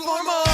for more.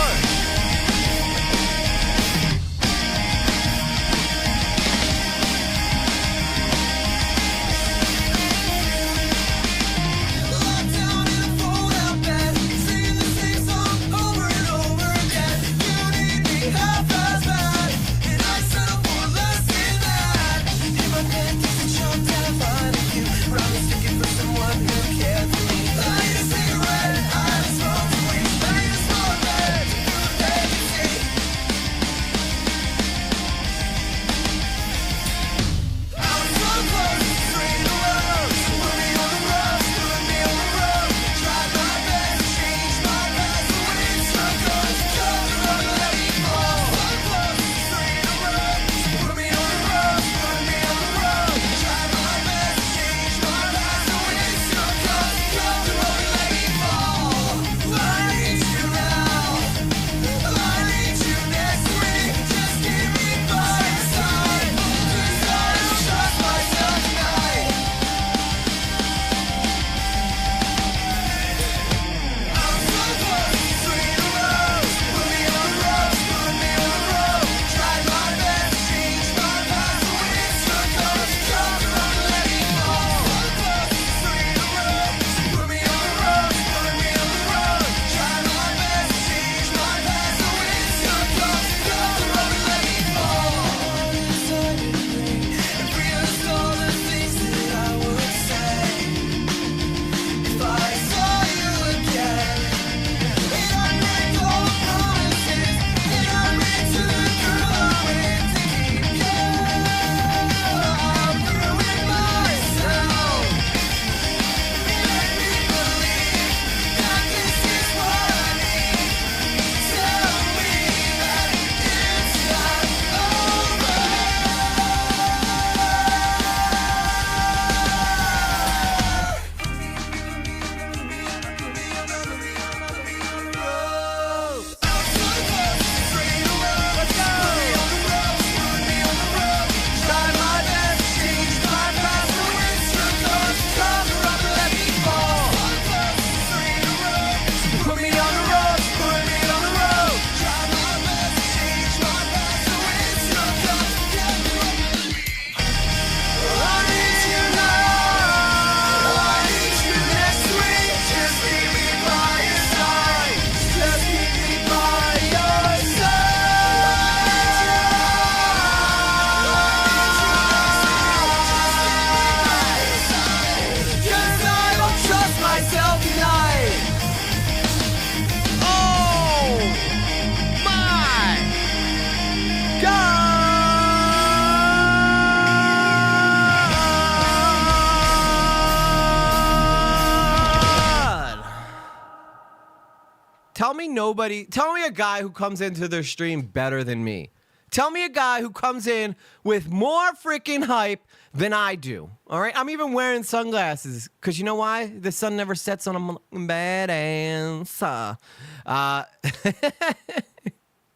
Tell me a guy who comes into their stream better than me. Tell me a guy who comes in with more freaking hype than I do. All right? I'm even wearing sunglasses because you know why? The sun never sets on a badass.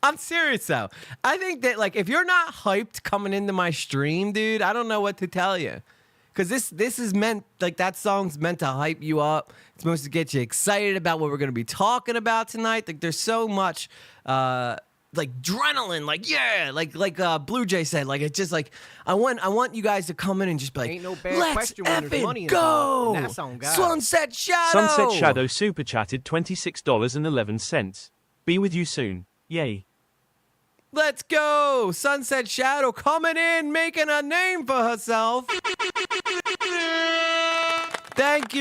I'm serious though. I think that like if you're not hyped coming into my stream, dude, I don't know what to tell you. Because this is meant, like that song's meant to hype you up. It's supposed to get you excited about what we're going to be talking about tonight. Like there's so much like adrenaline, like yeah, like Blue Jay said, like it's just like I want you guys to come in and just be like, ain't no bad let's question when there's money go. involved. That song got Sunset Shadow. Sunset Shadow super chatted $26.11. Be with you soon. Yay. Let's go. Sunset Shadow coming in, making a name for herself. Thank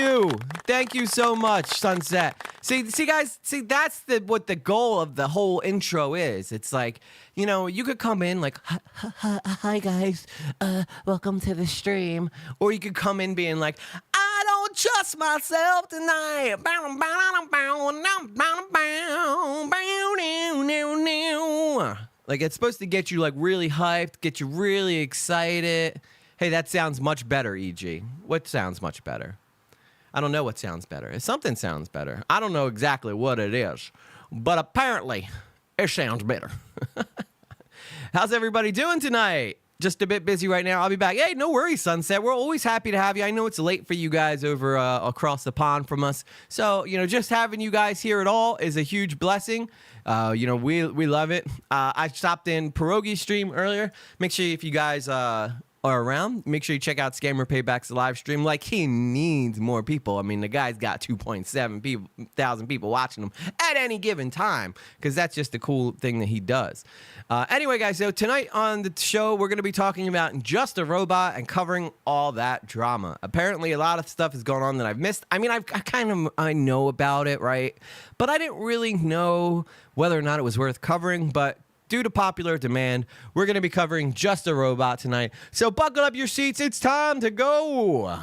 you so much, Sunset. See, guys. See, that's what the goal of the whole intro is. It's like, you know, you could come in like, hi guys, welcome to the stream, or you could come in being like, I don't trust myself tonight. Like it's supposed to get you like really hyped, get you really excited. Hey, that sounds much better, EG. What sounds much better? I don't know what sounds better. Something sounds better. I don't know exactly what it is, but apparently it sounds better. How's everybody doing tonight? just a bit busy right now. I'll be back. Hey, no worries, Sunset. We're always happy to have you. I know it's late for you guys over across the pond from us. So, just having you guys here at all is a huge blessing. We love it. I stopped in Pierogi's stream earlier. Make sure if you guys are around, make sure you check out Scammer Payback's live stream. Like, he needs more people. I mean, the guy's got 2.7 thousand people watching him at any given time, because that's just a cool thing that he does. Anyway, guys, so tonight on the show, we're going to be talking about Just a Robot and covering all that drama. Apparently, a lot of stuff is going on that I've missed. I mean, I know about it, right? But I didn't really know whether or not it was worth covering, but due to popular demand, we're going to be covering Just a Robot tonight. So buckle up your seats. It's time to go.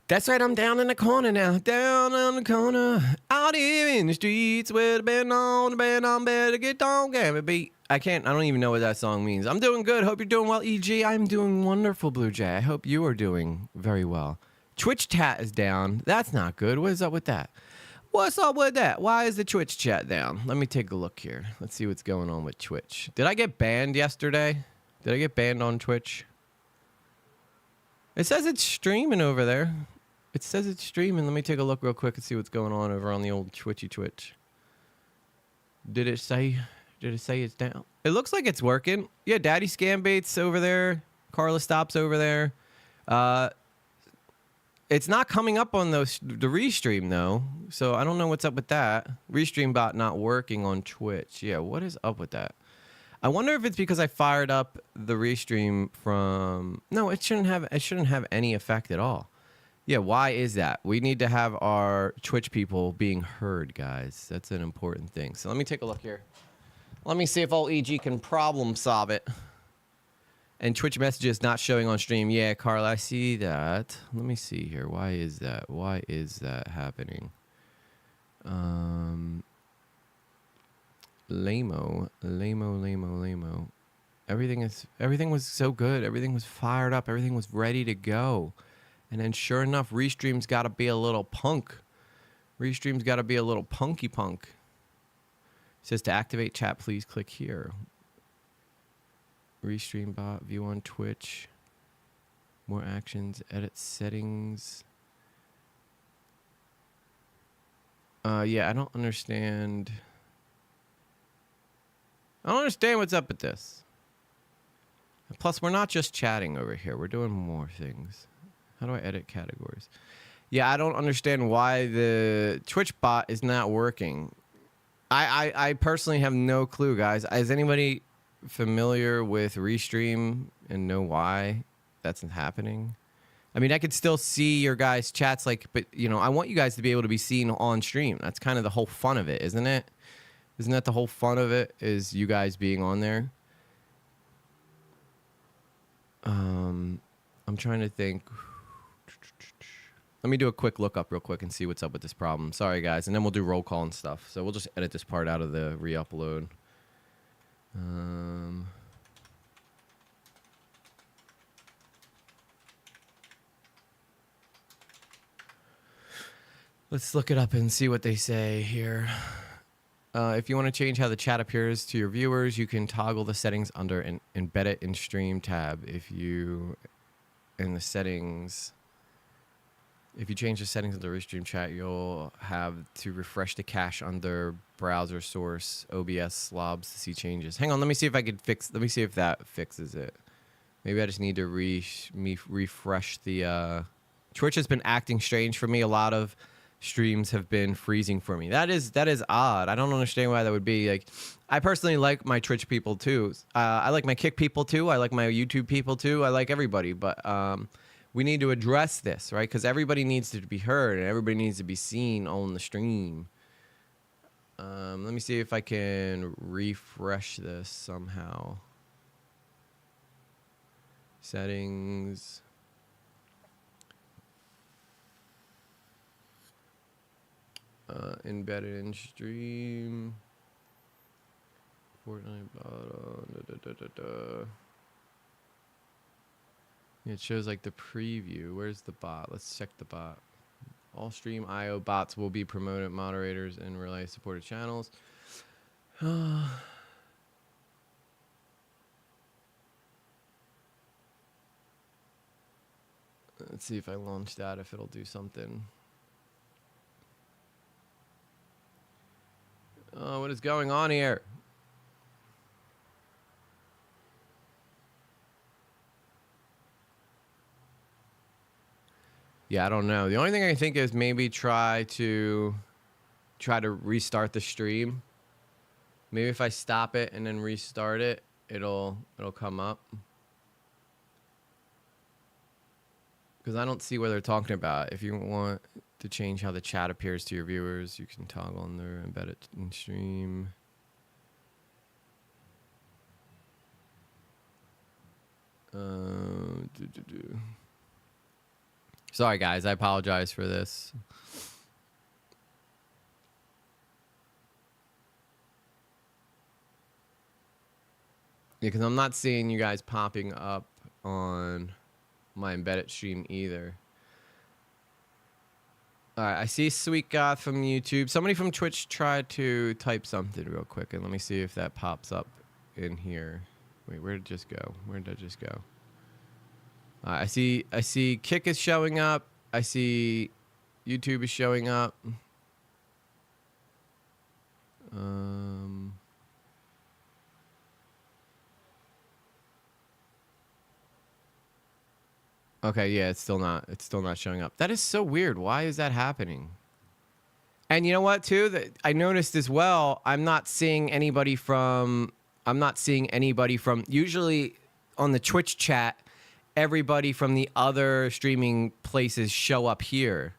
That's right, I'm down in the corner now. Down on the corner. Out here in the streets where the band on the band on better get on gamma beat. I don't even know what that song means. I'm doing good. Hope you're doing well, EG. I'm doing wonderful, Blue Jay. I hope you are doing very well. Twitch chat is down. That's not good. What is up with that? What's up with that? Why is the Twitch chat down? Let me take a look here. Let's see what's going on with Twitch. Did I get banned yesterday? Did I get banned on Twitch? It says it's streaming over there. It says it's streaming. Let me take a look real quick and see what's going on over on the old Twitch. Did it say it's down? It looks like it's working. Yeah, Daddy Scambait's over there. Carla Stops over there. It's not coming up on the restream though, so I don't know what's up with that. Restream bot not working on Twitch. Yeah, what is up with that? I wonder if it's because I fired up the restream from. No, it shouldn't have any effect at all. Yeah, why is that? We need to have our Twitch people being heard, guys. That's an important thing. So let me take a look here. Let me see if old EG can problem solve it. And Twitch messages not showing on stream. Yeah, Carl, I see that. Let me see here. Why is that? Why is that happening? Lamo. Everything was so good. Everything was fired up. Everything was ready to go. And then sure enough, Restream's got to be a little punk. Restream's got to be a little punky punk. It says to activate chat, please click here. Restream bot, view on Twitch. More actions, edit settings. Yeah, I don't understand. I don't understand what's up with this. Plus, we're not just chatting over here. We're doing more things. How do I edit categories? Yeah, I don't understand why the Twitch bot is not working. I personally have no clue, guys. Is anybody familiar with Restream and know why that's happening? I mean, I could still see your guys' chats, but I want you guys to be able to be seen on stream. That's kind of the whole fun of it, isn't it? Isn't that the whole fun of it? Is you guys being on there? I'm trying to think. Let me do a quick lookup real quick and see what's up with this problem. Sorry, guys. And then we'll do roll call and stuff. So we'll just edit this part out of the re-upload. Let's look it up and see what they say here. If you want to change how the chat appears to your viewers, you can toggle the settings under an embed it in stream tab. If you change the settings of the Restream chat, you'll have to refresh the cache under browser source OBS slobs to see changes. Hang on, let me see if that fixes it. Maybe I just need to refresh the Twitch has been acting strange for me. A lot of streams have been freezing for me. That is odd. I don't understand why that would be. I personally like my Twitch people too. I like my Kick people too. I like my YouTube people too. I like everybody, but we need to address this, right? Because everybody needs to be heard and everybody needs to be seen on the stream. Let me see if I can refresh this somehow. Settings. Embedded in stream. Fortnite bottom. It shows like the preview. Where's the bot? Let's check the bot. All stream IO bots will be promoted moderators and relay supported channels. Let's see if I launch that, if it'll do something. Oh, what is going on here? Yeah, I don't know. The only thing I think is maybe try to restart the stream. Maybe if I stop it and then restart it, it'll come up. Because I don't see what they're talking about. If you want to change how the chat appears to your viewers, you can toggle on there, embed it in stream. Sorry, guys. I apologize for this. Yeah, because I'm not seeing you guys popping up on my embedded stream either. All right, I see Sweet Goth from YouTube. Somebody from Twitch tried to type something real quick, and let me see if that pops up in here. Wait, where did it just go? Where did it just go? I see Kick is showing up. I see YouTube is showing up. Okay, yeah, it's still not showing up. That is so weird. Why is that happening? And you know what, too? That I noticed as well, I'm not seeing anybody from usually on the Twitch chat, everybody from the other streaming places show up here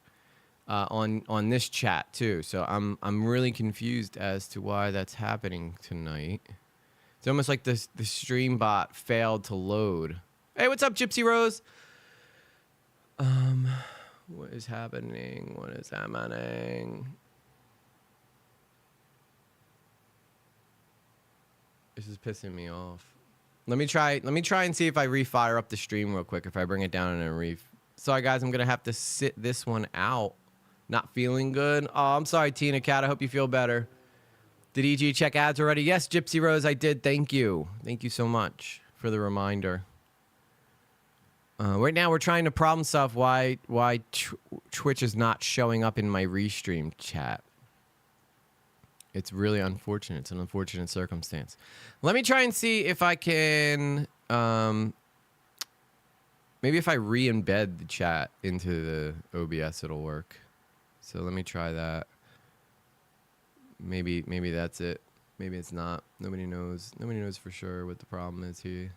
on this chat too. So I'm really confused as to why that's happening tonight. It's almost like the stream bot failed to load. Hey, what's up, Gypsy Rose? What is happening? What is happening? This is pissing me off. Let me try and see if I refire up the stream real quick. If I bring it down and then sorry guys, I'm gonna have to sit this one out. Not feeling good. Oh, I'm sorry, Tina Cat. I hope you feel better. Did EG check ads already? Yes, Gypsy Rose, I did. Thank you. Thank you so much for the reminder. Right now, we're trying to problem solve why Twitch is not showing up in my restream chat. It's really unfortunate. It's an unfortunate circumstance. Let me try and see if I can... maybe if I re-embed the chat into the OBS, it'll work. So let me try that. Maybe that's it. Maybe it's not. Nobody knows. Nobody knows for sure what the problem is here.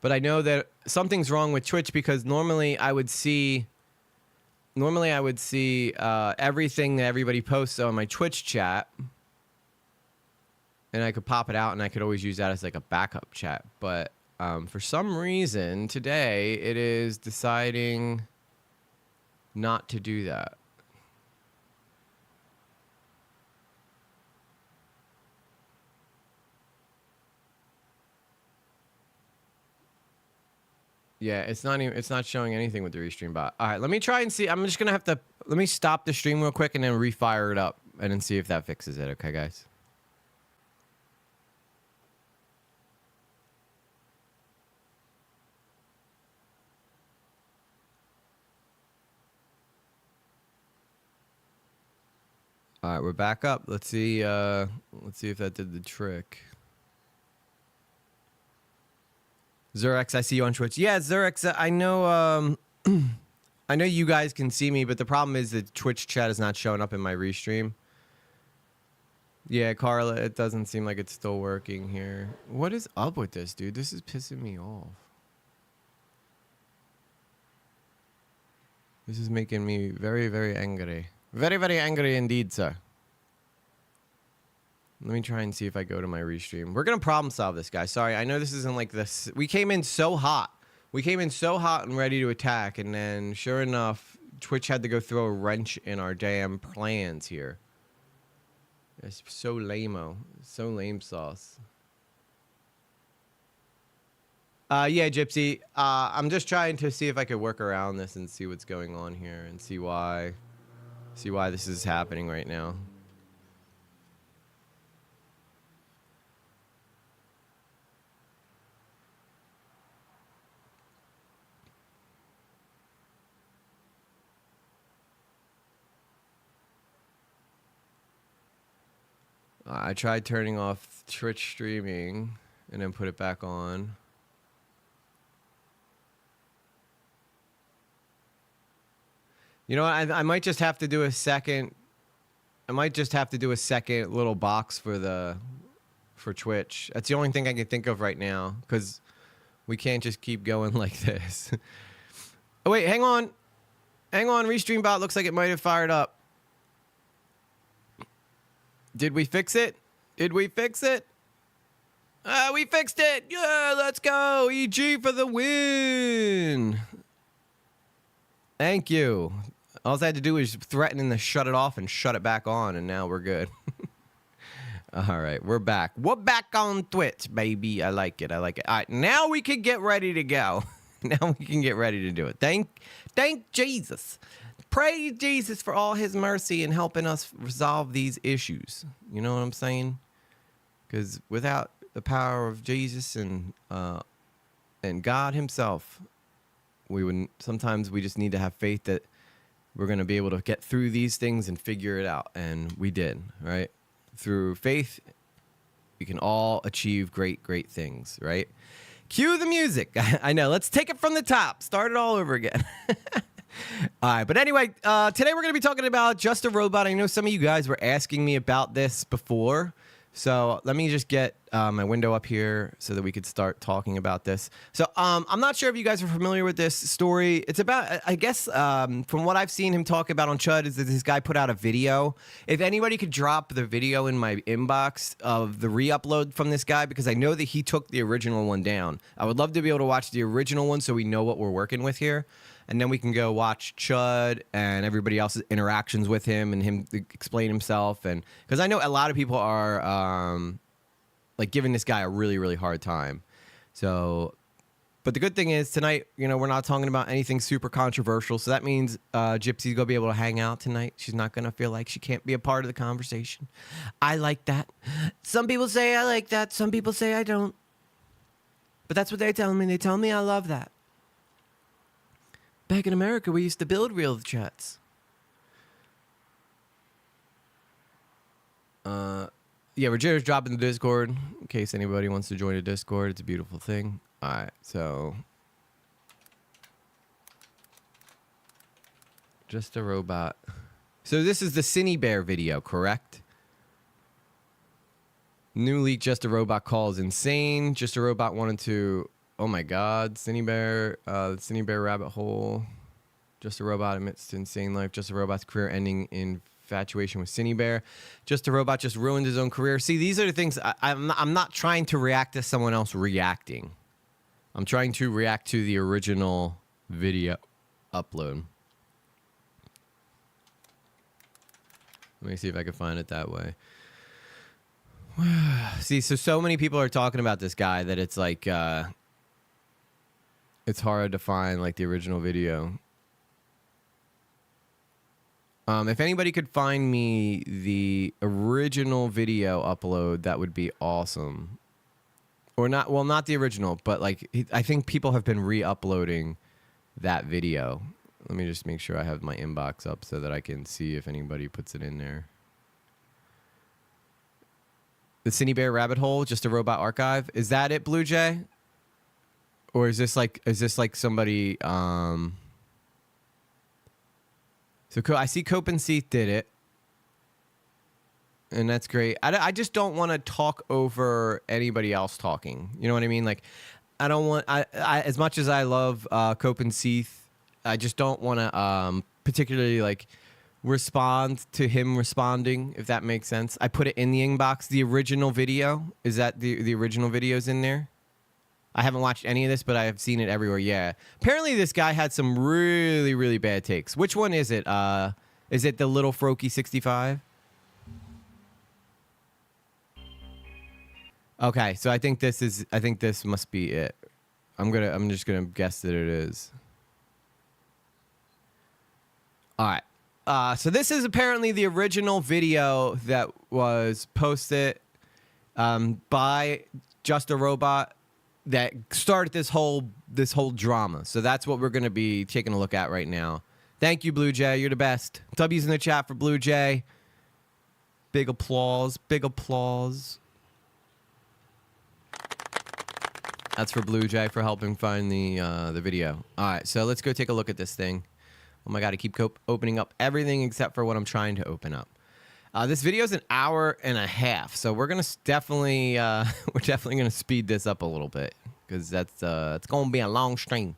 But I know that something's wrong with Twitch because normally I would see everything that everybody posts on my Twitch chat, and I could pop it out, and I could always use that as like a backup chat. But for some reason today, it is deciding not to do that. Yeah, it's not showing anything with the restream bot. All right, let me try and see. I'm just gonna have to let me stop the stream real quick and then refire it up and then see if that fixes it. Okay, guys. All right, we're back up. Let's see if that did the trick. Zurex, I see you on Twitch. Yeah, Zurex, I know I know you guys can see me, but the problem is that Twitch chat is not showing up in my restream. Yeah, Carla, it doesn't seem like it's still working here. What is up with this, dude? This is pissing me off. This is making me very, very angry. Very, very angry indeed, sir. Let me try and see if I go to my restream. We're going to problem solve this, guys. Sorry, I know this isn't like this. We came in so hot. We came in so hot and ready to attack, and then, sure enough, Twitch had to go throw a wrench in our damn plans here. It's so lame-o. So lame sauce. Yeah, Gypsy. I'm just trying to see if I could work around this and see what's going on here and see why this is happening right now. I tried turning off Twitch streaming and then put it back on. You know what? I might just have to do a second. I might just have to do a second little box for Twitch. That's the only thing I can think of right now because we can't just keep going like this. Oh wait, hang on. Restream bot looks like it might have fired up. Did we fix it? We fixed it. Yeah, let's go. EG for the win. Thank you. All I had to do was threaten to shut it off and shut it back on, and now we're good. All right, we're back. We're back on Twitch, baby. I like it. All right, now we can get ready to go. Now we can get ready to do it. Thank Jesus. Praise Jesus for all his mercy and helping us resolve these issues. You know what I'm saying? Because without the power of Jesus and God himself, we wouldn't. Sometimes we just need to have faith that we're going to be able to get through these things and figure it out. And we did, right? Through faith, we can all achieve great, great things, right? Cue the music. I know. Let's take it from the top. Start it all over again. All right, but anyway, today we're going to be talking about Just a Robot. I know some of you guys were asking me about this before, so let me just get my window up here so that we could start talking about this. So I'm not sure if you guys are familiar with this story. It's about, I guess, from what I've seen him talk about on Chud, is that this guy put out a video. If anybody could drop the video in my inbox of the re-upload from this guy, because I know that he took the original one down. I would love to be able to watch the original one so we know what we're working with here. And then we can go watch Chud and everybody else's interactions with him and him explain himself. And because I know a lot of people are like giving this guy a really, really hard time. So, but the good thing is tonight, you know, we're not talking about anything super controversial. So that means Gypsy's going to be able to hang out tonight. She's not going to feel like she can't be a part of the conversation. I like that. Some people say I like that. Some people say I don't. But that's what they tell me. They tell me I love that. Back in America, we used to build real chats. Yeah, Rogero's dropping the Discord in case anybody wants to join a Discord. It's a beautiful thing. All right, so Just a Robot. So this is the Cine Bear video, correct? New leak, Just a Robot calls insane. Just a Robot wanted to... Oh my God, Cine Bear rabbit hole. Just a Robot admits to insane life. Just a Robot's career ending in infatuation with Cine Bear. Just a Robot just ruined his own career. See, these are the things I'm not trying to react to someone else reacting. I'm trying to react to the original video upload. Let me see if I can find it that way. See, so many people are talking about this guy that it's like it's hard to find like the original video. If anybody could find me the original video upload, that would be awesome. Or not, well, not the original, but like I think people have been re-uploading that video. Let me just make sure I have my inbox up so that I can see if anybody puts it in there. The Cine Bear rabbit hole, Just a Robot archive. Is that it, Blue Jay? Or is this like somebody, so I see Cope and Seath did it. And that's great. I just don't want to talk over anybody else talking. You know what I mean? Like, I don't want, I as much as I love Cope and Seath, I just don't want to particularly like respond to him responding, if that makes sense. I put it in the inbox. The original video, is that the original videos in there? I haven't watched any of this, but I have seen it everywhere. Yeah. Apparently this guy had some really, really bad takes. Which one is it? Is it the Little Froky 65? Okay, so I think this must be it. I'm just gonna guess that it is. All right. So this is apparently the original video that was posted by Just a Robot that started this whole drama. So that's what we're gonna be taking a look at right now. Thank you, Blue Jay. You're the best. W's in the chat for Blue Jay. Big applause. Big applause. That's for Blue Jay for helping find the video. All right, so let's go take a look at this thing. Oh my God, I keep opening up everything except for what I'm trying to open up. This video is an hour and a half, so we're gonna definitely gonna speed this up a little bit because it's gonna be a long stream.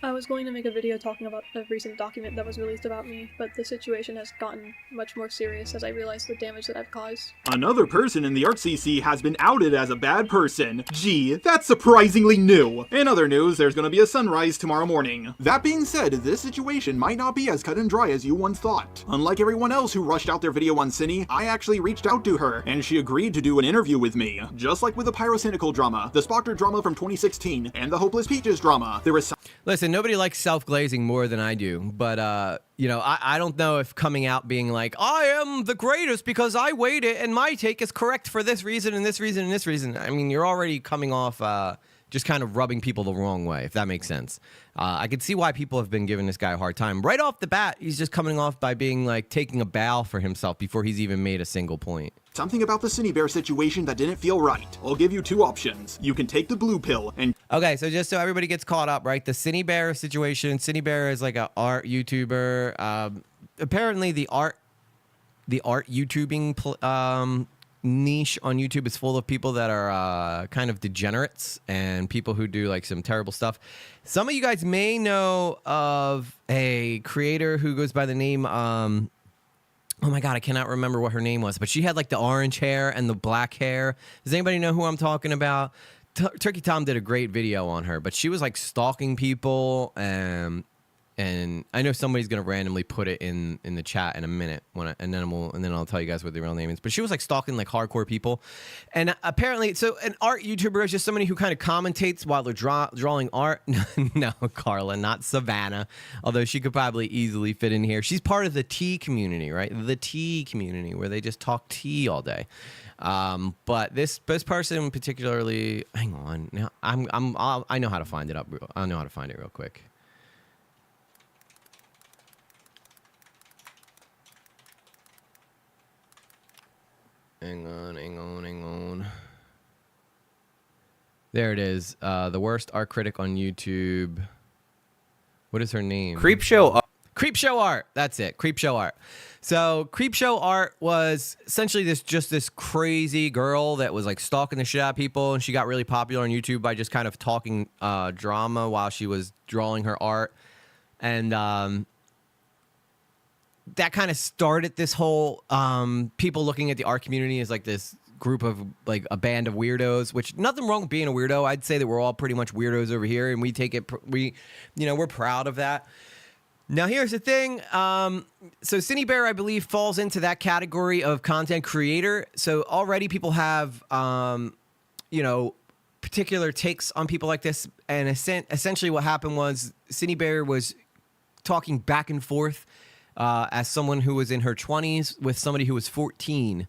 I was going to make a video talking about a recent document that was released about me, but the situation has gotten much more serious as I realize the damage that I've caused. Another person in the Art CC has been outed as a bad person. Gee, that's surprisingly new. In other news, there's gonna be a sunrise tomorrow morning. That being said, this situation might not be as cut and dry as you once thought. Unlike everyone else who rushed out their video on Cinny, I actually reached out to her, and she agreed to do an interview with me. Just like with the Pyrocynical drama, the Spockter drama from 2016, and the Hopeless Peaches drama, there is Listen, nobody likes self-glazing more than I do, but, you know, I don't know if coming out being like, I am the greatest because I weighed it and my take is correct for this reason and this reason and this reason. I mean, you're already coming off just kind of rubbing people the wrong way, if that makes sense. I can see why people have been giving this guy a hard time. Right off the bat, he's just coming off by being like taking a bow for himself before he's even made a single point. something about the Cinny Bear situation that didn't feel right. I'll give you two options. You can take the blue pill and... Okay, so just so everybody gets caught up, right? The Cinny Bear situation. Cinny Bear is like an art YouTuber. Apparently the art YouTubing niche on YouTube is full of people that are kind of degenerates and people who do like some terrible stuff. Some of you guys may know of a creator who goes by the name, oh my God, I cannot remember what her name was, but she had like the orange hair and the black hair. Does anybody know who I'm talking about? Turkey Tom did a great video on her, but she was like stalking people, and I know somebody's gonna randomly put it in the chat in a minute and then I'll tell you guys what the real name is. But she was like stalking like hardcore people, and apparently, so an art YouTuber is just somebody who kind of commentates while they're drawing art. No, Carla, not Savannah, although she could probably easily fit in here. She's part of the tea community, right? The tea community where they just talk tea all day. But this person particularly, hang on, now I know how to find it up. I know how to find it real quick. Hang on. There it is. The worst art critic on YouTube. What is her name? Creepshow Art. That's it. Creepshow Art. So Creepshow Art was essentially this crazy girl that was like stalking the shit out of people, and she got really popular on YouTube by just kind of talking drama while she was drawing her art, and that kind of started this whole people looking at the art community as like this group of like a band of weirdos, which nothing wrong with being a weirdo. I'd say that we're all pretty much weirdos over here, and we take it, we're proud of that. Now, here's the thing. So Cinny Bear, I believe, falls into that category of content creator. So already people have, particular takes on people like this. And essentially what happened was Cinny Bear was talking back and forth as someone who was in her 20s with somebody who was 14.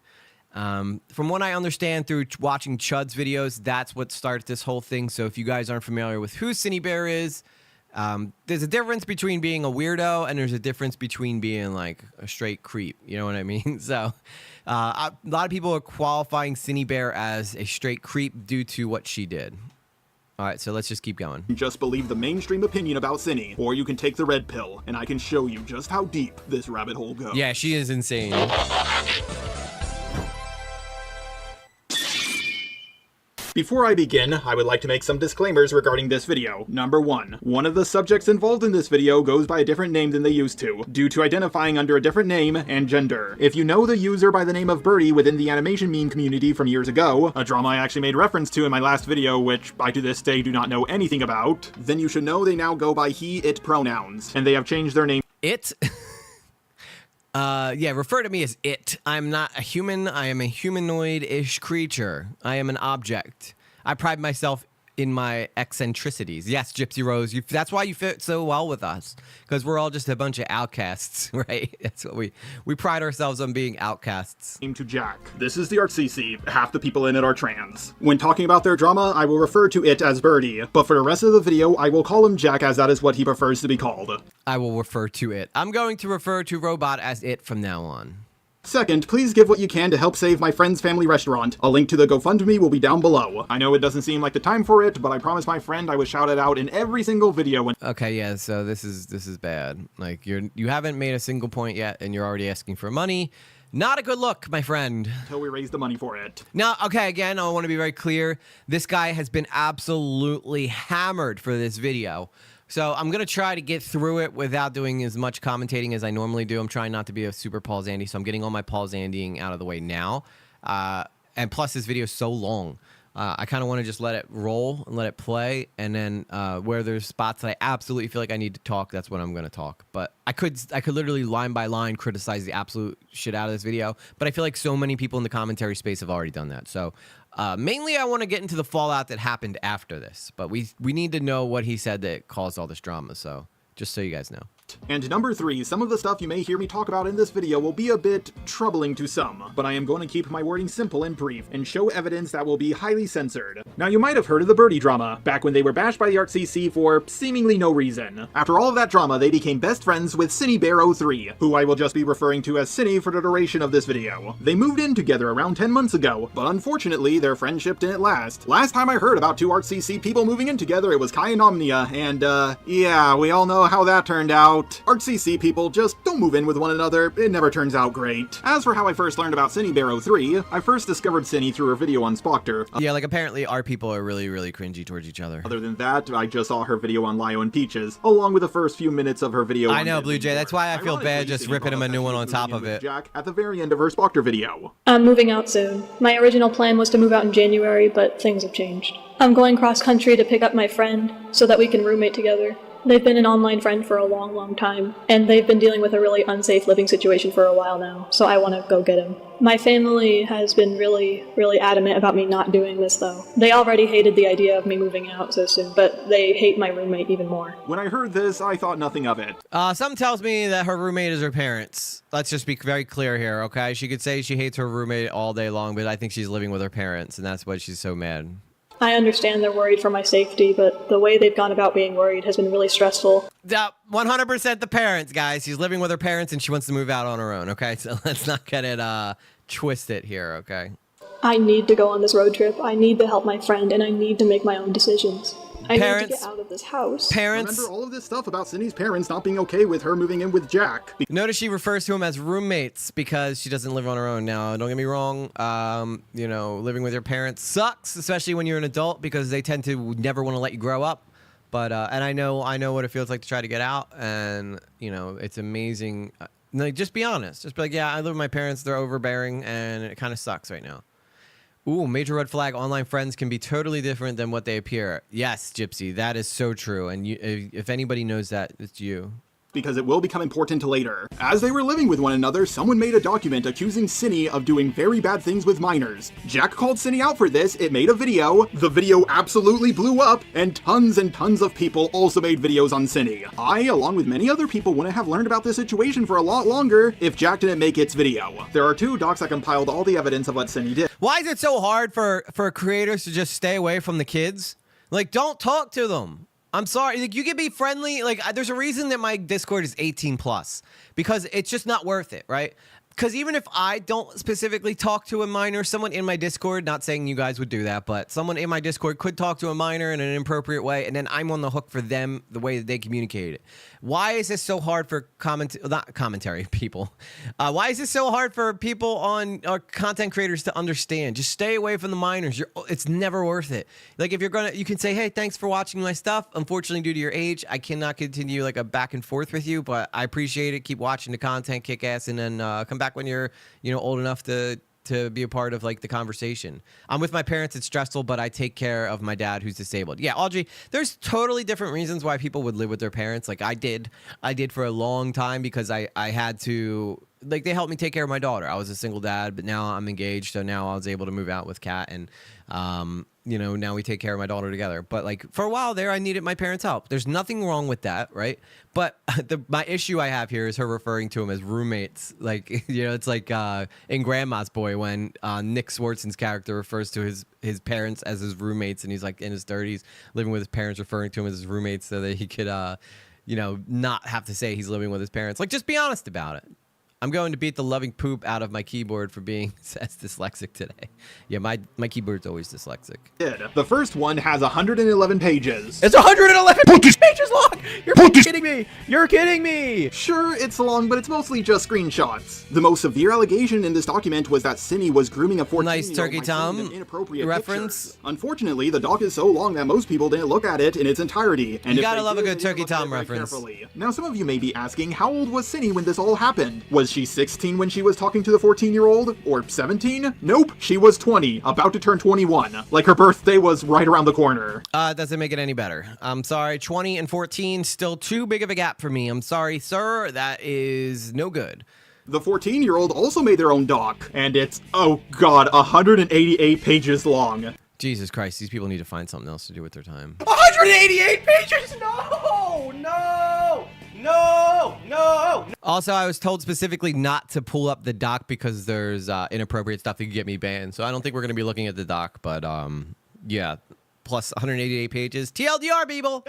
From what I understand through watching Chud's videos, that's what started this whole thing. So if you guys aren't familiar with who Cinny Bear is, there's a difference between being a weirdo and there's a difference between being like a straight creep. You know what I mean? So a lot of people are qualifying Cinny Bear as a straight creep due to what she did. All right, so let's just keep going. Just believe the mainstream opinion about Cinny, or you can take the red pill, and I can show you just how deep this rabbit hole goes. Yeah, she is insane. Before I begin, I would like to make some disclaimers regarding this video. Number 1. One of the subjects involved in this video goes by a different name than they used to, due to identifying under a different name and gender. If you know the user by the name of Birdie within the animation meme community from years ago, a drama I actually made reference to in my last video, which I to this day do not know anything about, then you should know they now go by he, it pronouns, and they have changed their name. It? Yeah, refer to me as it. I'm not a human. I am a humanoid-ish creature. I am an object. I pride myself in my eccentricities. Yes, Gypsy Rose, that's why you fit so well with us, because we're all just a bunch of outcasts, right? That's what we pride ourselves on, being outcasts. To Jack. This is the ArtCC. Half the people in it are trans. When talking about their drama, I will refer to it as Birdie, but for the rest of the video, I will call him Jack, as that is what he prefers to be called. I will refer to it. I'm going to refer to Robot as it from now on. Second, please give what you can to help save my friend's family restaurant. A link to the GoFundMe will be down below. I know it doesn't seem like the time for it, but I promised my friend I would shout it out in every single video. Okay, yeah, so this is bad. Like, you haven't made a single point yet, and you're already asking for money. Not a good look, my friend. Until we raise the money for it. Now, okay, again, I want to be very clear. This guy has been absolutely hammered for this video. So I'm going to try to get through it without doing as much commentating as I normally do. I'm trying not to be a super Paul Zandy, so I'm getting all my Paul Zandying out of the way now. And plus, this video is so long. I kind of want to just let it roll and let it play. And then where there's spots that I absolutely feel like I need to talk, that's when I'm going to talk. But I could literally line by line criticize the absolute shit out of this video. But I feel like so many people in the commentary space have already done that. So mainly I want to get into the fallout that happened after this. But we need to know what he said that caused all this drama. So just so you guys know. And number 3, some of the stuff you may hear me talk about in this video will be a bit troubling to some, but I am going to keep my wording simple and brief, and show evidence that will be highly censored. Now, you might have heard of the Birdie drama, back when they were bashed by the ArtCC for seemingly no reason. After all of that drama, they became best friends with CineBear03, who I will just be referring to as Cine for the duration of this video. They moved in together around 10 months ago, but unfortunately, their friendship didn't last. Last time I heard about 2 ArtCC people moving in together, it was Kai and Omnia, and yeah, we all know how that turned out. ArtCC people just don't move in with one another, it never turns out great. As for how I first learned about CineBear03, I first discovered Cine through her video on Spoctor. Yeah, like apparently our people are really, really cringy towards each other. Other than that, I just saw her video on Lio and Peaches, along with the first few minutes of her video I on know, Disney Blue Jay, that's why I feel bad just Cine ripping him a new one on top of with it. Jack at the very end of her Spoctor video. I'm moving out soon. My original plan was to move out in January, but things have changed. I'm going cross country to pick up my friend so that we can roommate together. They've been an online friend for a long, long time, and they've been dealing with a really unsafe living situation for a while now, so I want to go get him. My family has been really, really adamant about me not doing this, though. They already hated the idea of me moving out so soon, but they hate my roommate even more. When I heard this, I thought nothing of it. Something tells me that her roommate is her parents. Let's just be very clear here, okay? She could say she hates her roommate all day long, but I think she's living with her parents, and that's why she's so mad. I understand they're worried for my safety, but the way they've gone about being worried has been really stressful. 100% the parents, guys. She's living with her parents and she wants to move out on her own, okay? So let's not get it twisted here, okay? I need to go on this road trip. I need to help my friend, and I need to make my own decisions. I need to get out of this house. Parents. Remember all of this stuff about Cine's parents not being okay with her moving in with Jack. Notice she refers to him as roommates because she doesn't live on her own now. Don't get me wrong. You know, living with your parents sucks, especially when you're an adult because they tend to never want to let you grow up. But and I know what it feels like to try to get out, and you know, it's amazing. Like, just be honest. Just be like, yeah, I live with my parents. They're overbearing, and it kind of sucks right now. Ooh, major red flag. Online friends can be totally different than what they appear. Yes, Gypsy, that is so true. And you, if anybody knows that, it's you. Because it will become important later. As they were living with one another, someone made a document accusing Cine of doing very bad things with minors. Jack called Cine out for this, it made a video, the video absolutely blew up, and tons of people also made videos on Cine. I, along with many other people, wouldn't have learned about this situation for a lot longer if Jack didn't make its video. There are 2 docs that compiled all the evidence of what Cine did. Why is it so hard for creators to just stay away from the kids? Like, don't talk to them. I'm sorry, like, you can be friendly. Like, there's a reason that my Discord is 18 plus because it's just not worth it, right? Because even if I don't specifically talk to a minor, someone in my Discord, not saying you guys would do that, but someone in my Discord could talk to a minor in an inappropriate way, and then I'm on the hook for them the way that they communicate it. Why is this so hard for not commentary people? Why is this so hard for people on content creators to understand? Just stay away from the minors. It's never worth it. Like, if you're gonna, you can say, hey, thanks for watching my stuff. Unfortunately, due to your age, I cannot continue like a back and forth with you, but I appreciate it. Keep watching the content, kick ass, and then come back when you're, you know, old enough to be a part of like the conversation. I'm with my parents, it's stressful, but I take care of my dad who's disabled. Yeah, Audrey, there's totally different reasons why people would live with their parents. Like I did for a long time because I had to like they helped me take care of my daughter. I was a single dad, but now I'm engaged, so now I was able to move out with Kat, and you know, now we take care of my daughter together. But like for a while there, I needed my parents' help. There's nothing wrong with that, right? But my issue I have here is her referring to them as roommates. Like, you know, it's like in Grandma's Boy when Nick Swartzen's character refers to his parents as his roommates, and he's like in his 30s living with his parents, referring to him as his roommates so that he could, you know, not have to say he's living with his parents. Like, just be honest about it. I'm going to beat the loving poop out of my keyboard for being as dyslexic today. Yeah, my keyboard's always dyslexic. The first one has 111 pages. It's 111 pages long! You're kidding me! You're kidding me! Sure, it's long, but it's mostly just screenshots. The most severe allegation in this document was that Cindy was grooming a 14-year-old Nice Turkey by sending Tom them inappropriate reference. pictures. Unfortunately, the doc is so long that most people didn't look at it in its entirety. And You if gotta they love a did, good they Turkey looked at Tom it very reference. carefully. Now, some of you may be asking, how old was Cindy when this all happened? Was she 16 when she was talking to the 14-year-old? Or 17? Nope, she was 20, about to turn 21. Like her birthday was right around the corner. Doesn't make it any better. I'm sorry, 20 and 14, still too big of a gap for me. I'm sorry, sir, that is no good. The 14-year-old also made their own doc, and it's, oh god, 188 pages long. Jesus Christ, these people need to find something else to do with their time. 188 pages? No! No! No! No! Also, I was told specifically not to pull up the doc because there's inappropriate stuff that could get me banned. So I don't think we're going to be looking at the doc, but yeah. Plus 188 pages. TLDR, people!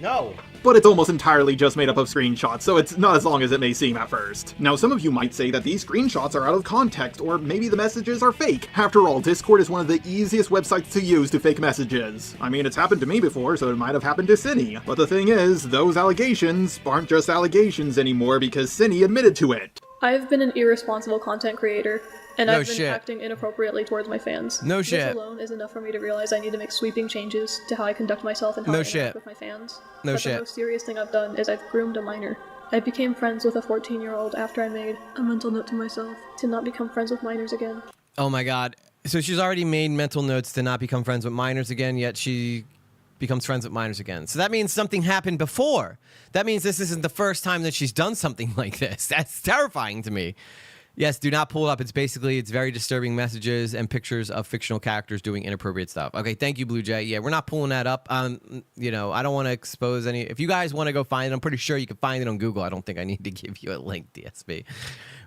No. But it's almost entirely just made up of screenshots, so it's not as long as it may seem at first. Now, some of you might say that these screenshots are out of context, or maybe the messages are fake. After all, Discord is one of the easiest websites to use to fake messages. I mean, it's happened to me before, so it might have happened to Cindy. But the thing is, those allegations aren't just allegations anymore because Cindy admitted to it. I've been an irresponsible content creator, and No I've been shit. acting inappropriately towards my fans. No shit. This alone is enough for me to realize I need to make sweeping changes to how I conduct myself and how No I shit. interact with my fans. No but shit. the most serious thing I've done is I've groomed a minor. I became friends with a 14-year-old after I made a mental note to myself to not become friends with minors again. Oh my God. So she's already made mental notes to not become friends with minors again, yet she becomes friends with minors again. So that means something happened before. That means this isn't the first time that she's done something like this. That's terrifying to me. Yes, do not pull it up. It's very disturbing messages and pictures of fictional characters doing inappropriate stuff. Okay, thank you, Blue Jay. Yeah, we're not pulling that up. You know, I don't want to expose any. If you guys want to go find it, I'm pretty sure you can find it on Google. I don't think I need to give you a link, DSP.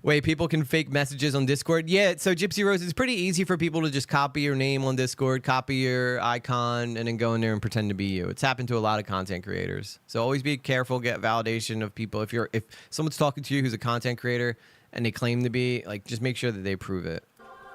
Wait, people can fake messages on Discord? Yeah, so Gypsy Rose, it's pretty easy for people to just copy your name on Discord, copy your icon, and then go in there and pretend to be you. It's happened to a lot of content creators. So always be careful, get validation of people. If someone's talking to you who's a content creator and they claim to be, like, just make sure that they prove it.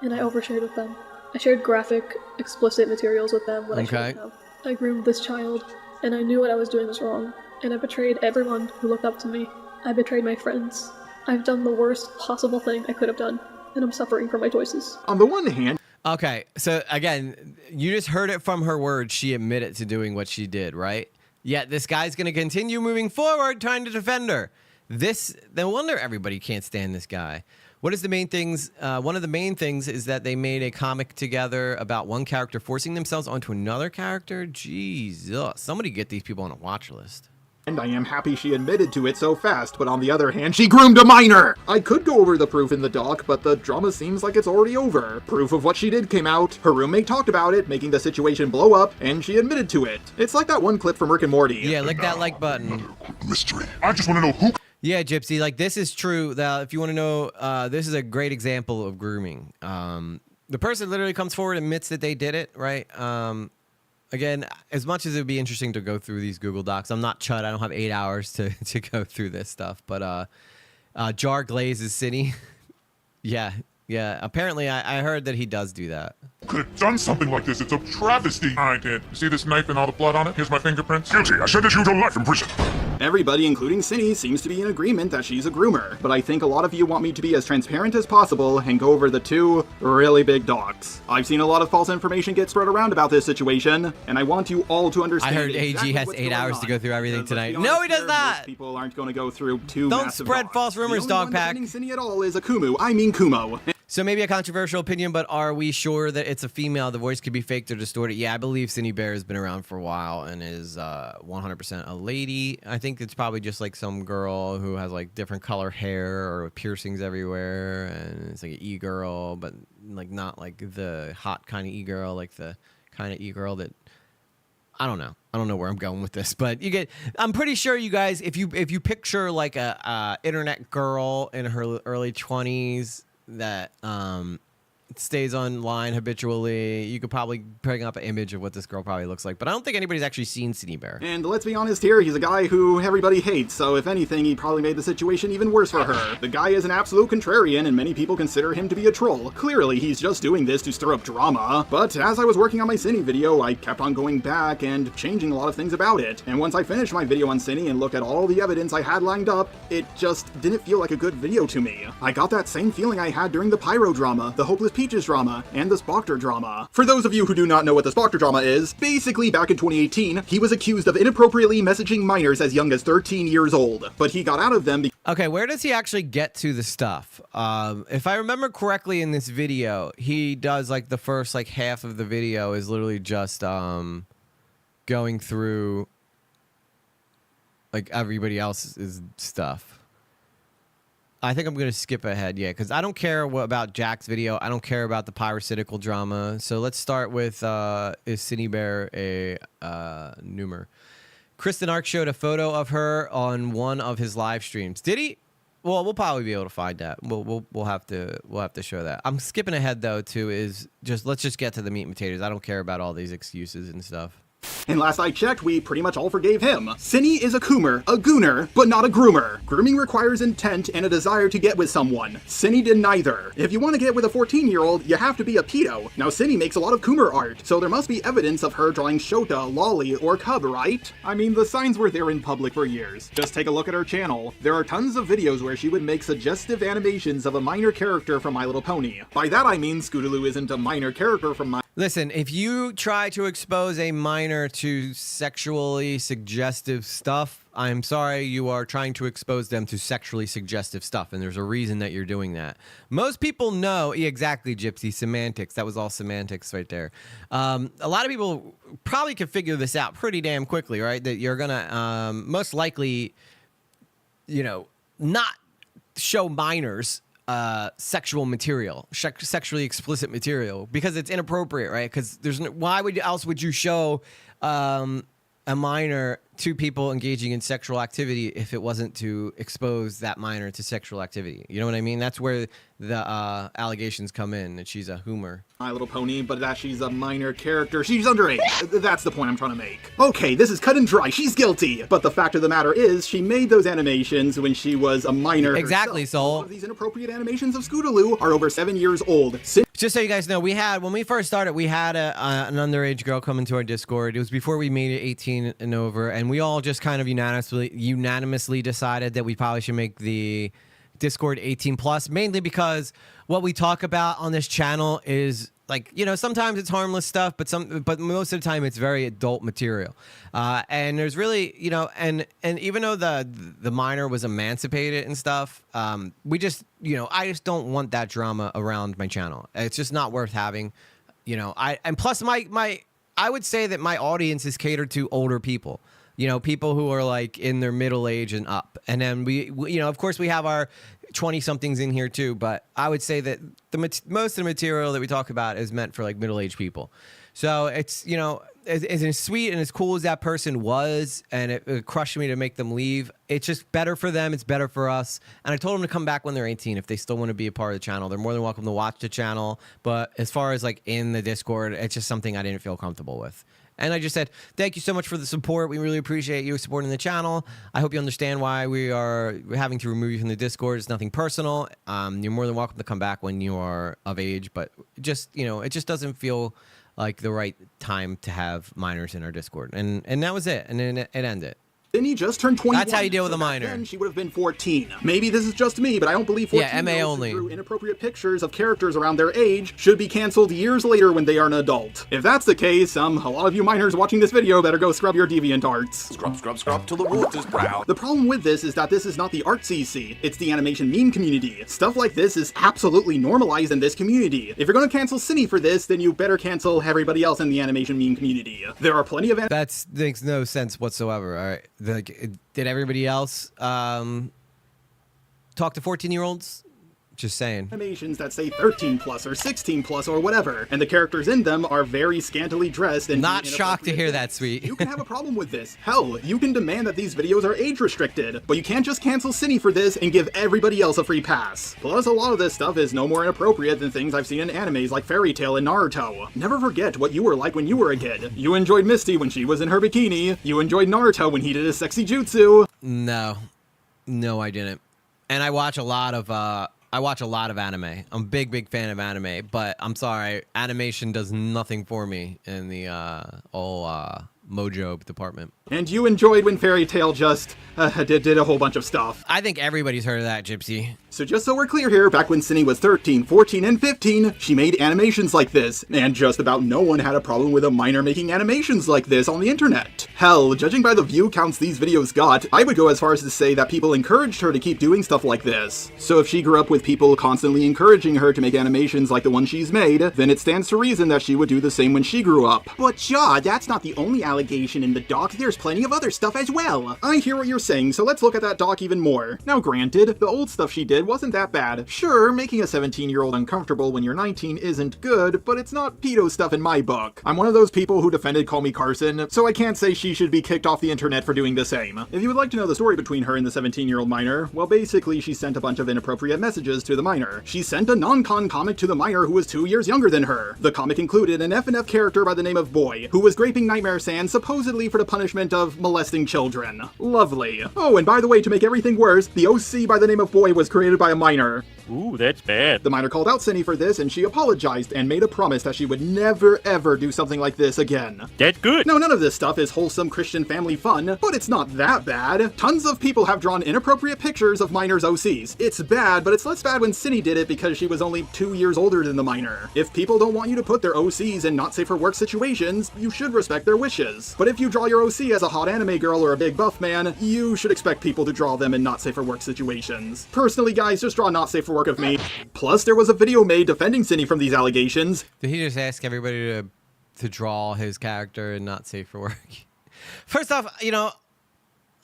And I overshared with them. I shared graphic, explicit materials with them when I shouldn't have. I groomed this child, and I knew what I was doing was wrong. And I betrayed everyone who looked up to me. I betrayed my friends. I've done the worst possible thing I could have done, and I'm suffering for my choices. On the one hand, okay, so again, you just heard it from her words. She admitted to doing what she did, right? Yet this guy's going to continue moving forward, trying to defend her. No wonder everybody can't stand this guy. What is the main things? One of the main things is that they made a comic together about one character forcing themselves onto another character. Jesus, somebody get these people on a watch list. and I am happy she admitted to it so fast, but on the other hand, she groomed a minor! I could go over the proof in the doc, but the drama seems like it's already over. Proof of what she did came out, her roommate talked about it, making the situation blow up, and she admitted to it. It's like that one clip from Rick and Morty. Yeah, lick that like button. Mystery. I just want to know who. Yeah, Gypsy, like this is true. That if you want to know, this is a great example of grooming. The person literally comes forward, admits that they did it, right? Again, as much as it would be interesting to go through these Google Docs, I'm not Chud. I don't have 8 hours to go through this stuff. But Jar Glaze's City. Yeah. Apparently, I heard that he does do that. Could have done something like this. It's a travesty. I did. See this knife and all the blood on it? Here's my fingerprints. Guilty. I sentenced you to life in prison. Everybody, including Cindy, seems to be in agreement that she's a groomer, but I think a lot of you want me to be as transparent as possible and go over the two really big dogs. I've seen a lot of false information get spread around about this situation, and I want you all to understand. I heard exactly AG has what's 8 going hours on, to go through everything because, let's tonight. be No, honest he does here, not! most people aren't going to go through two Don't massive spread dogs. false rumors, the only one Dogpack. defending Cindy at all is a Kumu. I mean Kumo. So maybe a controversial opinion, but are we sure that it's a female? The voice could be faked or distorted. Yeah, I believe Cindy Bear has been around for a while and is 100% a lady. I think it's probably just like some girl who has like different color hair or piercings everywhere, and it's like an e-girl, but like not like the hot kind of e-girl, like the kind of e-girl that I don't know. I don't know where I'm going with this, but you get. I'm pretty sure you guys, if you picture like a internet girl in her early 20s that stays online habitually, you could probably bring up an image of what this girl probably looks like. But I don't think anybody's actually seen Cindy Bear. And let's be honest here, he's a guy who everybody hates, so if anything, he probably made the situation even worse for her. The guy is an absolute contrarian, and many people consider him to be a troll. Clearly, he's just doing this to stir up drama. But as I was working on my Cindy video, I kept on going back and changing a lot of things about it. And once I finished my video on Cindy and looked at all the evidence I had lined up, it just didn't feel like a good video to me. I got that same feeling I had during the Pyro drama, the Hopeless Peaches drama, and the Spockter drama. For those of you who do not know what the Spockter drama is, basically back in 2018, he was accused of inappropriately messaging minors as young as 13 years old, but he got out of them Okay, where does he actually get to the stuff? If I remember correctly in this video, he does like the first like half of the video is literally just going through like everybody else's stuff. I think I'm going to skip ahead, yeah, because I don't care about Jack's video. I don't care about the parasitical drama. So let's start with, is Cindy Bear a Numer? Kristen Ark showed a photo of her on one of his live streams. Did he? Well, we'll probably be able to find that. We'll have to show that. I'm skipping ahead though. Let's just get to the meat and potatoes. I don't care about all these excuses and stuff. And last I checked, we pretty much all forgave him. Cindy is a coomer, a gooner, but not a groomer. Grooming requires intent and a desire to get with someone. Cindy did neither. If you want to get with a 14-year-old, you have to be a pedo. Now Cindy makes a lot of coomer art, so there must be evidence of her drawing Shota, Lolly, or Cub, right? I mean, the signs were there in public for years. Just take a look at her channel. There are tons of videos where she would make suggestive animations of a minor character from My Little Pony. By that I mean Scootaloo isn't a minor character from My... Listen, if you try to expose a minor to sexually suggestive stuff, I'm sorry, you are trying to expose them to sexually suggestive stuff, and there's a reason that you're doing that. Most people know, exactly, Gypsy, semantics. That was all semantics right there. A lot of people probably could figure this out pretty damn quickly, right? That you're going to most likely, not show minors sexual material, sexually explicit material, because it's inappropriate, right? Because why else would you show a minor to people engaging in sexual activity if it wasn't to expose that minor to sexual activity? You know what I mean? That's where the allegations come in, that she's a hoomer. My Little Pony, but that she's a minor character. She's underage. That's the point I'm trying to make. Okay, this is cut and dry. She's guilty. But the fact of the matter is, she made those animations when she was a minor Exactly, herself. Soul. A lot of these inappropriate animations of Scootaloo are over 7 years old. Just so you guys know, when we first started, we had an underage girl come into our Discord. It was before we made it 18 and over, and we all just kind of unanimously decided that we probably should make the Discord 18 plus, mainly because what we talk about on this channel is like, sometimes it's harmless stuff, but most of the time it's very adult material. And there's really, and even though the minor was emancipated and stuff, we just, I just don't want that drama around my channel. It's just not worth having, and plus I would say that my audience is catered to older people. People who are like in their middle age and up. And then we of course we have our 20-somethings in here too, but I would say that most of the material that we talk about is meant for like middle-aged people. So it's, as sweet and as cool as that person was, and it crushed me to make them leave, it's just better for them. It's better for us. And I told them to come back when they're 18 if they still want to be a part of the channel. They're more than welcome to watch the channel. But as far as like in the Discord, it's just something I didn't feel comfortable with. And I just said, thank you so much for the support. We really appreciate you supporting the channel. I hope you understand why we're having to remove you from the Discord. It's nothing personal. You're more than welcome to come back when you are of age, but just, it just doesn't feel like the right time to have minors in our Discord. And that was it. And then it ended. Cindy just turned 21. That's how you deal with so a minor. Then she would have been 14. Maybe this is just me, but I don't believe 14 Yeah, MA only. who drew inappropriate pictures of characters around their age should be canceled years later when they are an adult. If that's the case, a lot of you minors watching this video better go scrub your DeviantArts. Scrub, scrub, scrub till the water's brown. The problem with this is that this is not the art CC, it's the animation meme community. Stuff like this is absolutely normalized in this community. If you're gonna cancel Cindy for this, then you better cancel everybody else in the animation meme community. There are plenty of That makes no sense whatsoever. All right, did everybody else talk to 14-year-olds? Just saying. Animations that say 13 plus or 16 plus or whatever, and the characters in them are very scantily dressed and Not shocked to hear that, sweet. You can have a problem with this. Hell, you can demand that these videos are age restricted, but you can't just cancel Cindy for this and give everybody else a free pass. Plus, a lot of this stuff is no more inappropriate than things I've seen in animes like Fairy Tail and Naruto. Never forget what you were like when you were a kid. You enjoyed Misty when she was in her bikini. You enjoyed Naruto when he did his sexy jutsu. No, I didn't. And I watch a lot of anime. I'm a big fan of anime, but I'm sorry, animation does nothing for me in the mojo department. And you enjoyed when Fairy Tail just did a whole bunch of stuff. I think everybody's heard of that, Gypsy. So just so we're clear here, back when Cindy was 13, 14, and 15, she made animations like this, and just about no one had a problem with a minor making animations like this on the internet. Hell, judging by the view counts these videos got, I would go as far as to say that people encouraged her to keep doing stuff like this. So if she grew up with people constantly encouraging her to make animations like the one she's made, then it stands to reason that she would do the same when she grew up. But Chud, that's not the only allegation in the doc, there's plenty of other stuff as well. I hear what you're saying, so let's look at that doc even more. Now granted, the old stuff she did wasn't that bad. Sure, making a 17-year-old uncomfortable when you're 19 isn't good, but it's not pedo stuff in my book. I'm one of those people who defended Call Me Carson, so I can't say she should be kicked off the internet for doing the same. If you would like to know the story between her and the 17-year-old minor, well basically she sent a bunch of inappropriate messages to the minor. She sent a non-con comic to the minor who was 2 years younger than her. The comic included an F&F character by the name of Boy, who was graping Nightmare Sand supposedly for the punishment of molesting children. Lovely. Oh, and by the way, to make everything worse, the OC by the name of Boy was created by a minor. Ooh, that's bad. The minor called out Cindy for this, and she apologized and made a promise that she would never ever do something like this again. That's good. No, none of this stuff is wholesome Christian family fun, but it's not that bad. Tons of people have drawn inappropriate pictures of minors' OCs. It's bad, but it's less bad when Cindy did it because she was only 2 years older than the minor. If people don't want you to put their OCs in not safe for work situations, you should respect their wishes. But if you draw your OC as a hot anime girl or a big buff man, you should expect people to draw them in not safe for work situations. Personally, guys, just draw not safe for work of me. Plus, there was a video made defending Cindy from these allegations. Did he just ask everybody to draw his character and not safe for work? First off,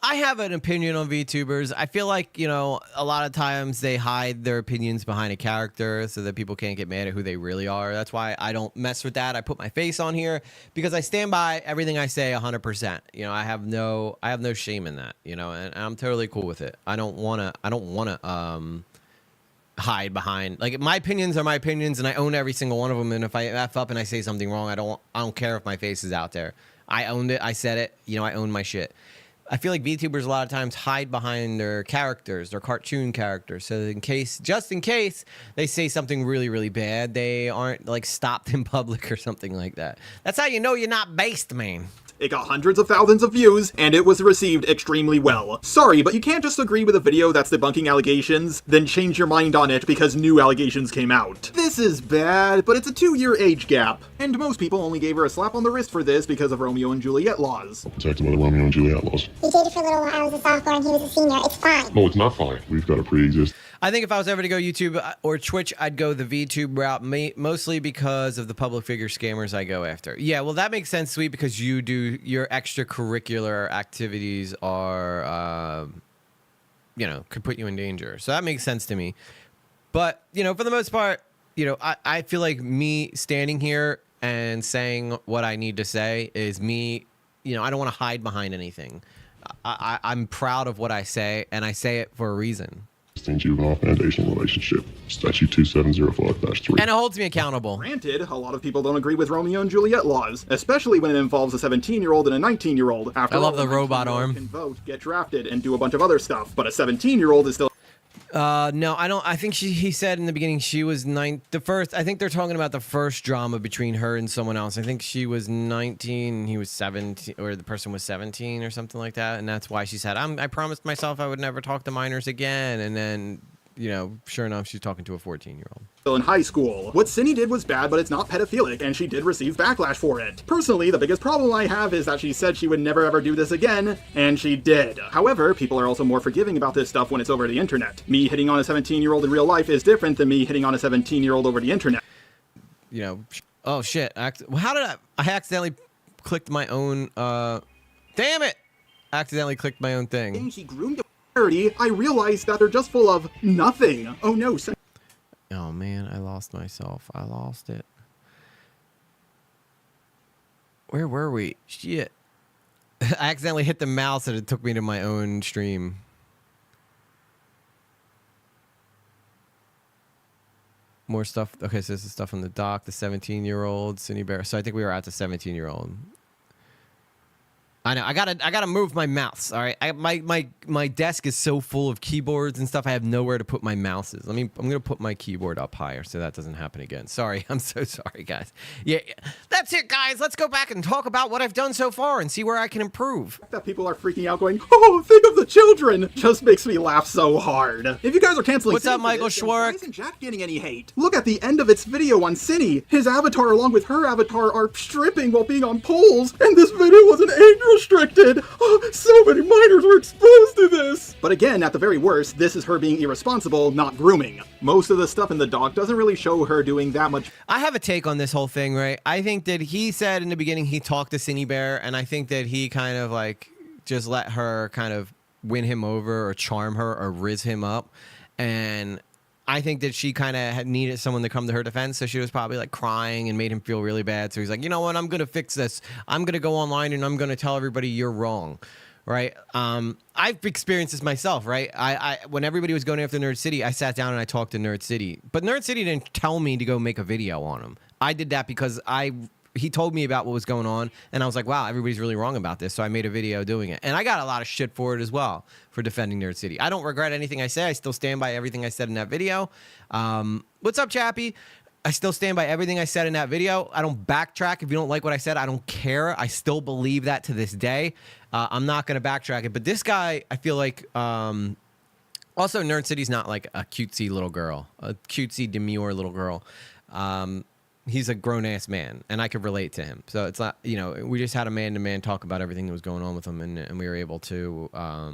I have an opinion on VTubers. I feel like, a lot of times they hide their opinions behind a character so that people can't get mad at who they really are. That's why I don't mess with that. I put my face on here because I stand by everything I say 100%. I have no shame in that, and I'm totally cool with it. I don't want to hide behind, like, my opinions are my opinions and I own every single one of them. And if I F up and I say something wrong, I don't care if my face is out there. I owned it. I said it. I own my shit. I feel like VTubers a lot of times hide behind their characters, their cartoon characters. So just in case they say something really, really bad, they aren't like stopped in public or something like that. That's how you know you're not based, man. It got hundreds of thousands of views, and it was received extremely well. Sorry, but you can't just agree with a video that's debunking allegations, then change your mind on it because new allegations came out. This is bad, but it's a 2-year age gap. And most people only gave her a slap on the wrist for this because of Romeo and Juliet laws. Talked about the Romeo and Juliet laws. We dated for a little while. I was a sophomore and he was a senior. It's fine. No, it's not fine. We've got a pre-exist. I think if I was ever to go YouTube or Twitch, I'd go the VTube route, mostly because of the public figure scammers I go after. Yeah, well, that makes sense, Sweet, because your extracurricular activities are, could put you in danger. So that makes sense to me. But, for the most part, I feel like me standing here and saying what I need to say is me, I don't want to hide behind anything. I'm proud of what I say, and I say it for a reason. Juvenile foundational relationship, statute 2705-3. And it holds me accountable. Granted, a lot of people don't agree with Romeo and Juliet laws, especially when it involves a 17-year-old and a 19-year-old. After I love all, the robot arm. Can vote, get drafted, and do a bunch of other stuff, but a 17-year-old is still No, I don't. I think he said in the beginning she was the first. I think they're talking about the first drama between her and someone else. I think she was 19, and he was 17, or the person was 17 or something like that. And that's why she said, I promised myself I would never talk to minors again. And then, you know, sure enough, she's talking to a 14-year-old. Still in high school. What Cindy did was bad, but it's not pedophilic, and she did receive backlash for it. Personally, the biggest problem I have is that she said she would never ever do this again, and she did. However, people are also more forgiving about this stuff when it's over the internet. Me hitting on a 17-year-old in real life is different than me hitting on a 17-year-old over the internet. You know, oh shit. How did I accidentally clicked my own, damn it! Accidentally clicked my own thing. She groomed I realized that they're just full of nothing. Oh no. Oh man, I lost myself. I lost it. Where were we? Shit. I accidentally hit the mouse and it took me to my own stream. More stuff. Okay, so this is stuff on the dock. The 17-year-old Cindy Bear. So I think we were at the 17-year-old. I know. I gotta move my mouse. All right. My desk is so full of keyboards and stuff. I have nowhere to put my mouses. I'm gonna put my keyboard up higher so that doesn't happen again. Sorry. I'm so sorry, guys. Yeah. That's it, guys. Let's go back and talk about what I've done so far and see where I can improve. That people are freaking out, going, "Oh, think of the children!" Just makes me laugh so hard. If you guys are canceling, what's up, Michael Schwartz? Why isn't Jack getting any hate? Look at the end of its video on Cindy. His avatar, along with her avatar, are stripping while being on poles, and this video wasn't age restricted. Oh, so many minors were exposed to this! But again, at the very worst, this is her being irresponsible, not grooming. Most of the stuff in the doc doesn't really show her doing that much. I have a take on this whole thing, right? I think that he said in the beginning he talked to Cindy Bear, and I think that he kind of like just let her kind of win him over or charm her or riz him up. And I think that she kind of had needed someone to come to her defense, so she was probably like crying and made him feel really bad. So he's like, you know what, I'm gonna fix this. I'm gonna go online and I'm gonna tell everybody you're wrong, right? I've experienced this myself, right? I when everybody was going after Nerd City, I sat down and I talked to Nerd City, but Nerd City didn't tell me to go make a video on him. I did that because he told me about what was going on, and I was like, wow, everybody's really wrong about this, so I made a video doing it. And I got a lot of shit for it as well, for defending Nerd City. I don't regret anything I say. I still stand by everything I said in that video. What's up, Chappie? I still stand by everything I said in that video. I don't backtrack. If you don't like what I said, I don't care. I still believe that to this day. I'm not going to backtrack it. But this guy, I feel like... also, Nerd City's not like a cutesy little girl, a cutesy, demure little girl. He's a grown-ass man, and I could relate to him. So it's not, you know, we just had a man-to-man talk about everything that was going on with him, and we were able to, I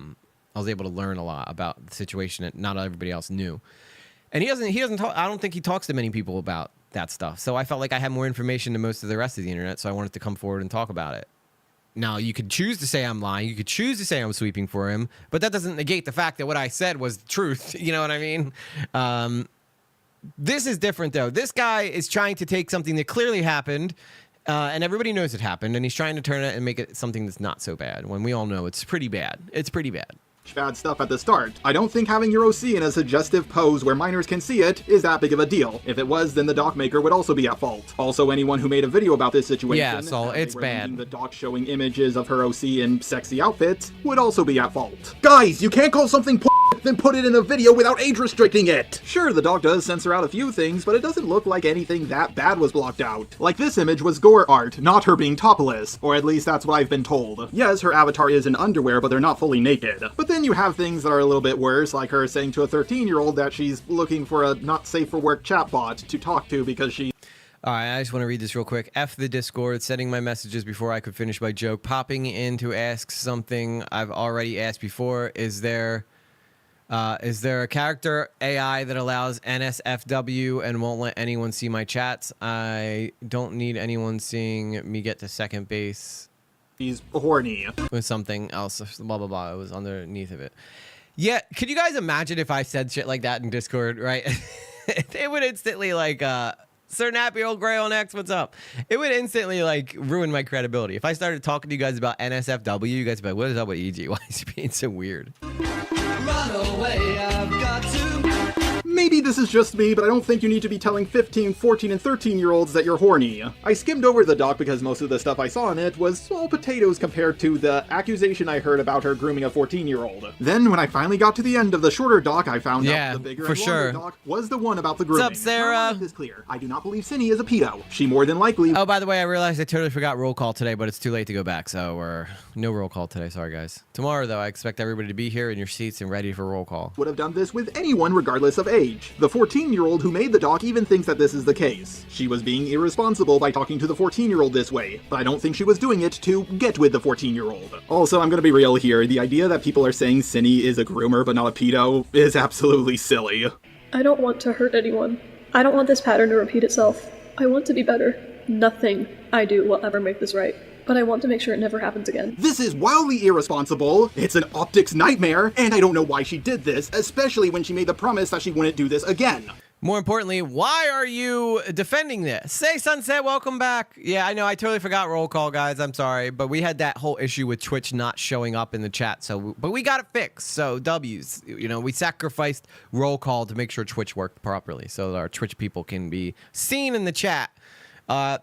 was able to learn a lot about the situation that not everybody else knew. And he doesn't talk, I don't think he talks to many people about that stuff. So I felt like I had more information than most of the rest of the internet, so I wanted to come forward and talk about it. Now, you could choose to say I'm lying. You could choose to say I'm sweeping for him, but that doesn't negate the fact that what I said was the truth. You know what I mean? This is different, though. This guy is trying to take something that clearly happened, and everybody knows it happened, and he's trying to turn it and make it something that's not so bad, when we all know it's pretty bad. It's pretty bad. Bad stuff at the start. I don't think having your OC in a suggestive pose where minors can see it is that big of a deal. If it was, then the doc maker would also be at fault. Also, anyone who made a video about this situation, yeah, so it's bad. The doc showing images of her OC in sexy outfits would also be at fault. Guys, you can't call something then put it in a video without age restricting it. Sure, the doc does censor out a few things, but it doesn't look like anything that bad was blocked out. Like this image was gore art, not her being topless, or at least that's what I've been told. Yes, her avatar is in underwear, but they're not fully naked. But then you have things that are a little bit worse, like her saying to a 13-year-old that she's looking for a not safe for work chatbot to talk to because she... All right, I just want to read this real quick. F the Discord, sending my messages before I could finish my joke, popping in to ask something I've already asked before. Is there a character AI that allows NSFW and won't let anyone see my chats? I don't need anyone seeing me get to second base. He's horny. With something else, blah, blah, blah. It was underneath of it. Yeah, could you guys imagine if I said shit like that in Discord, right? It would instantly, like, Sir Nappy Old Gray on X, what's up? It would instantly, like, ruin my credibility. If I started talking to you guys about NSFW, you guys would be like, what is up with EG? Why is he being so weird? Run away, I've got to. Maybe this is just me, but I don't think you need to be telling 15, 14, and 13-year-olds that you're horny. I skimmed over the doc because most of the stuff I saw in it was small potatoes compared to the accusation I heard about her grooming a 14-year-old. Then, when I finally got to the end of the shorter doc, I found out the bigger and longer doc was the one about the grooming. What's up, Sarah? Now, I want this clear. I do not believe Cindy is a pedo. She more than likely... Oh, by the way, I realized I totally forgot roll call today, but it's too late to go back, so we're no roll call today. Sorry, guys. Tomorrow, though, I expect everybody to be here in your seats and ready for roll call. Would have done this with anyone regardless of age. The 14-year-old who made the doc even thinks that this is the case. She was being irresponsible by talking to the 14-year-old this way, but I don't think she was doing it to get with the 14-year-old. Also, I'm gonna be real here. The idea that people are saying Cindy is a groomer but not a pedo is absolutely silly. I don't want to hurt anyone. I don't want this pattern to repeat itself. I want to be better. Nothing I do will ever make this right. But I want to make sure it never happens again. This is wildly irresponsible, it's an optics nightmare, and I don't know why she did this, especially when she made the promise that she wouldn't do this again. More importantly, why are you defending this? Say Sunset, welcome back. Yeah, I know, I totally forgot roll call, guys. I'm sorry, but we had that whole issue with Twitch not showing up in the chat, but we got it fixed. So W's, you know, we sacrificed roll call to make sure Twitch worked properly, so our Twitch people can be seen in the chat.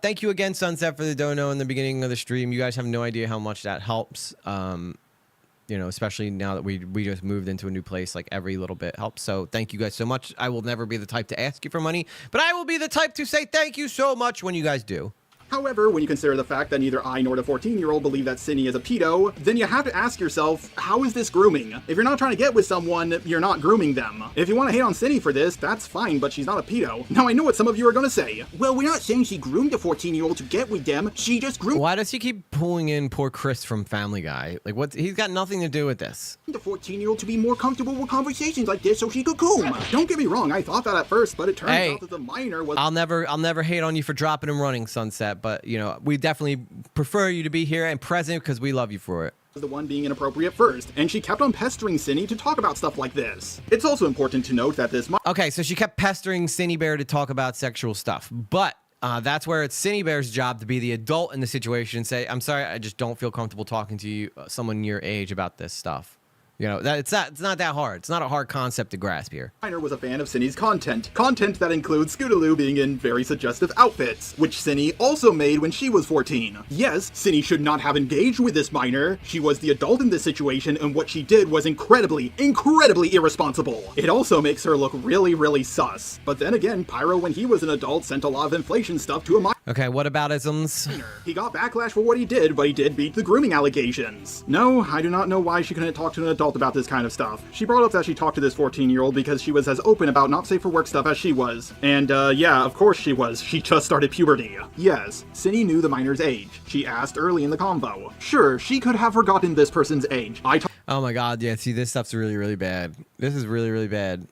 Thank you again, Sunset, for the dono in the beginning of the stream. You guys have no idea how much that helps. You know, especially now that we just moved into a new place, like every little bit helps. So thank you guys so much. I will never be the type to ask you for money, but I will be the type to say thank you so much when you guys do. However, when you consider the fact that neither I nor the 14-year-old believe that Cindy is a pedo, then you have to ask yourself, how is this grooming? If you're not trying to get with someone, you're not grooming them. If you want to hate on Cindy for this, that's fine, but she's not a pedo. Now I know what some of you are going to say. Well, we're not saying she groomed the 14-year-old to get with them, she just groomed— Why does he keep pulling in poor Chris from Family Guy? Like, what? He's got nothing to do with this. The 14-year-old to be more comfortable with conversations like this so she could coom. Don't get me wrong, I thought that at first, but it turns out that the minor was— I'll never hate on you for dropping and running, Sunset, but, you know, we definitely prefer you to be here and present because we love you for it. The one being inappropriate first, and she kept on pestering Cindy to talk about stuff like this. It's also important to note that this— Okay, so she kept pestering Cindy Bear to talk about sexual stuff, but that's where it's Cindy Bear's job to be the adult in the situation and say, I'm sorry, I just don't feel comfortable talking to you, someone your age, about this stuff. You know, it's not that hard. It's not a hard concept to grasp here. Minor was a fan of Cindy's content that includes Scootaloo being in very suggestive outfits, which Cindy also made when she was 14. Yes, Cindy should not have engaged with this minor. She was the adult in this situation, and what she did was incredibly irresponsible. It also makes her look really sus. But then again, Pyro, when he was an adult, sent a lot of inflation stuff to a minor. Okay, what about isms? He got backlash for what he did, but he did beat the grooming allegations. No, I do not know why she couldn't talk to an adult about this kind of stuff. She brought up that she talked to this 14-year-old because she was as open about not safe for work stuff as she was. And yeah, of course she was. She just started puberty. Yes, Cindy knew the minor's age. She asked early in the convo. Sure, she could have forgotten this person's age. Oh my god, yeah, see, this stuff's really bad. This is really bad.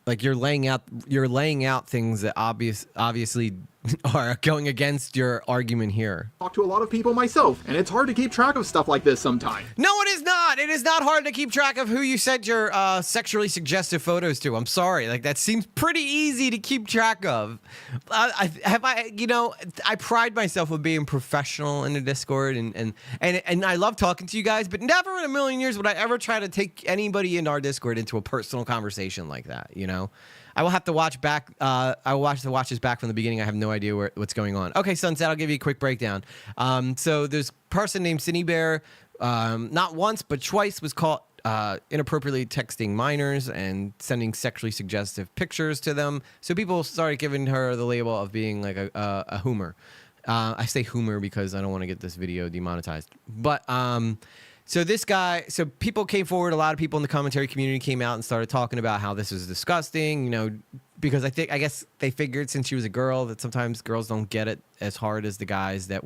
Like, you're laying out things that obviously are going against your argument here. Talk to a lot of people myself, and it's hard to keep track of stuff like this sometimes. No, it is not. It is not hard to keep track of who you sent your sexually suggestive photos to. I'm sorry. Like, that seems pretty easy to keep track of. You know, I pride myself on being professional in the Discord, and I love talking to you guys, but never in a million years would I ever try to take anybody in our Discord into a personal conversation like that, you know? I will have to watch back. I will watch this back from the beginning. I have no idea what's going on. Okay, Sunset, I'll give you a quick breakdown. So there's a person named Cindy Bear, not once but twice was caught inappropriately texting minors and sending sexually suggestive pictures to them. So people started giving her the label of being like a hoomer. I say hoomer because I don't want to get this video demonetized. But so this guy, so people came forward, a lot of people in the commentary community came out and started talking about how this was disgusting, you know, because I guess they figured since she was a girl that sometimes girls don't get it as hard as the guys that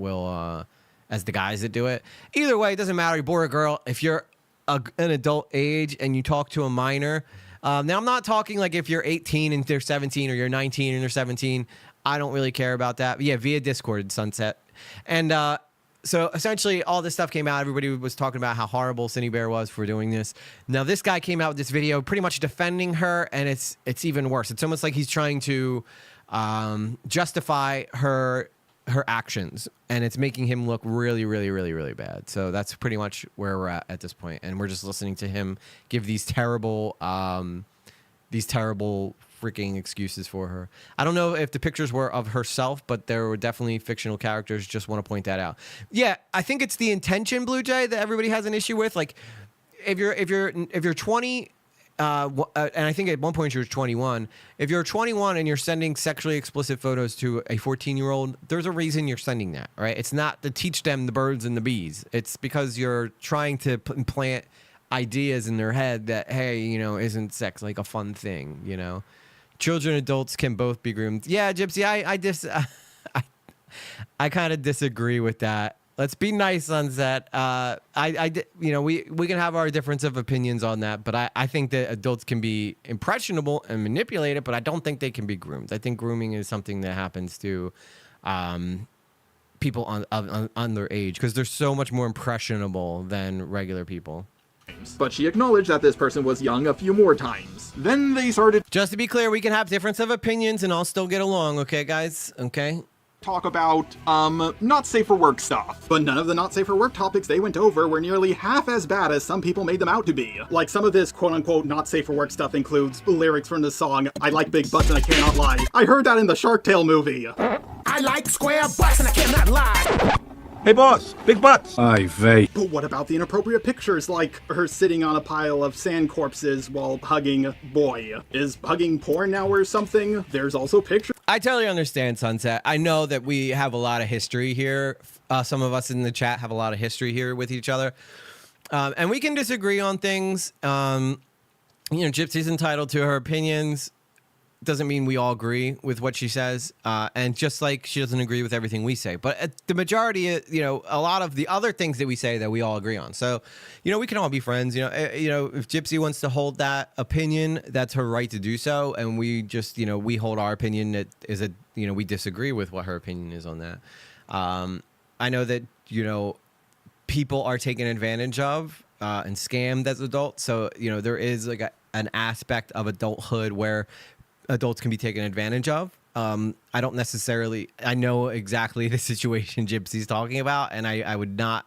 do it. Either way, it doesn't matter, boy or girl, if you're an adult age and you talk to a minor. Now, I'm not talking like if you're 18 and they're 17 or you're 19 and they're 17. I don't really care about that. But yeah, via Discord, Sunset. And, so essentially all this stuff came out. Everybody was talking about how horrible Cindy Bear was for doing this. Now this guy came out with this video pretty much defending her, and it's even worse. It's almost like he's trying to justify her actions, and it's making him look really bad. So that's pretty much where we're at this point, and we're just listening to him give these terrible these terrible freaking excuses for her. I don't know if the pictures were of herself, but there were definitely fictional characters. Just want to point that out. Yeah, I think it's the intention, Blue Jay, that everybody has an issue with. Like, if you're 20. And I think at one point you were 21. If you're 21 and you're sending sexually explicit photos to a 14-year-old, there's a reason you're sending that, right? It's not to teach them the birds and the bees. It's because you're trying to implant ideas in their head that, hey, isn't sex like a fun thing, Children, adults can both be groomed. Yeah, Gypsy, I kind of disagree with that. Let's be nice, Sunset. We can have our difference of opinions on that, but I think that adults can be impressionable and manipulated, but I don't think they can be groomed. I think grooming is something that happens to people on their age because they're so much more impressionable than regular people. But she acknowledged that this person was young a few more times. Then they started Just to be clear, we can have difference of opinions and I'll still get along, okay, guys? Okay? talk about, not safe for work stuff. But none of the not safe for work topics they went over were nearly half as bad as some people made them out to be. Like, some of this quote-unquote not safe for work stuff includes lyrics from the song, "I like big butts and I cannot lie." I heard that in the Shark Tale movie. I like square butts and I cannot lie. Hey boss, big butts. Aye, vey. But what about the inappropriate pictures, like her sitting on a pile of sand corpses while hugging boy? Is hugging porn now or something? There's also pictures. I totally understand, Sunset. I know that we have a lot of history here. Some of us in the chat have a lot of history here with each other. And we can disagree on things. Gypsy's entitled to her opinions. Doesn't mean we all agree with what she says. And just like she doesn't agree with everything we say. But the majority, a lot of the other things that we say that we all agree on. So, we can all be friends. If Gypsy wants to hold that opinion, that's her right to do so. And we just, we hold our opinion that is we disagree with what her opinion is on that. I know that, people are taken advantage of and scammed as adults. So, there is like an aspect of adulthood where adults can be taken advantage of. I don't necessarily, I know exactly the situation Gypsy's talking about, and I would not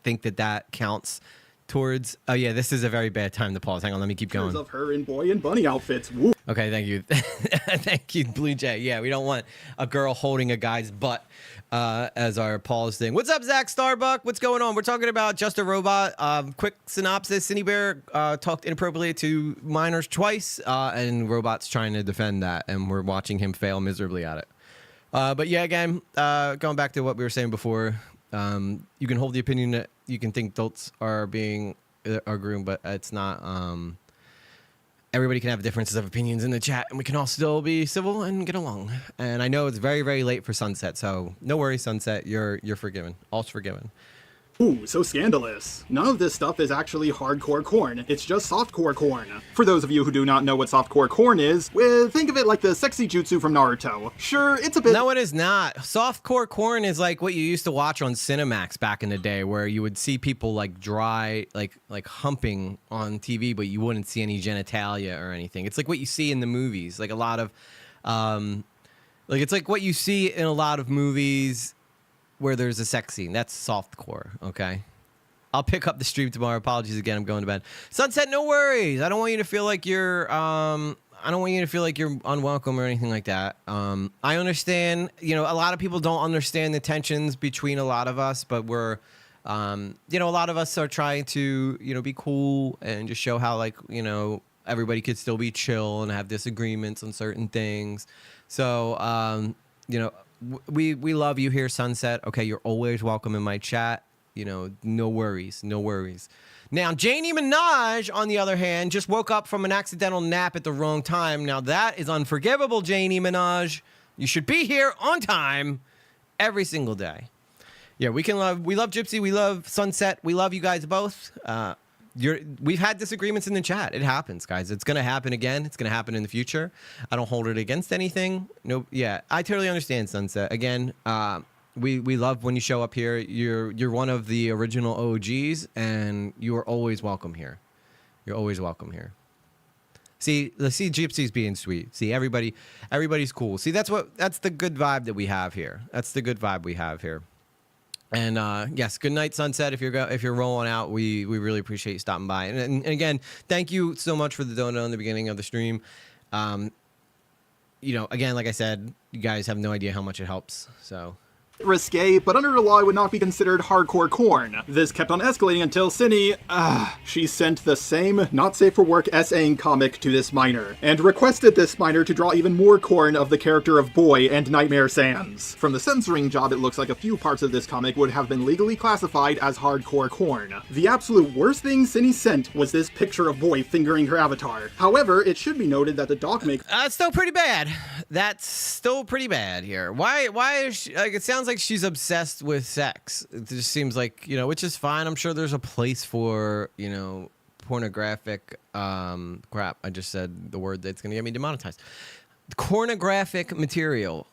think that counts towards, oh yeah, this is a very bad time to pause. Hang on, let me keep going. Of her in boy and bunny outfits. Woo. Okay, thank you. Thank you, Blue Jay. Yeah, we don't want a girl holding a guy's butt as our pause thing. What's up, Zach Starbuck? What's going on? We're talking about Just a Robot. Quick synopsis. Cindy Bear talked inappropriately to minors twice, and Robot's trying to defend that, and we're watching him fail miserably at it. But yeah, again, going back to what we were saying before, you can hold the opinion that you can think adults are groomed, but it's not. Everybody can have differences of opinions in the chat, and we can all still be civil and get along. And I know it's very, very late for Sunset, so no worries, Sunset. You're forgiven. All's forgiven. Ooh, so scandalous. None of this stuff is actually hardcore corn. It's just softcore corn. For those of you who do not know what softcore corn is, think of it like the sexy jutsu from Naruto. Sure, it's a bit— No, it is not. Softcore corn is like what you used to watch on Cinemax back in the day, where you would see people like dry, like humping on TV, but you wouldn't see any genitalia or anything. It's like what you see in the movies. Like a lot of, it's like what you see in a lot of movies where there's a sex scene. That's softcore, okay? I'll pick up the stream tomorrow. Apologies again, I'm going to bed. Sunset, no worries. I don't want you to feel like you're unwelcome or anything like that. I understand, a lot of people don't understand the tensions between a lot of us, but we're a lot of us are trying to, be cool and just show how everybody could still be chill and have disagreements on certain things. So, we love you here, Sunset. Okay, you're always welcome in my chat. No worries, no worries. Now, Janie Minaj, on the other hand, just woke up from an accidental nap at the wrong time. Now, that is unforgivable, Janie Minaj. You should be here on time every single day. Yeah, we love Gypsy, we love Sunset, we love you guys both. We've had disagreements in the chat. It happens, guys. It's gonna happen again. It's gonna happen in the future. I don't hold it against anything. No, yeah, I totally understand, Sunset. Again, we love when you show up here. You're one of the original OGs, and you are always welcome here. You're always welcome here. See, Gypsy's being sweet. See, everybody's cool. See, that's the good vibe that we have here. That's the good vibe we have here. And yes, good night, Sunset. If you're rolling out, we really appreciate you stopping by. And again, thank you so much for the donut in the beginning of the stream. Again, like I said, you guys have no idea how much it helps. So. Risque, but under the law it would not be considered hardcore corn. This kept on escalating until Cindy, she sent the same not safe for work essaying comic to this minor, and requested this minor to draw even more corn of the character of Boy and Nightmare Sans. From the censoring job, it looks like a few parts of this comic would have been legally classified as hardcore corn. The absolute worst thing Cindy sent was this picture of Boy fingering her avatar. However, it should be noted that the doc maker... It's still pretty bad. That's still pretty bad here. Why is she, like, it sounds like she's obsessed with sex. It just seems like, which is fine. I'm sure there's a place for, pornographic, crap. I just said the word that's going to get me demonetized. Pornographic material.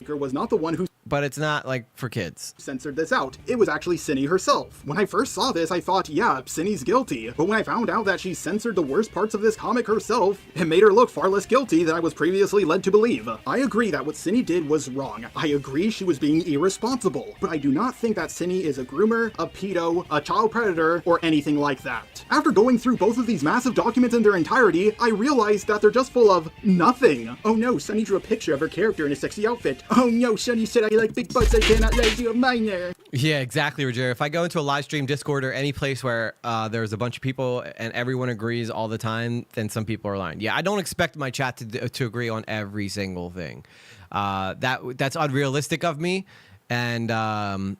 was not the one who but it's not like for kids. Censored this out. It was actually Cindy herself. When I first saw this, I thought, yeah, Cindy's guilty. But when I found out that she censored the worst parts of this comic herself, it made her look far less guilty than I was previously led to believe. I agree that what Cindy did was wrong. I agree she was being irresponsible. But I do not think that Cindy is a groomer, a pedo, a child predator, or anything like that. After going through both of these massive documents in their entirety, I realized that they're just full of nothing. Oh no, Sunny drew a picture of her character in a sexy outfit. Oh no, Sunny said I like big butts, I cannot raise you a minor. Yeah, exactly, Roger. If I go into a live stream, Discord, or any place where there's a bunch of people and everyone agrees all the time, then some people are lying. Yeah, I don't expect my chat to agree on every single thing. That's unrealistic of me, and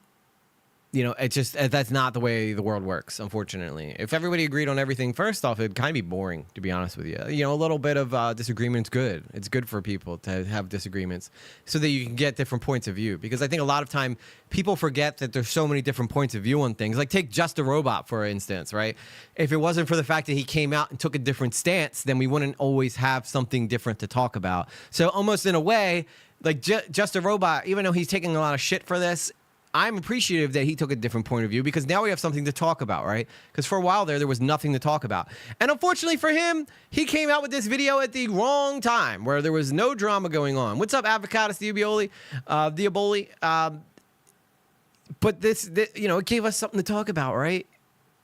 it's just that's not the way the world works, unfortunately. If everybody agreed on everything, first off, it'd kind of be boring, to be honest with you. A little bit of disagreement's good. It's good for people to have disagreements so that you can get different points of view. Because I think a lot of time people forget that there's so many different points of view on things. Like take Just a Robot, for instance, right? If it wasn't for the fact that he came out and took a different stance, then we wouldn't always have something different to talk about. So almost in a way, like Just a Robot, even though he's taking a lot of shit for this, I'm appreciative that he took a different point of view because now we have something to talk about, right? Because for a while there was nothing to talk about. And unfortunately for him, he came out with this video at the wrong time where there was no drama going on. What's up, Avocados Diaboli? But this, it gave us something to talk about, right?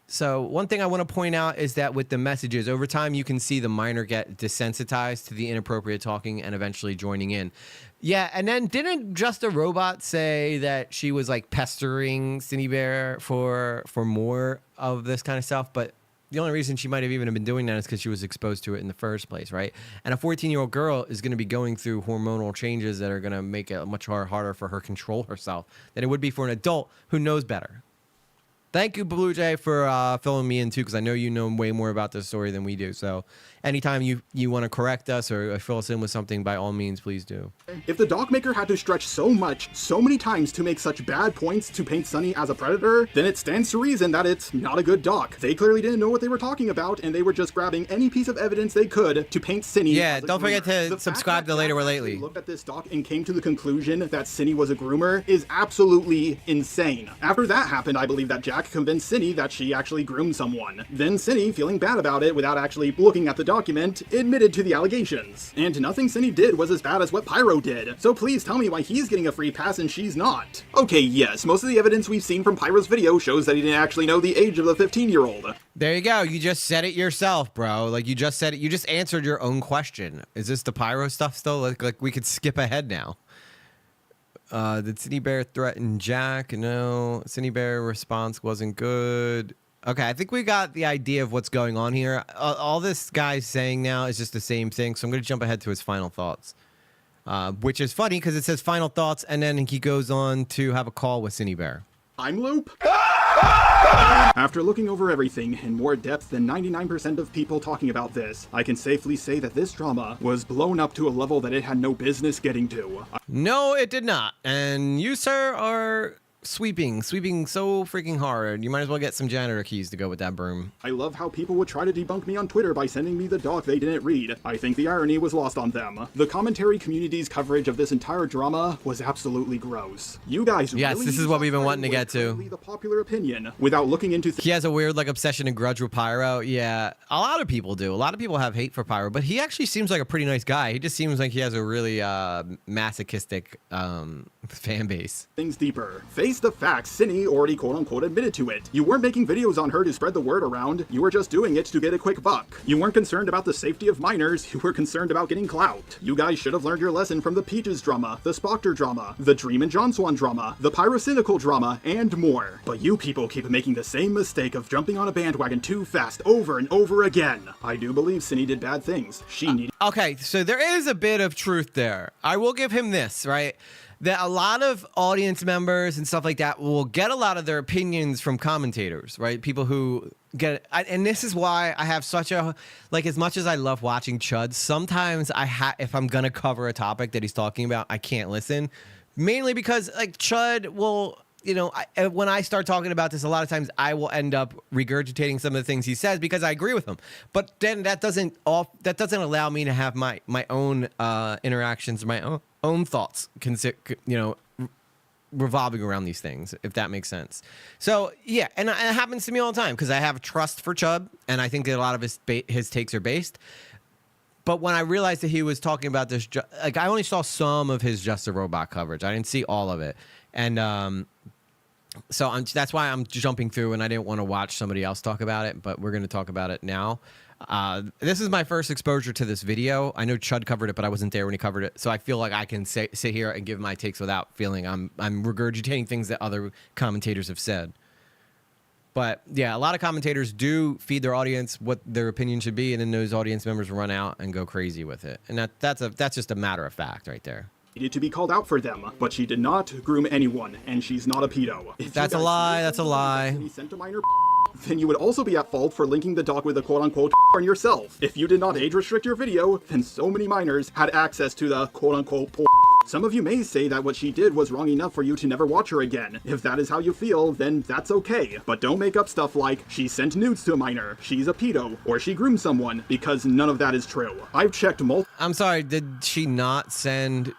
So one thing I want to point out is that with the messages, over time you can see the minor get desensitized to the inappropriate talking and eventually joining in. Yeah, and then didn't Just a Robot say that she was like pestering Cindy Bear for more of this kind of stuff? But the only reason she might have even been doing that is because she was exposed to it in the first place, right? And a 14-year-old girl is going to be going through hormonal changes that are going to make it much harder for her to control herself than it would be for an adult who knows better. Thank you, Blue Jay, for filling me in, too, because I know you know way more about this story than we do. So anytime you want to correct us or fill us in with something, by all means, please do. If the doc maker had to stretch so many times to make such bad points to paint Sunny as a predator, then it stands to reason that it's not a good doc. They clearly didn't know what they were talking about, and they were just grabbing any piece of evidence they could to paint Cindy. Yeah, don't forget to subscribe to Later or Lately. Looked at this doc and came to the conclusion that Cindy was a groomer is absolutely insane. After that happened, I believe that Jack convinced Cindy that she actually groomed someone. Then Cindy, feeling bad about it without actually looking at the document, admitted to the allegations. And nothing Cindy did was as bad as what Pyro did. So please tell me why he's getting a free pass and she's not. Okay, yes, most of the evidence we've seen from Pyro's video shows that he didn't actually know the age of the 15-year-old. There you go. You just said it yourself, bro. Like, you just said it. You just answered your own question. Is this the Pyro stuff still? Like we could skip ahead now. Did Cindy Bear threaten Jack? No. Cindy Bear response wasn't good. Okay, I think we got the idea of what's going on here. All this guy's saying now is just the same thing, so I'm going to jump ahead to his final thoughts. Which is funny because it says final thoughts, and then he goes on to have a call with Cindy Bear. Time loop? After looking over everything in more depth than 99% of people talking about this, I can safely say that this drama was blown up to a level that it had no business getting to. No, it did not. And you, sir, are sweeping so freaking hard. You might as well get some janitor keys to go with that broom. I love how people would try to debunk me on Twitter by sending me the doc they didn't read. I think the irony was lost on them. The commentary community's coverage of this entire drama was absolutely gross. You guys yes, this is what we've been wanting to get to. The popular opinion without looking into he has a weird like obsession and grudge with Pyro. Yeah, a lot of people do. A lot of people have hate for Pyro, but he actually seems like a pretty nice guy. He just seems like he has a really masochistic fan base. Things deeper. Face face the facts, Cindy already quote-unquote admitted to it. You weren't making videos on her to spread the word around, you were just doing it to get a quick buck. You weren't concerned about the safety of minors, you were concerned about getting clout. You guys should have learned your lesson from the Peaches drama, the Spoctor drama, the Dream and John Swan drama, the Pyrocynical drama, and more. But you people keep making the same mistake of jumping on a bandwagon too fast over and over again. I do believe Cindy did bad things. She needed— Okay, so there is a bit of truth there. I will give him this, right? That a lot of audience members and stuff like that will get a lot of their opinions from commentators, right? People who get it. And this is why I have such a, like, as much as I love watching Chud, sometimes if I'm going to cover a topic that he's talking about, I can't listen. Mainly because, like, Chud will, you know, when I start talking about this, a lot of times I will end up regurgitating some of the things he says because I agree with him. But then that doesn't allow me to have my own interactions, my own thoughts, revolving around these things, if that makes sense. So yeah, and it happens to me all the time because I have trust for Chud, and I think that a lot of his takes are based. But when I realized that he was talking about this, like, I only saw some of his Just a Robot coverage. I didn't see all of it, and so that's why I'm jumping through, and I didn't want to watch somebody else talk about it. But we're going to talk about it now. This is my first exposure to this video. I know Chud covered it, but I wasn't there when he covered it, so I feel like I can sit here and give my takes without feeling I'm regurgitating things that other commentators have said. But yeah, a lot of commentators do feed their audience what their opinion should be, and then those audience members run out and go crazy with it, and that's just a matter of fact right there. Needed to be called out for them, but she did not groom anyone, and she's not a pedo. That's a lie. That's a lie. Sent a minor, then you would also be at fault for linking the dog with the quote-unquote on yourself. If you did not age restrict your video, then so many minors had access to the quote-unquote porn. Some of you may say that what she did was wrong enough for you to never watch her again. If that is how you feel, then that's okay. But don't make up stuff like, she sent nudes to a minor, she's a pedo, or she groomed someone, because none of that is true. I've checked multiple— I'm sorry, did she not send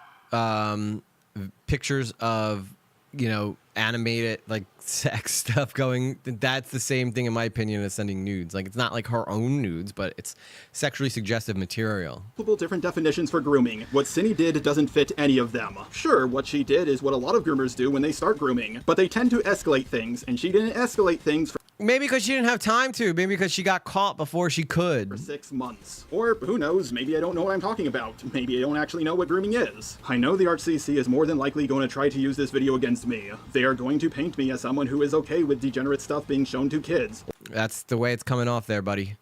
pictures of, you know, animated, like, sex stuff going? That's the same thing, in my opinion, as sending nudes. Like, it's not like her own nudes, but it's sexually suggestive material. different definitions for grooming. What Cindy did doesn't fit any of them. Sure, what she did is what a lot of groomers do when they start grooming, but they tend to escalate things, and she didn't escalate things for— Maybe because she didn't have time to. Maybe because she got caught before she could. for 6 months. Or, who knows, maybe I don't know what I'm talking about. Maybe I don't actually know what grooming is. I know the RCC is more than likely going to try to use this video against me. They are going to paint me as someone who is okay with degenerate stuff being shown to kids. That's the way it's coming off there, buddy.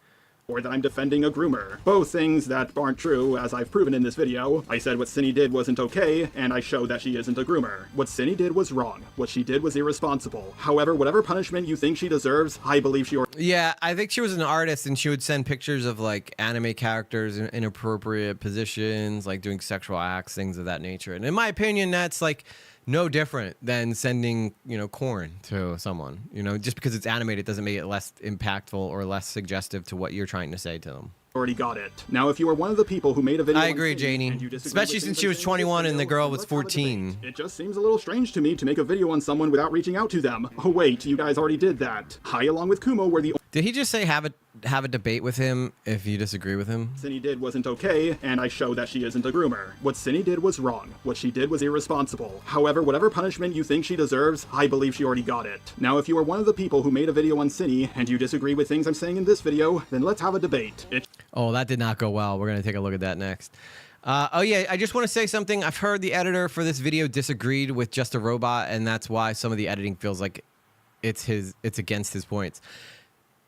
Or that I'm defending a groomer. Both things that aren't true, as I've proven in this video. I said what Cindy did wasn't okay, and I showed that she isn't a groomer. What Cindy did was wrong. What she did was irresponsible. However, whatever punishment you think she deserves, I believe she— Yeah, I think she was an artist, and she would send pictures of, like, anime characters in inappropriate positions, like doing sexual acts, things of that nature. And in my opinion, that's, like, no different than sending, you know, corn to someone. You know, just because it's animated doesn't make it less impactful or less suggestive to what you're trying to say to them. already got it. Now, if you are one of the people who made a video— I agree, Janie. Especially since she was 21 and the girl was 14. It just seems a little strange to me to make a video on someone without reaching out to them. Oh wait, you guys already did that. I, along with Kumo, were the— Did he just say have a debate with him if you disagree with him? Cindy did wasn't okay, and I show that she isn't a groomer. What Cindy did was wrong. What she did was irresponsible. However, whatever punishment you think she deserves, I believe she already got it. Now, if you are one of the people who made a video on Cindy, and you disagree with things I'm saying in this video, then let's have a debate. Oh, that did not go well. We're going to take a look at that next. Oh yeah, I just want to say something. I've heard the editor for this video disagreed with Just a Robot, and that's why some of the editing feels like it's against his points.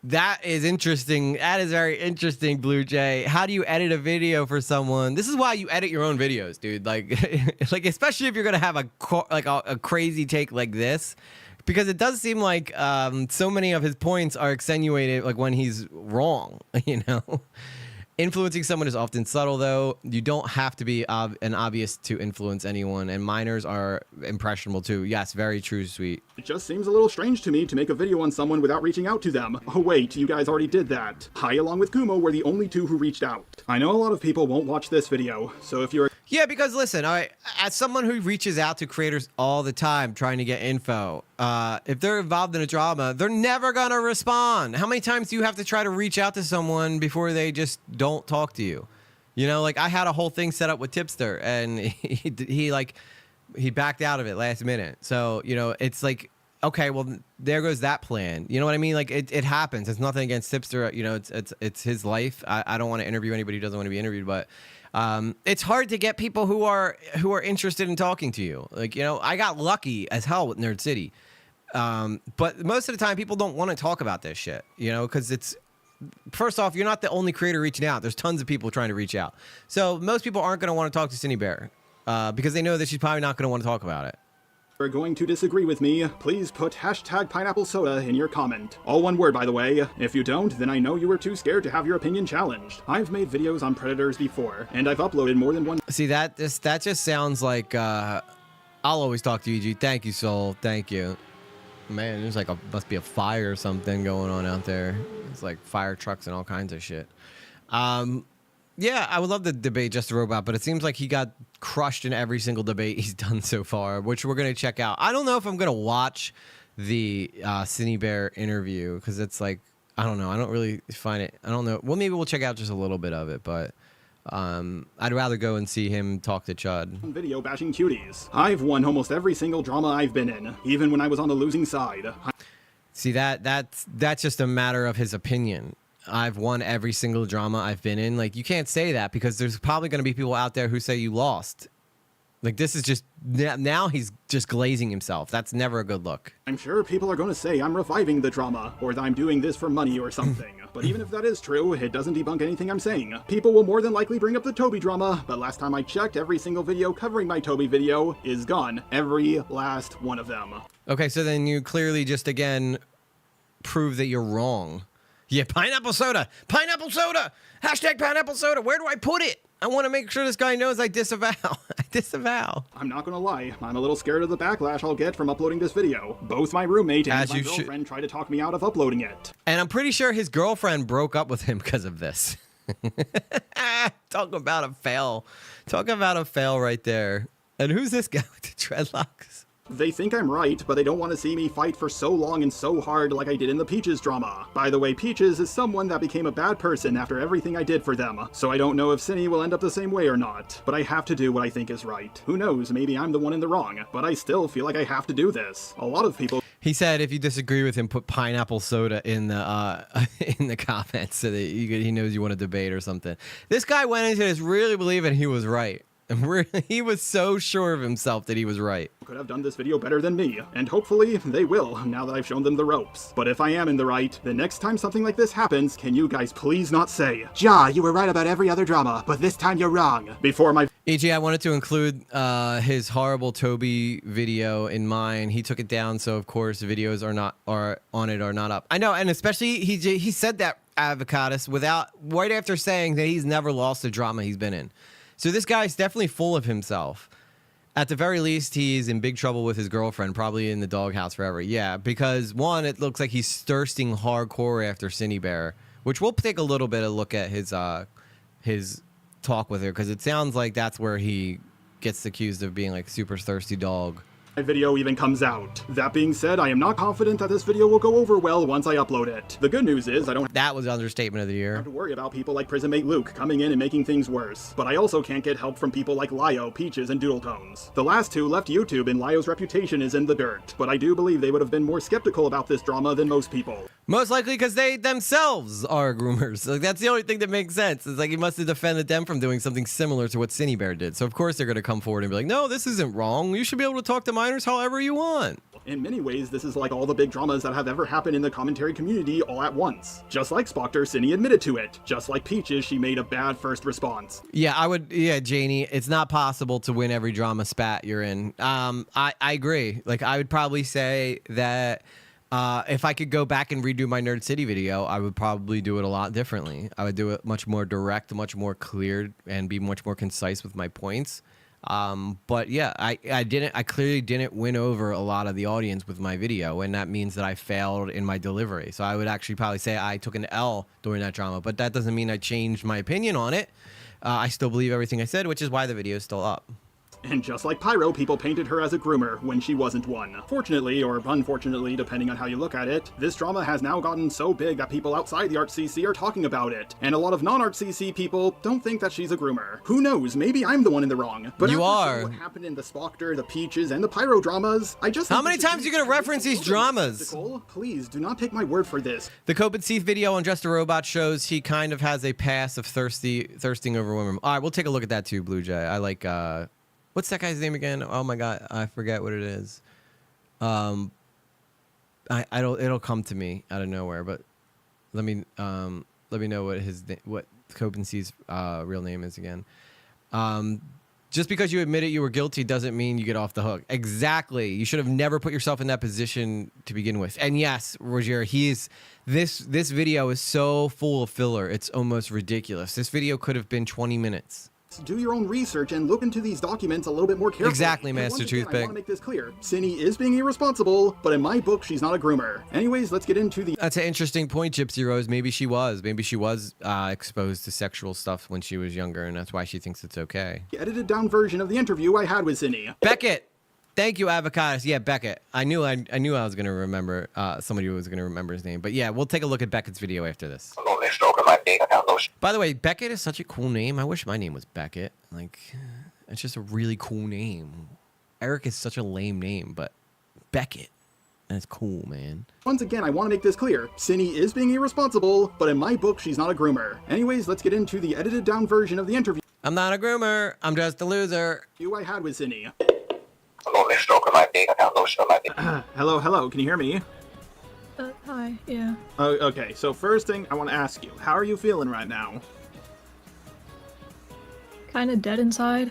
That is interesting. That is very interesting, Blue Jay. How do you edit a video for someone? This is why you edit your own videos, dude. Like, especially if you're gonna have a crazy take like this, because it does seem like so many of his points are extenuated, like when he's wrong. You know. Influencing someone is often subtle, though. You don't have to be an obvious to influence anyone, and minors are impressionable, too. Yes, very true, sweet. It just seems a little strange to me to make a video on someone without reaching out to them. Oh wait, you guys already did that. I, along with Kumo, were the only two who reached out. I know a lot of people won't watch this video, so if you're— Yeah, because listen, as someone who reaches out to creators all the time trying to get info, if they're involved in a drama, they're never going to respond. How many times do you have to try to reach out to someone before they just don't talk to you? You know, like I had a whole thing set up with Tipster, and he like he backed out of it last minute. So, you know, it's like, okay, well, there goes that plan. You know what I mean? Like, it happens. It's nothing against Tipster. You know, it's his life. I don't want to interview anybody who doesn't want to be interviewed, but it's hard to get people who are interested in talking to you. Like, you know, I got lucky as hell with Nerd City. But most of the time, people don't want to talk about this shit, you know, because it's, first off, you're not the only creator reaching out. There's tons of people trying to reach out. So most people aren't going to want to talk to Cindy Bear because they know that she's probably not going to want to talk about it. If you're going to disagree with me, please put hashtag pineapple soda in your comment. All one word, by the way. If you don't, then I know you were too scared to have your opinion challenged. I've made videos on predators before, and I've uploaded more than one. See, that just sounds like I'll always talk to you, EG. Thank you, Soul. Thank you. Man, there's like must be a fire or something going on out there. It's like fire trucks and all kinds of shit. Yeah, I would love to debate Just a Robot, but it seems like he got crushed in every single debate he's done so far, which we're going to check out. I don't know if I'm going to watch the Cindy Bear interview because it's like, I don't know. I don't really find it. I don't know. Well, maybe we'll check out just a little bit of it, but I'd rather go and see him talk to Chud. Video bashing cuties. I've won almost every single drama I've been in, even when I was on the losing side. See, that's just a matter of his opinion. I've won every single drama I've been in. Like, you can't say that because there's probably going to be people out there who say you lost. Like, this is just, now he's just glazing himself. That's never a good look. I'm sure people are going to say I'm reviving the drama, or that I'm doing this for money or something. But even if that is true, it doesn't debunk anything I'm saying. People will more than likely bring up the Toby drama, but last time I checked, every single video covering my Toby video is gone. Every last one of them. Okay, so then you clearly just, again, prove that you're wrong. Yeah, pineapple soda. Pineapple soda. Hashtag pineapple soda. Where do I put it? I want to make sure this guy knows I disavow. I disavow. I'm not gonna lie. I'm a little scared of the backlash I'll get from uploading this video. Both my roommate and my girlfriend tried to talk me out of uploading it. And I'm pretty sure his girlfriend broke up with him because of this. Talk about a fail. Talk about a fail right there. And who's this guy with the dreadlocks? They think I'm right, but they don't want to see me fight for so long and so hard like I did in the Peaches drama. By the way, Peaches is someone that became a bad person after everything I did for them, so I don't know if Cindy will end up the same way or not. But I have to do what I think is right. Who knows, maybe I'm the one in the wrong, but I still feel like I have to do this. A lot of people... He said if you disagree with him, put pineapple soda in the comments so that he knows you want to debate or something. This guy went into this really believing he was right. And he was so sure of himself that he was right. Could have done this video better than me, and hopefully they will, now that I've shown them the ropes. But if I am in the right, the next time something like this happens, can you guys please not say, "Ja, you were right about every other drama, but this time you're wrong," before my... EG, I wanted to include his horrible Toby video in mine. He took it down, so of course videos are not up. I know, and especially he said that avocatus right after saying that he's never lost a drama he's been in. So this guy's definitely full of himself. At the very least, he's in big trouble with his girlfriend, probably in the doghouse forever. Yeah, because one, it looks like he's thirsting hardcore after Cindy Bear, which we'll take a little bit of a look at his talk with her, because it sounds like that's where he gets accused of being like super thirsty dog. My video even comes out. That being said, I am not confident that this video will go over well once I upload it. The good news is I don't That was the understatement of the year. have to worry about people like Prismmate Luke coming in and making things worse. But I also can't get help from people like Lio, Peaches, and Doodletones. The last two left YouTube and Lio's reputation is in the dirt. But I do believe they would have been more skeptical about this drama than most people. Most likely because they themselves are groomers. Like, that's the only thing that makes sense. It's like he must have defended them from doing something similar to what Cindy Bear did. So of course they're going to come forward and be like, no, this isn't wrong. You should be able to talk to minors however you want. In many ways, this is like all the big dramas that have ever happened in the commentary community all at once. Just like Spoctor, Cindy admitted to it. Just like Peaches, she made a bad first response. Yeah, Janie, it's not possible to win every drama spat you're in. I agree. Like, I would probably say that if I could go back and redo my Nerd City video, I would probably do it a lot differently. I would do it much more direct, much more clear, and be much more concise with my points. But yeah, I clearly didn't win over a lot of the audience with my video, and that means that I failed in my delivery. So I would actually probably say I took an L during that drama, but that doesn't mean I changed my opinion on it. I still believe everything I said, which is why the video is still up. And just like Pyro, people painted her as a groomer when she wasn't one. Fortunately, or unfortunately, depending on how you look at it, this drama has now gotten so big that people outside the ArtCC are talking about it. And a lot of non-ArtCC people don't think that she's a groomer. Who knows, maybe I'm the one in the wrong. But You after are. seeing what happened in the Spockter, the Peaches, and the Pyro dramas, I just How think we many should times be are you gonna reference these dramas? skeptical. Please, do not take my word for this. The Copen Seath video on Just a Robot shows he kind of has a past of thirsting over women. All right, we'll take a look at that too, Blue Jay. I like, what's that guy's name again? Oh my God, I forget what it is. I don't, it'll come to me out of nowhere, but let me know what Copen Seath's real name is again. Just because you admit it, you were guilty doesn't mean you get off the hook. Exactly. You should have never put yourself in that position to begin with. And yes, Roger, this video is so full of filler. It's almost ridiculous. This video could have been 20 minutes. Do your own research and look into these documents a little bit more carefully. Exactly, And Master once again, I Toothpick. want to make this clear. Cindy is being irresponsible, but in my book, she's not a groomer. Anyways, let's get into the That's an interesting point, Gypsy Rose. Maybe she was. Maybe she was exposed to sexual stuff when she was younger, and that's why she thinks it's okay. edited down version of the interview I had with Cindy. Beckett. Thank you, Avocados. Yeah, Beckett. I knew I was gonna remember somebody who was gonna remember his name. But yeah, we'll take a look at Beckett's video after this. By the way, Beckett is such a cool name. I wish my name was Beckett. Like, it's just a really cool name. Eric is such a lame name, but Beckett, that's cool, man. Once again, I want to make this clear. Cindy is being irresponsible, but in my book, she's not a groomer. Anyways, let's get into the edited down version of the interview I'm not a groomer. I'm just a loser. I had with Cindy. Hello, can you hear me? Hi, yeah. Oh, okay, so first thing I want to ask you, how are you feeling right now? Kinda dead inside.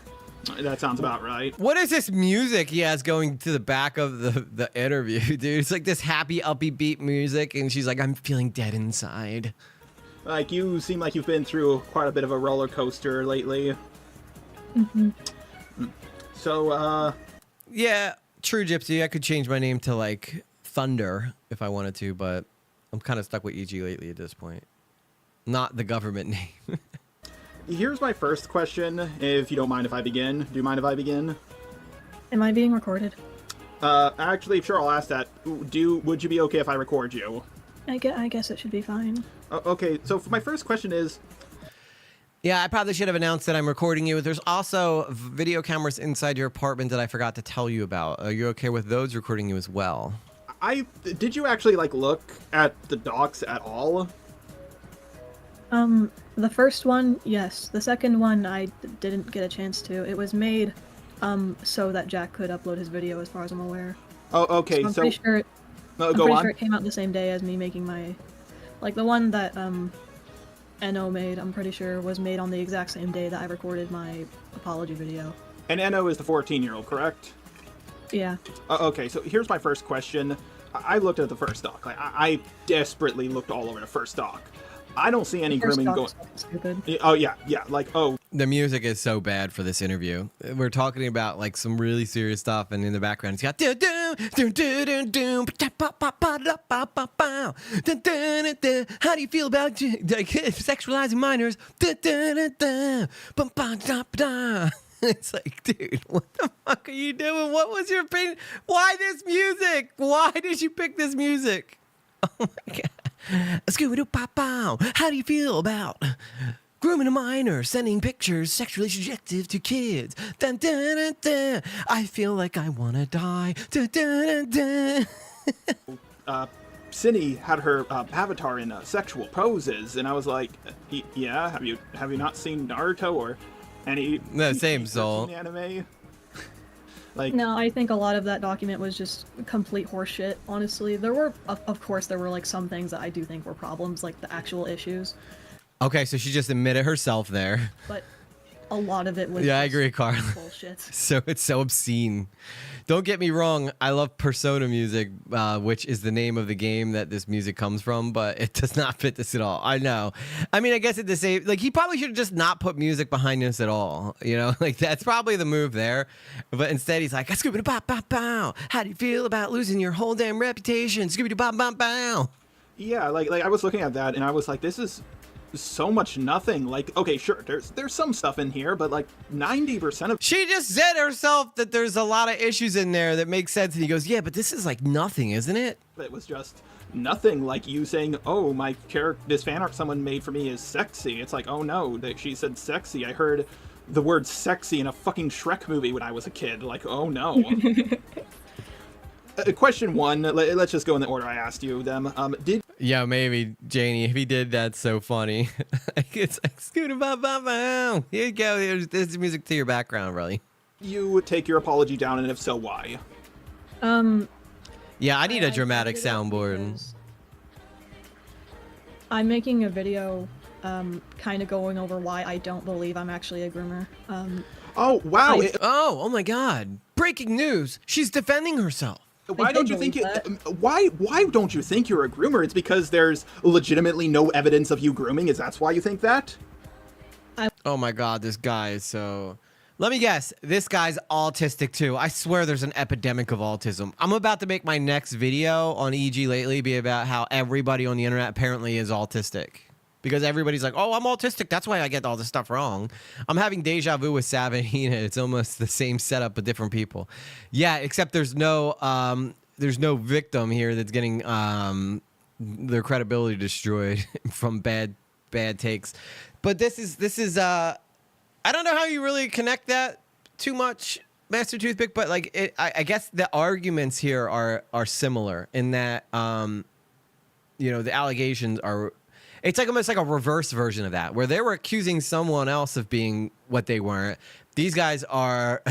That sounds about right. What is this music he has going to the back of the interview, dude? It's like this happy, upbeat music, and she's like, I'm feeling dead inside. Like, you seem like you've been through quite a bit of a roller coaster lately. Mm-hmm. So, Yeah, true, Gypsy. I could change my name to, like, Thunder if I wanted to, but I'm kind of stuck with EG lately at this point. Not the government name. here's my first question, if you don't mind if I begin. Do you mind if I begin? Am I being recorded? Actually, sure, I'll ask that. Would you be okay if I record you? I guess it should be fine. Okay, so for my first question is, Yeah, I probably should have announced that I'm recording you. There's also video cameras inside your apartment that I forgot to tell you about. Are you okay with those recording you as well? did you actually, like, look at the docs at all? The first one, yes. The second one, I didn't get a chance to. It was made, so that Jack could upload his video, as far as I'm aware. Oh, okay, I'm so... pretty sure No, I'm go pretty on. sure it came out the same day as me making my... Like, the one that, Eno made, I'm pretty sure, was made on the exact same day that I recorded my apology video. And Eno is the 14-year-old, correct? Yeah. Okay, so here's my first question. I looked at the first doc. Like, I desperately looked all over the first doc. I don't see any First grooming doc going... is fucking stupid. Oh, yeah, like, oh, The music is so bad for this interview. We're talking about like some really serious stuff, and in the background, it's got how do you feel about like sexualizing minors? It's like, dude, what the fuck are you doing? What was your opinion? Why this music? Why did you pick this music? Oh my god. Scooby-Doo-Pow-Pow. How do you feel about grooming a minor, sending pictures sexually suggestive to kids? Dun, dun, dun, dun. I feel like I want to die. Dun, dun, dun, dun. Cindy had her avatar in sexual poses, and I was like, yeah, have you not seen Naruto or any... No, same soul. Anime? Like, No, I think a lot of that document was just complete horseshit, honestly. There were, of course, there were, like, some things that I do think were problems, like the actual issues. Okay, so she just admitted herself there. But a lot of it was Yeah, I just agree, Carl. bullshit. So it's so obscene. Don't get me wrong, I love Persona music, which is the name of the game that this music comes from, but it does not fit this at all. I know. I mean, I guess at the same, like, he probably should have just not put music behind this at all. You know, like, that's probably the move there. But instead, he's like, Scooby-Doo-Pow-Pow. How do you feel about losing your whole damn reputation? Scooby-Doo-Pow-Pow-Pow. yeah, like I was looking at that, and I was like, this is so much nothing. Like, okay, sure, there's some stuff in here, but like 90% of She just said herself that there's a lot of issues in there that make sense. And he goes, yeah, but this is like nothing, isn't it? it was just nothing. Like you saying, oh, my character, this fan art someone made for me is sexy. It's like, oh no, that she said sexy. I heard the word sexy in a fucking Shrek movie when I was a kid. Like, oh no. Question one, let's just go in the order I asked you them. Did Yeah, maybe, Janie. If he did, that's so funny. It's like, scooter ba ba ba. Here you go. There's the music to your background, really. you take your apology down, and if so, why? Yeah, I need a I dramatic did it soundboard. because I'm making a video, kind of going over why I don't believe I'm actually a groomer. Oh, wow. Oh my God. Breaking news. She's defending herself. Why don't you think believe why don't you think you're a groomer? It's because there's legitimately no evidence of you grooming. Is that's why you think that? Oh my God, this guy is so... Let me guess. This guy's autistic too. I swear there's an epidemic of autism. I'm about to make my next video on EG lately be about how everybody on the internet apparently is autistic. Because everybody's like, oh, I'm autistic. That's why I get all this stuff wrong. I'm having deja vu with Savahina. It's almost the same setup, but different people. Yeah, except there's no victim here that's getting their credibility destroyed from bad takes. But this is I don't know how you really connect that too much, Master Toothpick. But like, I guess the arguments here are similar in that the allegations are. It's like almost like a reverse version of that, where they were accusing someone else of being what they weren't. These guys are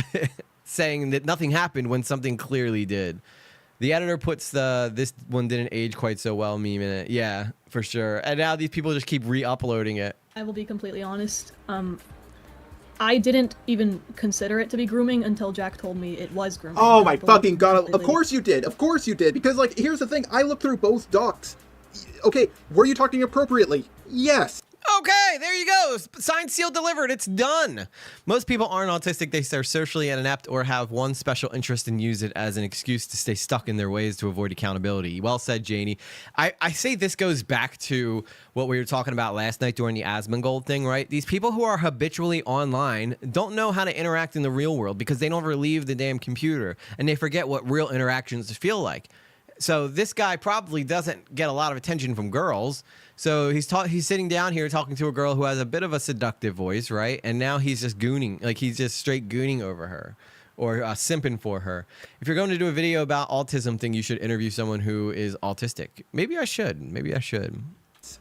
saying that nothing happened when something clearly did. The editor puts this one didn't age quite so well meme in it. Yeah, for sure. And now these people just keep re-uploading it. I will be completely honest. I didn't even consider it to be grooming until Jack told me it was grooming. Oh I my believed fucking god! Of completely. course you did. Of course you did. Because like, here's the thing. I looked through both docs. Okay, were you talking appropriately? Yes. Okay, there you go. Signed, sealed, delivered. It's done. Most people aren't autistic. They are socially inept or have one special interest and use it as an excuse to stay stuck in their ways to avoid accountability. Well said, Janie. I say this goes back to what we were talking about last night during the Asmongold thing, right? These people who are habitually online don't know how to interact in the real world because they don't ever leave the damn computer, and they forget what real interactions feel like. So this guy probably doesn't get a lot of attention from girls. So he's sitting down here talking to a girl who has a bit of a seductive voice, right? And now he's just gooning, like he's just straight gooning over her or simping for her. If you're going to do a video about autism thing, you should interview someone who is autistic. Maybe I should.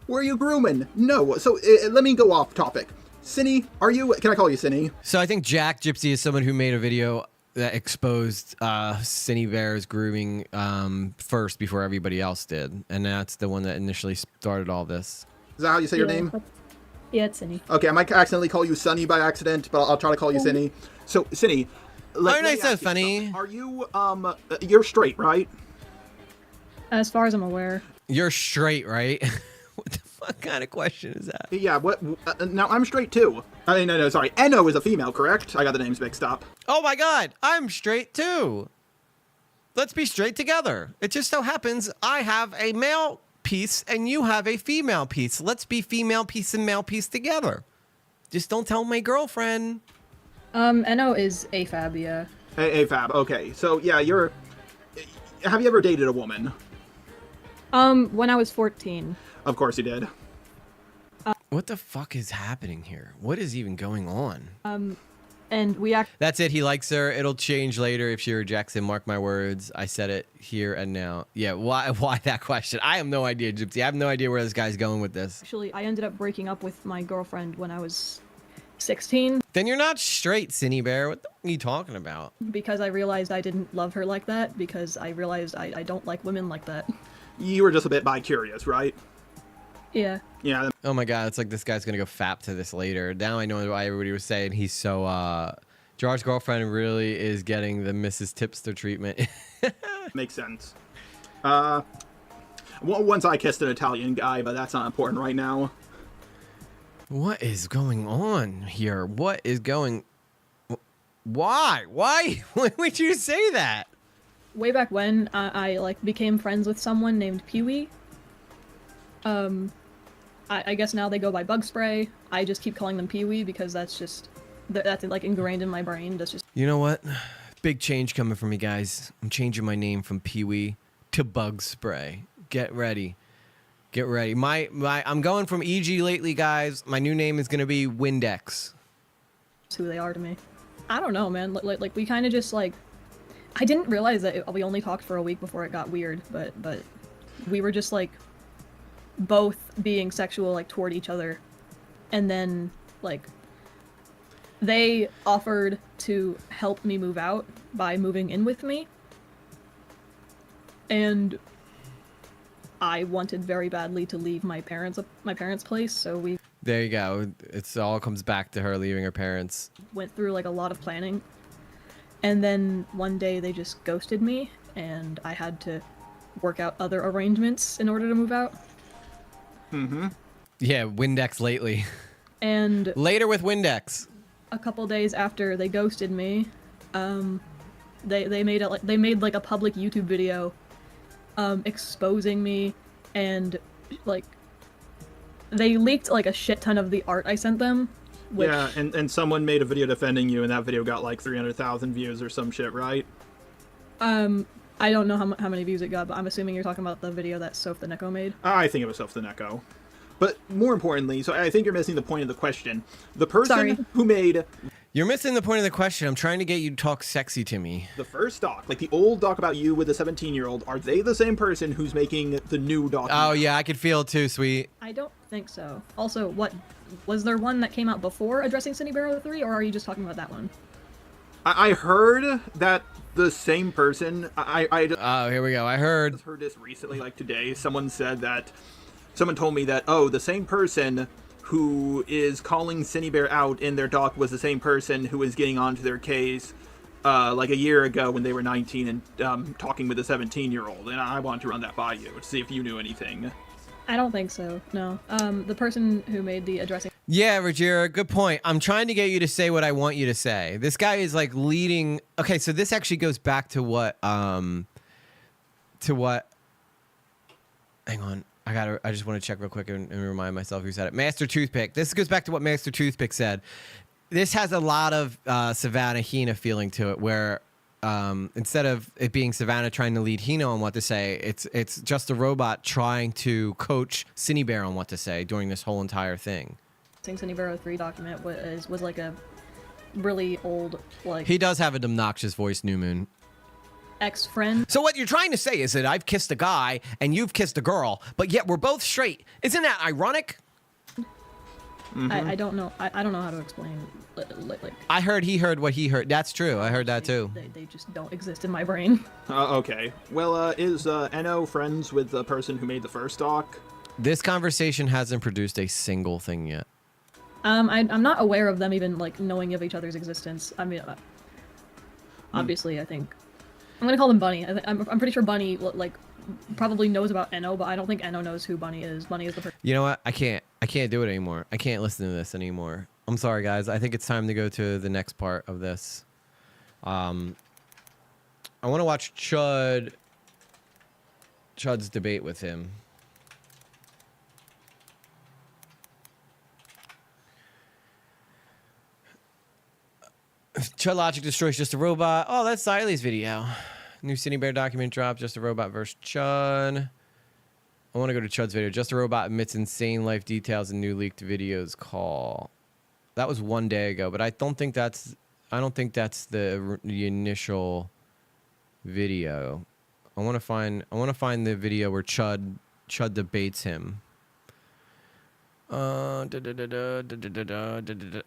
Were you grooming? No. So let me go off topic. Cinny, can I call you Cinny? So I think Jack Gypsy is someone who made a video that exposed Cinny Bear's grooming first before everybody else did. And that's the one that initially started all this. Is that how you say your name? Yeah, it's Cinny. Okay, I might accidentally call you Sunny by accident, but I'll try to call you Cinny. So, Cinny, let me nice, so ask you funny. something. Are you, you're straight, right? As far as I'm aware. You're straight, right? What the fuck kind of question is that? Yeah, what? Now, I'm straight, too. I mean, no, sorry. Eno is a female, correct? I got the names mixed up. Oh my God, I'm straight too. Let's be straight together. It just so happens I have a male piece and you have a female piece. Let's be female piece and male piece together. Just don't tell my girlfriend. Eno is AFAB, yeah. AFAB, okay. So, yeah, have you ever dated a woman? When I was 14. Of course you did. What the fuck is happening here? What is even going on? And That's it. He likes her. It'll change later if she rejects him. Mark my words. I said it here and now. Yeah. Why that question? I have no idea, Gypsy. I have no idea where this guy's going with this. Actually, I ended up breaking up with my girlfriend when I was 16. Then you're not straight, Cinny Bear. What the fuck are you talking about? Because I realized I didn't love her like that. Because I realized I don't like women like that. You were just a bit bi-curious, right? Yeah. Yeah. Oh my God, it's like this guy's gonna go fap to this later. Now I know why everybody was saying he's so, George's girlfriend really is getting the Mrs. Tipster treatment. Makes sense. Once I kissed an Italian guy, but that's not important right now. What is going on here? What is going... Why? Why would you say that? Way back when, I became friends with someone named Pee-wee. I guess now they go by Bug Spray. I just keep calling them Pee-wee because that's like ingrained in my brain. That's just. You know what? Big change coming for me, guys. I'm changing my name from Pee-wee to Bug Spray. Get ready. Get ready. I'm going from EG lately, guys. My new name is gonna be Windex. That's who they are to me. I don't know, man. Like we kind of just like. I didn't realize that we only talked for a week before it got weird, but we were just like both being sexual like toward each other, and then like they offered to help me move out by moving in with me, and I wanted very badly to leave my parents' place, so we There you go. It's all comes back to her leaving her parents. went through like a lot of planning, and then one day they just ghosted me, and I had to work out other arrangements in order to move out. Yeah, Windex lately. And Later with Windex. a couple days after they ghosted me, they made like a public YouTube video, exposing me, and like they leaked like a shit ton of the art I sent them. Which, Yeah, and someone made a video defending you, and that video got like 300,000 views or some shit, right? I don't know how many views it got, but I'm assuming you're talking about the video that Soph the Neko made. I think it was Self the Neko. But more importantly, so I think you're missing the point of the question. The person Sorry. who made You're missing the point of the question. I'm trying to get you to talk sexy to me. the first doc, like the old doc about you with the 17-year-old, are they the same person who's making the new doc? Oh yeah, I could feel it too, sweet. I don't think so. Also, what was there one that came out before addressing Cindy Barrow 3, or are you just talking about that one? I heard that the same person, Oh, here we go. I heard. heard this recently, like today. Someone told me that, oh, the same person who is calling Cindy Bear out in their doc was the same person who was getting onto their case like a year ago when they were 19 and talking with a 17-year-old. And I wanted to run that by you to see if you knew anything. I don't think so, no. The person who made the addressing... Yeah, Rajira, good point. I'm trying to get you to say what I want you to say. This guy is like leading. Okay, so this actually goes back to what. Hang on. I just want to check real quick and remind myself who said it. Master Toothpick. This goes back to what Master Toothpick said. This has a lot of Savannah Hina feeling to it, where instead of it being Savannah trying to lead Hina on what to say, it's just a robot trying to coach Cindy Bear on what to say during this whole entire thing. Cindy Barrow 3 document was like a really old, like, He does have an obnoxious voice, New Moon. ex-friend. So what you're trying to say is that I've kissed a guy and you've kissed a girl, but yet we're both straight. Isn't that ironic? I don't know. I don't know how to explain. Like I heard he heard what he heard. That's true. I heard that too. They just don't exist in my brain. Okay. Well, is Eno friends with the person who made the first doc? This conversation hasn't produced a single thing yet. I'm not aware of them even like knowing of each other's existence. I mean, obviously, I think I'm gonna call them Bunny. I'm pretty sure Bunny like probably knows about Eno, but I don't think Eno knows who Bunny is. Bunny is the person. You know what? I can't do it anymore. I can't listen to this anymore. I'm sorry, guys. I think it's time to go to the next part of this. I want to watch Chud's debate with him. Chud Logic destroys Just a Robot. Oh, that's Siley's video. New Cindy Bear document dropped. Just a Robot versus Chud. I want to go to Chud's video. Just a Robot admits insane life details in new leaked videos call. That was 1 day ago, but I don't think that's the initial video. I want to find the video where Chud debates him. Yeah,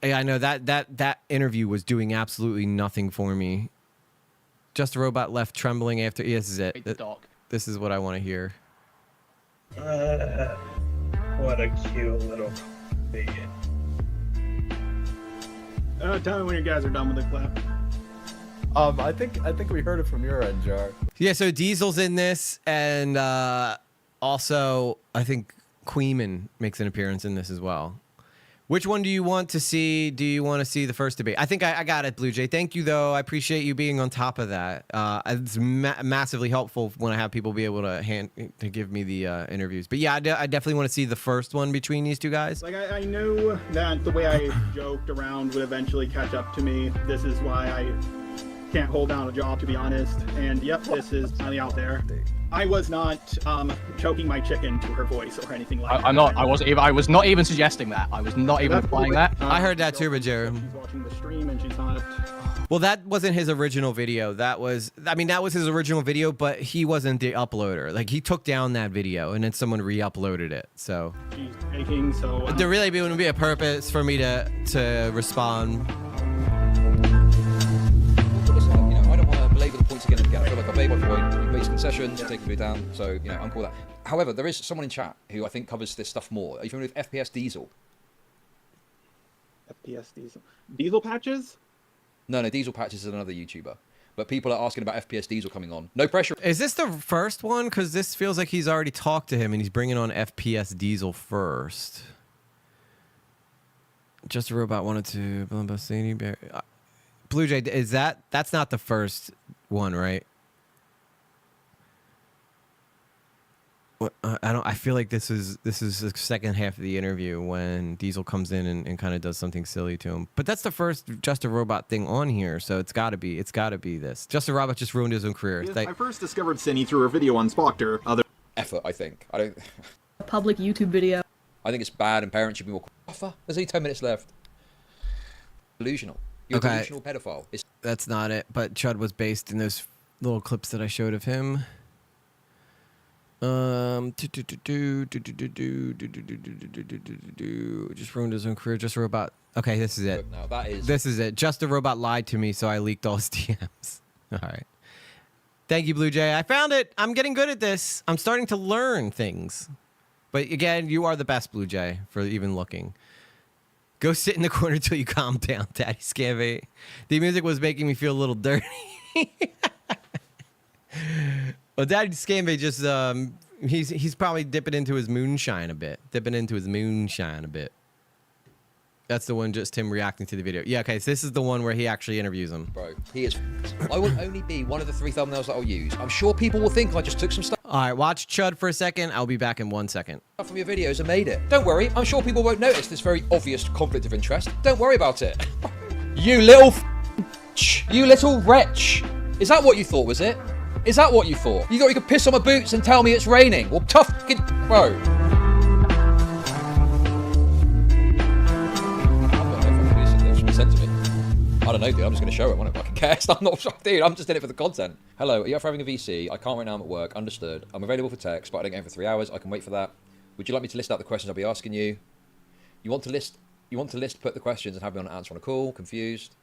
I know that interview was doing absolutely nothing for me. Just a Robot left trembling after. Yeah, this is it. This is what I want to hear. What a cute little baby. Tell me when you guys are done with the clap. I think we heard it from your end, Jar. Yeah, so Diesel's in this, and also I think Queeman makes an appearance in this as well. Which one do you want to see? Do you want to see the first debate? I think I got it, Blue Jay. Thank you, though. I appreciate you being on top of that. It's massively helpful when I have people be able to give me the interviews. But yeah, I definitely want to see the first one between these two guys. Like, I knew that the way I joked around would eventually catch up to me. This is why I can't hold down a job, to be honest. And yep, this is finally out there. I was not choking my chicken to her voice or anything like that. I was not even suggesting that. I was not even implying that. I heard that too, but Jared. She's watching the stream and she's not. Well, that wasn't his original video. That was his original video, but he wasn't the uploader. Like, he took down that video and then someone re-uploaded it. So She's taking, so there really wouldn't be a purpose for me to respond. Belabor the points again and again. I feel like I've made my point. You've made some concessions, you've taken me down, so you know I'm cool with that. However, there is someone in chat who I think covers this stuff more. Are you familiar with FPS Diesel? FPS Diesel. Diesel patches? No, Diesel Patches is another YouTuber. But people are asking about FPS Diesel coming on. No pressure. Is this the first one? Because this feels like he's already talked to him and he's bringing on FPS Diesel first. Just a Robot wanted to. Blue Jay, that's not the first one, right? What, I feel like this is the second half of the interview when Diesel comes in and kind of does something silly to him. But that's the first Just a Robot thing on here, so it's gotta be this. Just a Robot just ruined his own career. I first discovered Cinny through her video on Spocter. Effort, I think. I don't. A public YouTube video. I think it's bad, and parents should be more. There's only 10 minutes left. Delusional. You're a delusional pedophile. That's not it, but Chud was based in those little clips that I showed of him. Just ruined his own career. Just a Robot. Okay, this is it. No, this is it. Just a Robot lied to me, so I leaked all his DMs. All right. Thank you, Blue Jay. I found it. I'm getting good at this. I'm starting to learn things. But again, you are the best, Blue Jay, for even looking. Go sit in the corner till you calm down, Daddy Scavate. The music was making me feel a little dirty. Well, Daddy Scavate just he's probably dipping into his moonshine a bit. That's the one, just him reacting to the video. Yeah, okay, so this is the one where he actually interviews him. Bro, he is. I will only be one of the 3 thumbnails that I'll use. I'm sure people will think I just took some stuff. All right, watch Chud for a second. I'll be back in 1 second. From your videos and made it. Don't worry, I'm sure people won't notice this very obvious conflict of interest. Don't worry about it. You little you little wretch. Is that what you thought, was it? Is that what you thought? You thought you could piss on my boots and tell me it's raining? Well, tough bro. Sent to me. I don't know, dude. I'm just going to show it when I fucking cast. I'm not, dude. I'm just in it for the content. Hello, are you up for having a VC? I can't right now. I'm at work. Understood. I'm available for text, but I don't get in for 3 hours. I can wait for that. Would you like me to list out the questions I'll be asking you? You want to list? Put the questions and have me on an answer on a call. Confused.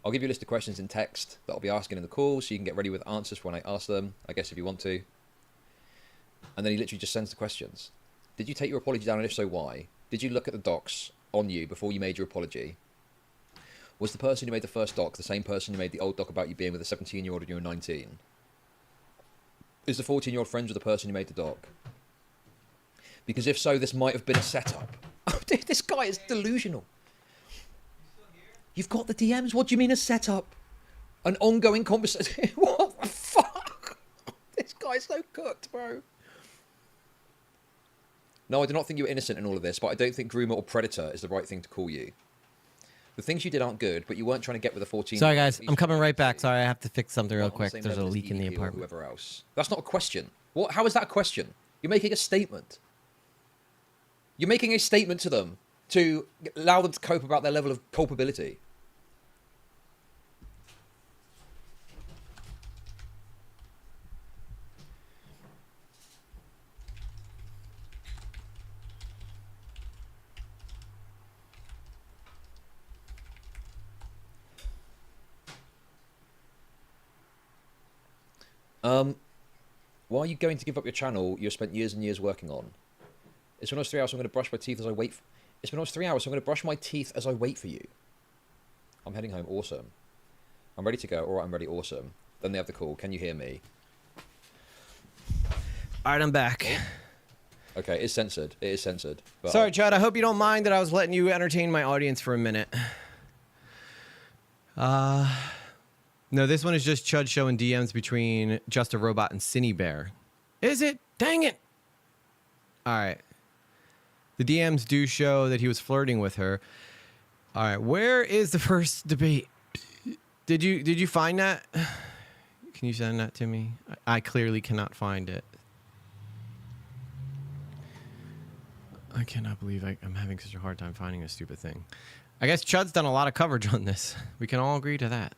I'll give you a list of questions in text that I'll be asking in the call, so you can get ready with answers for when I ask them. I guess if you want to. And then he literally just sends the questions. Did you take your apology down, and if so, why? Did you look at the docs on you before you made your apology? Was the person who made the first doc the same person who made the old doc about you being with a 17-year-old when you were 19? Is the 14-year-old friends with the person who made the doc? Because if so, this might have been a setup. Oh, dude, this guy is delusional. You've got the DMs? What do you mean a setup? An ongoing conversation? What the fuck? This guy's so cooked, bro. No, I do not think you're innocent in all of this, but I don't think groomer or predator is the right thing to call you. The things you did aren't good, but you weren't trying to get with a 14. Sorry, guys. I'm coming right back. Sorry, I have to fix something real quick. There's a leak in the apartment. Whoever else. That's not a question. What? How is that a question? You're making a statement. You're making a statement to them to allow them to cope about their level of culpability. Why are you going to give up your channel you've spent years and years working on? It's been almost 3 hours, so I'm going to brush my teeth as I wait. It's been almost 3 hours, so I'm going to brush my teeth as I wait for you. I'm heading home. Awesome. I'm ready to go. All right, I'm ready. Awesome. Then they have the call. Can you hear me? All right, I'm back. Okay, it's censored. It is censored. But Sorry, Chud. I hope you don't mind that I was letting you entertain my audience for a minute. No, this one is just Chud showing DMs between Just a Robot and Cinny Bear. Is it? Dang it. All right. The DMs do show that he was flirting with her. All right. Where is the first debate? Did you find that? Can you send that to me? I clearly cannot find it. I cannot believe I'm having such a hard time finding a stupid thing. I guess Chud's done a lot of coverage on this. We can all agree to that.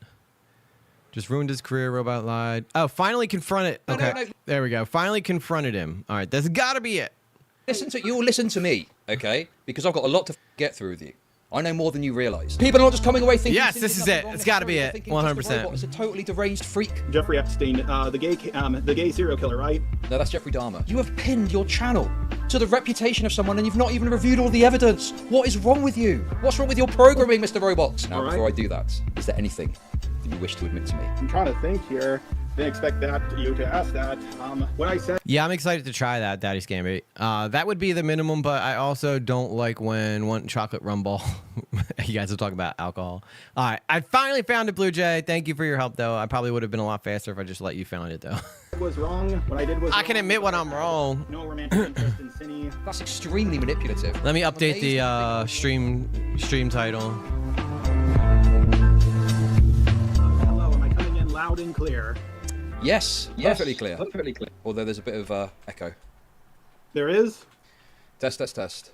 Just ruined his career, Robot lied. Oh, finally confronted. Okay, No. there we go. Finally confronted him. All right, that's got to be it. You'll listen to me, okay? Because I've got a lot to get through with you. I know more than you realise. People are not just coming away thinking... Yes, this is it. It's got to be it. 100%. It's a totally deranged freak. Jeffrey Epstein, the gay serial killer, right? No, that's Jeffrey Dahmer. You have pinned your channel to the reputation of someone and you've not even reviewed all the evidence. What is wrong with you? What's wrong with your programming, Mr. Robots? Now, before I do that, is there anything that you wish to admit to me? I'm trying to think here. Didn't expect you to ask that. What I said... Yeah, I'm excited to try that, Daddy Scambit. That would be the minimum, but I also don't like when one chocolate rum ball. You guys will talk about alcohol. All right, I finally found it, Blue Jay. Thank you for your help, though. I probably would have been a lot faster if I just let you find it, though. was wrong. What I did was I can admit when I'm wrong. No romantic interest in Cinny. That's extremely manipulative. Let me update the stream title. Hello, am I coming in loud and clear? Yes, perfectly clear. Perfectly clear. Although there's a bit of echo. There is? Test.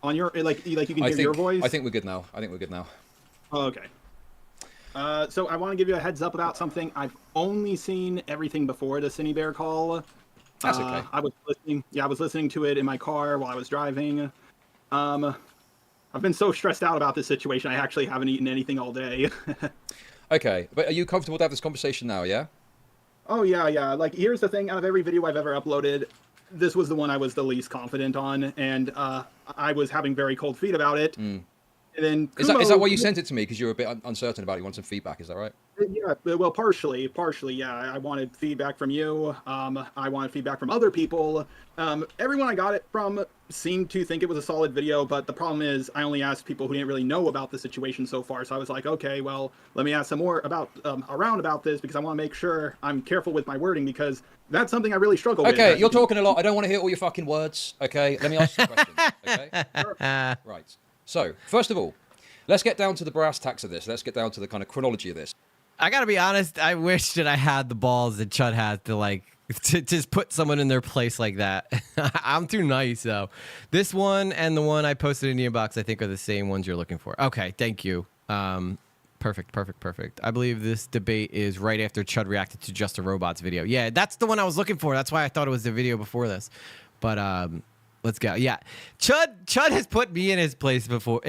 On your, like you can hear your voice? I think we're good now. Oh, okay. So I want to give you a heads up about something. I've only seen everything before the Cinny Bear call. That's okay. I was listening to it in my car while I was driving. I've been so stressed out about this situation, I actually haven't eaten anything all day. Okay, but are you comfortable to have this conversation now, yeah? Oh, yeah. Like, here's the thing. Out of every video I've ever uploaded, this was the one I was the least confident on, and I was having very cold feet about it. And then is that why you sent it to me? Because you were a bit uncertain about it. You want some feedback, is that right? Yeah, well, partially, yeah. I wanted feedback from you. I wanted feedback from other people. Everyone I got it from seemed to think it was a solid video, but the problem is I only asked people who didn't really know about the situation so far. So I was like, okay, well, let me ask some more about about this, because I want to make sure I'm careful with my wording, because that's something I really struggle with. Okay, you're talking a lot. I don't want to hear all your fucking words. Okay, let me ask you some questions. Okay, right. So first of all, let's get down to the brass tacks of this. Let's get down to the kind of chronology of this. I gotta be honest, I wish that I had the balls that Chud has to just put someone in their place like that. I'm too nice, though. This one and the one I posted in the inbox, I think, are the same ones you're looking for. Okay, thank you. Perfect. I believe this debate is right after Chud reacted to Just a Robot's video. Yeah, that's the one I was looking for. That's why I thought it was the video before this. But let's go. Yeah, Chud has put me in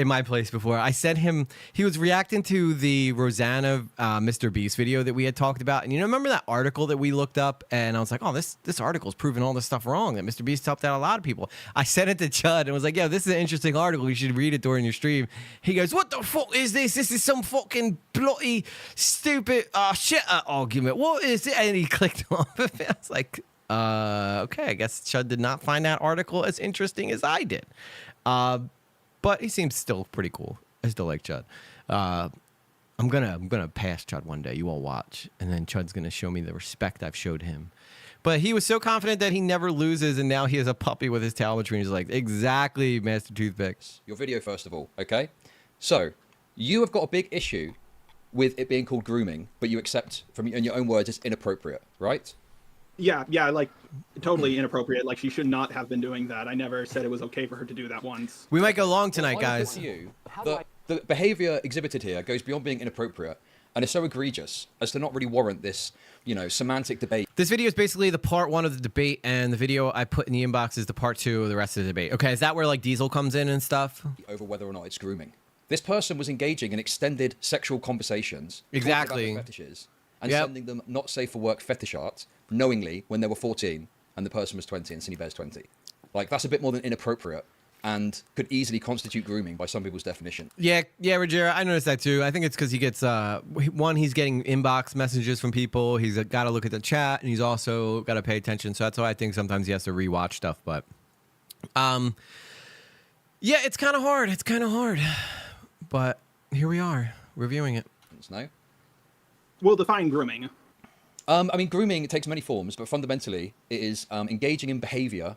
my place before. I sent him. He was reacting to the Rosanna Mr. Beast video that we had talked about, and remember that article that we looked up, and I was like, oh, this article is proving all this stuff wrong. That Mr. Beast helped out a lot of people. I sent it to Chud and was like, yo, this is an interesting article. You should read it during your stream. He goes, what the fuck is this? This is some fucking bloody stupid shit argument. What is it? And he clicked off of it. I was like, okay, I guess Chud did not find that article as interesting as I did. But he seems still pretty cool. I still like Chud. I'm gonna pass Chud one day. You all watch, and then Chud's gonna show me the respect I've showed him. But he was so confident that he never loses, and now he has a puppy with his tail between his legs. Exactly, Master Toothpicks. Your video, first of all, okay? So, you have got a big issue with it being called grooming, but you accept, in your own words, it's inappropriate, right? Yeah, like, totally inappropriate. Like, she should not have been doing that. I never said it was okay for her to do that once. We might go long tonight, guys. The behavior exhibited here goes beyond being inappropriate and is so egregious as to not really warrant this, semantic debate. This video is basically the part 1 of the debate, and the video I put in the inbox is the part 2 of the rest of the debate. Okay, is that where, like, Diesel comes in and stuff? Over whether or not it's grooming. This person was engaging in extended sexual conversations. Exactly. About fetishes. And sending them not safe for work fetish art knowingly when they were 14 and the person was 20 and Cinny Bear's 20. Like, that's a bit more than inappropriate and could easily constitute grooming by some people's definition. Yeah, Rogera, I noticed that too. I think it's because he gets, he's getting inbox messages from people. He's got to look at the chat, and he's also got to pay attention. So that's why I think sometimes he has to rewatch stuff. But Yeah, it's kind of hard. It's kind of hard. But here we are, reviewing it. No. We'll define grooming. I mean, grooming takes many forms, but fundamentally, it is engaging in behavior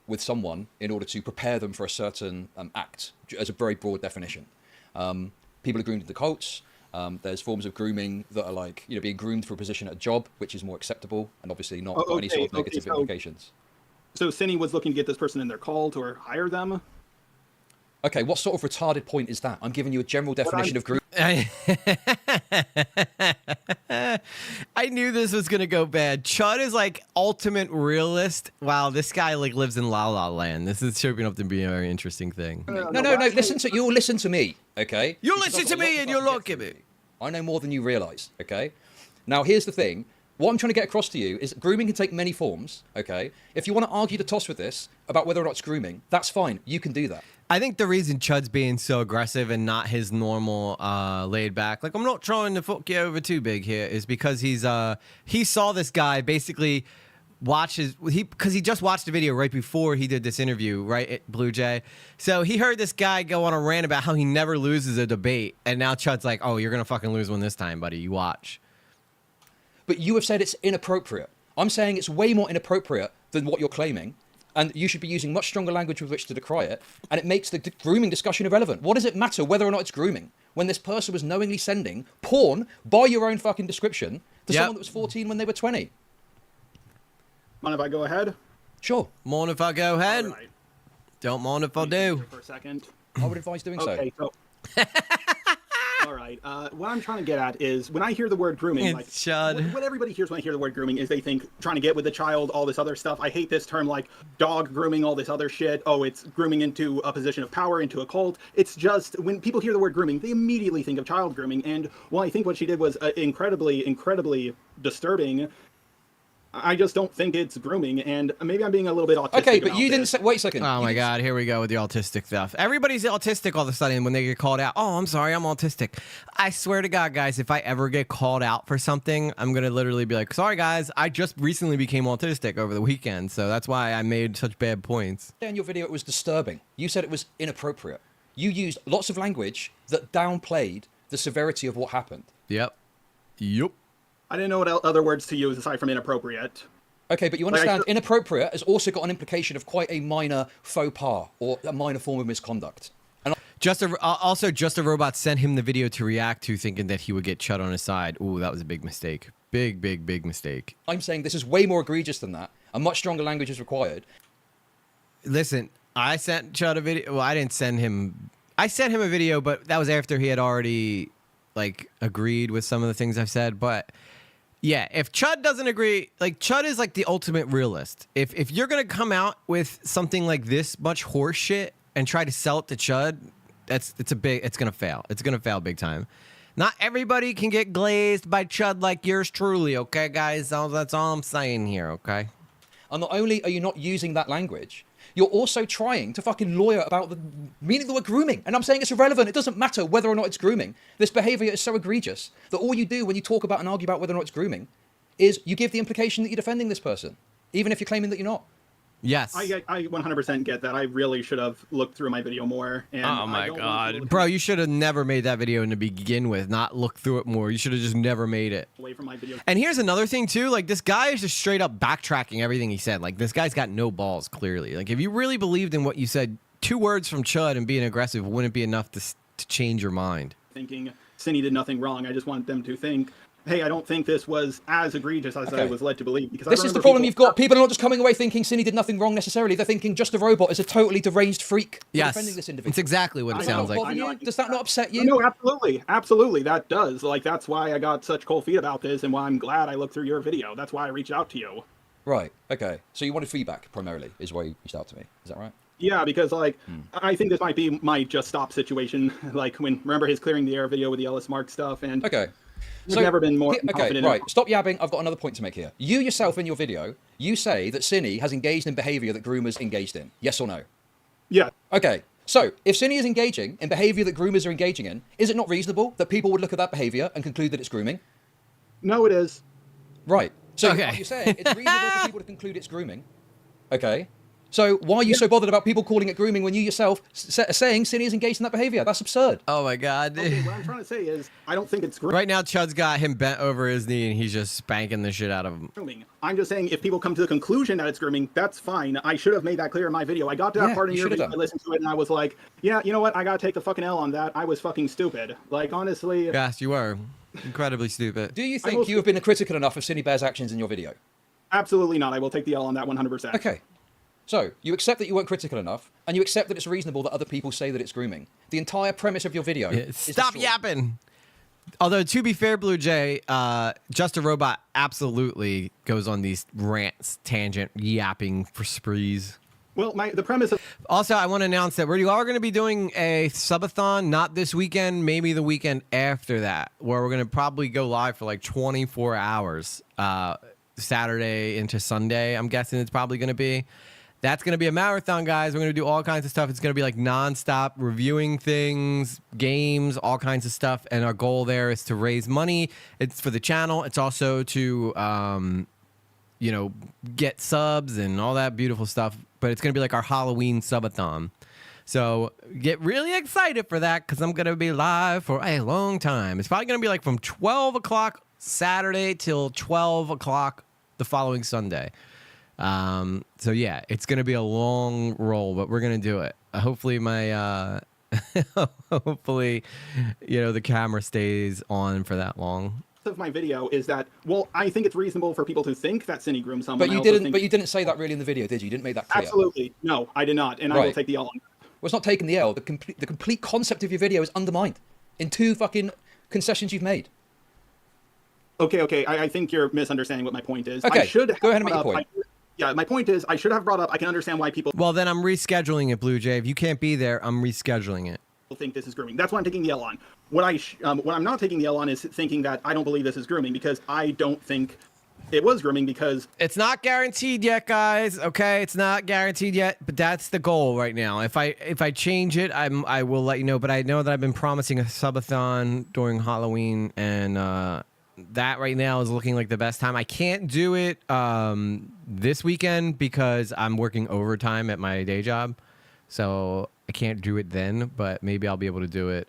with someone in order to prepare them for a certain act, as a very broad definition. People are groomed into cults. There's forms of grooming that are like, being groomed for a position at a job, which is more acceptable and obviously not got any sort of negative implications. So Cine was looking to get this person in their cult or hire them? Okay, what sort of retarded point is that? I'm giving you a general definition of grooming. I knew this was gonna go bad. Chud is like ultimate realist. Wow, this guy like lives in La La Land. This is shaping up to be a very interesting thing. No. You'll listen to me, okay? You'll listen to me and you'll look at me. I know more than you realise, okay? Now, here's the thing. What I'm trying to get across to you is grooming can take many forms, okay? If you want to argue the toss with this about whether or not it's grooming, that's fine. You can do that. I think the reason Chud's being so aggressive and not his normal laid back, like I'm not trying to fuck you over too big here, is because he saw this guy basically because he just watched a video right before he did this interview, right, at Blue Jay. So he heard this guy go on a rant about how he never loses a debate, and now Chud's like, oh, you're gonna fucking lose one this time, buddy. You watch. But you have said it's inappropriate. I'm saying it's way more inappropriate than what you're claiming. And you should be using much stronger language with which to decry it. And it makes the grooming discussion irrelevant. What does it matter whether or not it's grooming when this person was knowingly sending porn by your own fucking description to someone that was 14 when they were 20? Mind if I go ahead? Sure. Mind if I go ahead? Right. Don't mind if I do. For a second. I would advise doing so. All right. What I'm trying to get at is when I hear the word grooming, like Chud. What everybody hears when I hear the word grooming is they think trying to get with the child, all this other stuff. I hate this term like dog grooming, all this other shit. Oh, it's grooming into a position of power, into a cult. It's just when people hear the word grooming, they immediately think of child grooming. And while I think what she did was incredibly disturbing, I just don't think it's grooming, and maybe I'm being a little bit autistic. Okay, but you didn't say. Wait a second. Oh my God, here we go with the autistic stuff. Everybody's autistic all of a sudden when they get called out. Oh, I'm sorry, I'm autistic. I swear to God, guys, if I ever get called out for something, I'm gonna literally be like, sorry, guys, I just recently became autistic over the weekend, so that's why I made such bad points. In your video, it was disturbing. You said it was inappropriate. You used lots of language that downplayed the severity of what happened. Yep. I didn't know what other words to use aside from inappropriate. Okay, but you understand, inappropriate has also got an implication of quite a minor faux pas or a minor form of misconduct. And Just a Robot sent him the video to react to, thinking that he would get Chud on his side. Ooh, that was a big mistake. Big mistake. I'm saying this is way more egregious than that, and much stronger language is required. Listen, I sent Chud a video. Well, I didn't send him. I sent him a video, but that was after he had already, like, agreed with some of the things I've said. But yeah, if Chud doesn't agree, like, Chud is like the ultimate realist. If you're gonna come out with something like this much horse shit and try to sell it to Chud, it's gonna fail. It's gonna fail big time. Not everybody can get glazed by Chud like yours truly, okay, guys? That's all I'm saying here, okay? And not only are you not using that language, you're also trying to fucking lawyer about the meaning of the word grooming. And I'm saying it's irrelevant. It doesn't matter whether or not it's grooming. This behavior is so egregious that all you do when you talk about and argue about whether or not it's grooming is you give the implication that you're defending this person, even if you're claiming that you're not. Yes. I 100% get that. I really should have looked through my video more. And oh my God. Bro, you should have never made that video to begin with, not look through it more. You should have just never made it. Away from my video. And here's another thing too, like this guy is just straight up backtracking everything he said. Like this guy's got no balls, clearly. Like if you really believed in what you said, 2 words from Chud and being aggressive wouldn't be enough to change your mind. Thinking Cine did nothing wrong. I just want them to think, hey, I don't think this was as egregious as I was led to believe. Because this is the problem you've got. People are not just coming away thinking Cine did nothing wrong necessarily. They're thinking Just a Robot is a totally deranged freak. Yes, defending this individual. it's exactly what it sounds like. Does that not upset you? No, absolutely, that does. Like that's why I got such cold feet about this, and why I'm glad I looked through your video. That's why I reached out to you. Right. Okay. So you wanted feedback primarily, is why you reached out to me. Is that right? Yeah, because like I think this might be my Just Stop situation. Like remember his clearing the air video with the Ellis Mark stuff, and okay. So, never been more confident. Right. Stop yabbing. I've got another point to make here. You yourself in your video, you say that Cine has engaged in behavior that groomers engaged in. Yes or no? Yeah. Okay. So if Cine is engaging in behavior that groomers are engaging in, is it not reasonable that people would look at that behavior and conclude that it's grooming? No, it is. Right. So are you saying it's reasonable for people to conclude it's grooming? Okay. So why are you so bothered about people calling it grooming when you yourself are saying Cindy is engaged in that behavior? That's absurd. Oh my God. Okay, what I'm trying to say is, I don't think it's grooming. Right now, Chud's got him bent over his knee and he's just spanking the shit out of him. I'm just saying, if people come to the conclusion that it's grooming, that's fine. I should have made that clear in my video. I got to that part in your video, I listened to it, and I was like, yeah, you know what? I gotta take the fucking L on that. I was fucking stupid. Like, honestly. Yes, you were. Incredibly stupid. Do you think you have been critical enough of Cindy Bear's actions in your video? Absolutely not. I will take the L on that 100%. Okay. So, you accept that you weren't critical enough, and you accept that it's reasonable that other people say that it's grooming. The entire premise of your video is stop yapping! Although, to be fair, Blue Jay, Just a Robot absolutely goes on these rants, tangent, yapping for sprees. Well, the premise of... Also, I want to announce that we are going to be doing a subathon, not this weekend, maybe the weekend after that, where we're going to probably go live for like 24 hours, Saturday into Sunday, I'm guessing it's probably going to be. That's going to be a marathon, guys. We're going to do all kinds of stuff. It's going to be like nonstop reviewing things, games, all kinds of stuff. And our goal there is to raise money. It's for the channel. It's also to, you know, get subs and all that beautiful stuff. But it's going to be like our Halloween subathon. So get really excited for that because I'm going to be live for a long time. It's probably going to be like from 12 o'clock Saturday till 12 o'clock the following Sunday. So yeah, it's going to be a long roll, but we're going to do it. Hopefully my, hopefully, you know, the camera stays on for that long. Of my video is that, well, I think it's reasonable for people to think that Cindy groomed someone. But you didn't say that really in the video, did you? You didn't make that clear. Absolutely. No, I did not. And I will take the L on that. Well, it's not taking the L. The complete concept of your video is undermined in 2 fucking concessions you've made. Okay. I think you're misunderstanding what my point is. Okay, I should go ahead and make your point. Yeah, my point is I should have brought up, I can understand why people... Well, then I'm rescheduling it, Blue Jay. If you can't be there, I'm rescheduling it. Think this is grooming. That's what I'm taking the L on. What I'm not taking the L on is thinking that I don't believe this is grooming, because I don't think it was grooming, because... It's not guaranteed yet, guys, okay? It's not guaranteed yet, but that's the goal right now. If I change it, I will let you know, but I know that I've been promising a subathon during Halloween, and that right now is looking like the best time. I can't do it this weekend because I'm working overtime at my day job, so I can't do it then, but maybe I'll be able to do it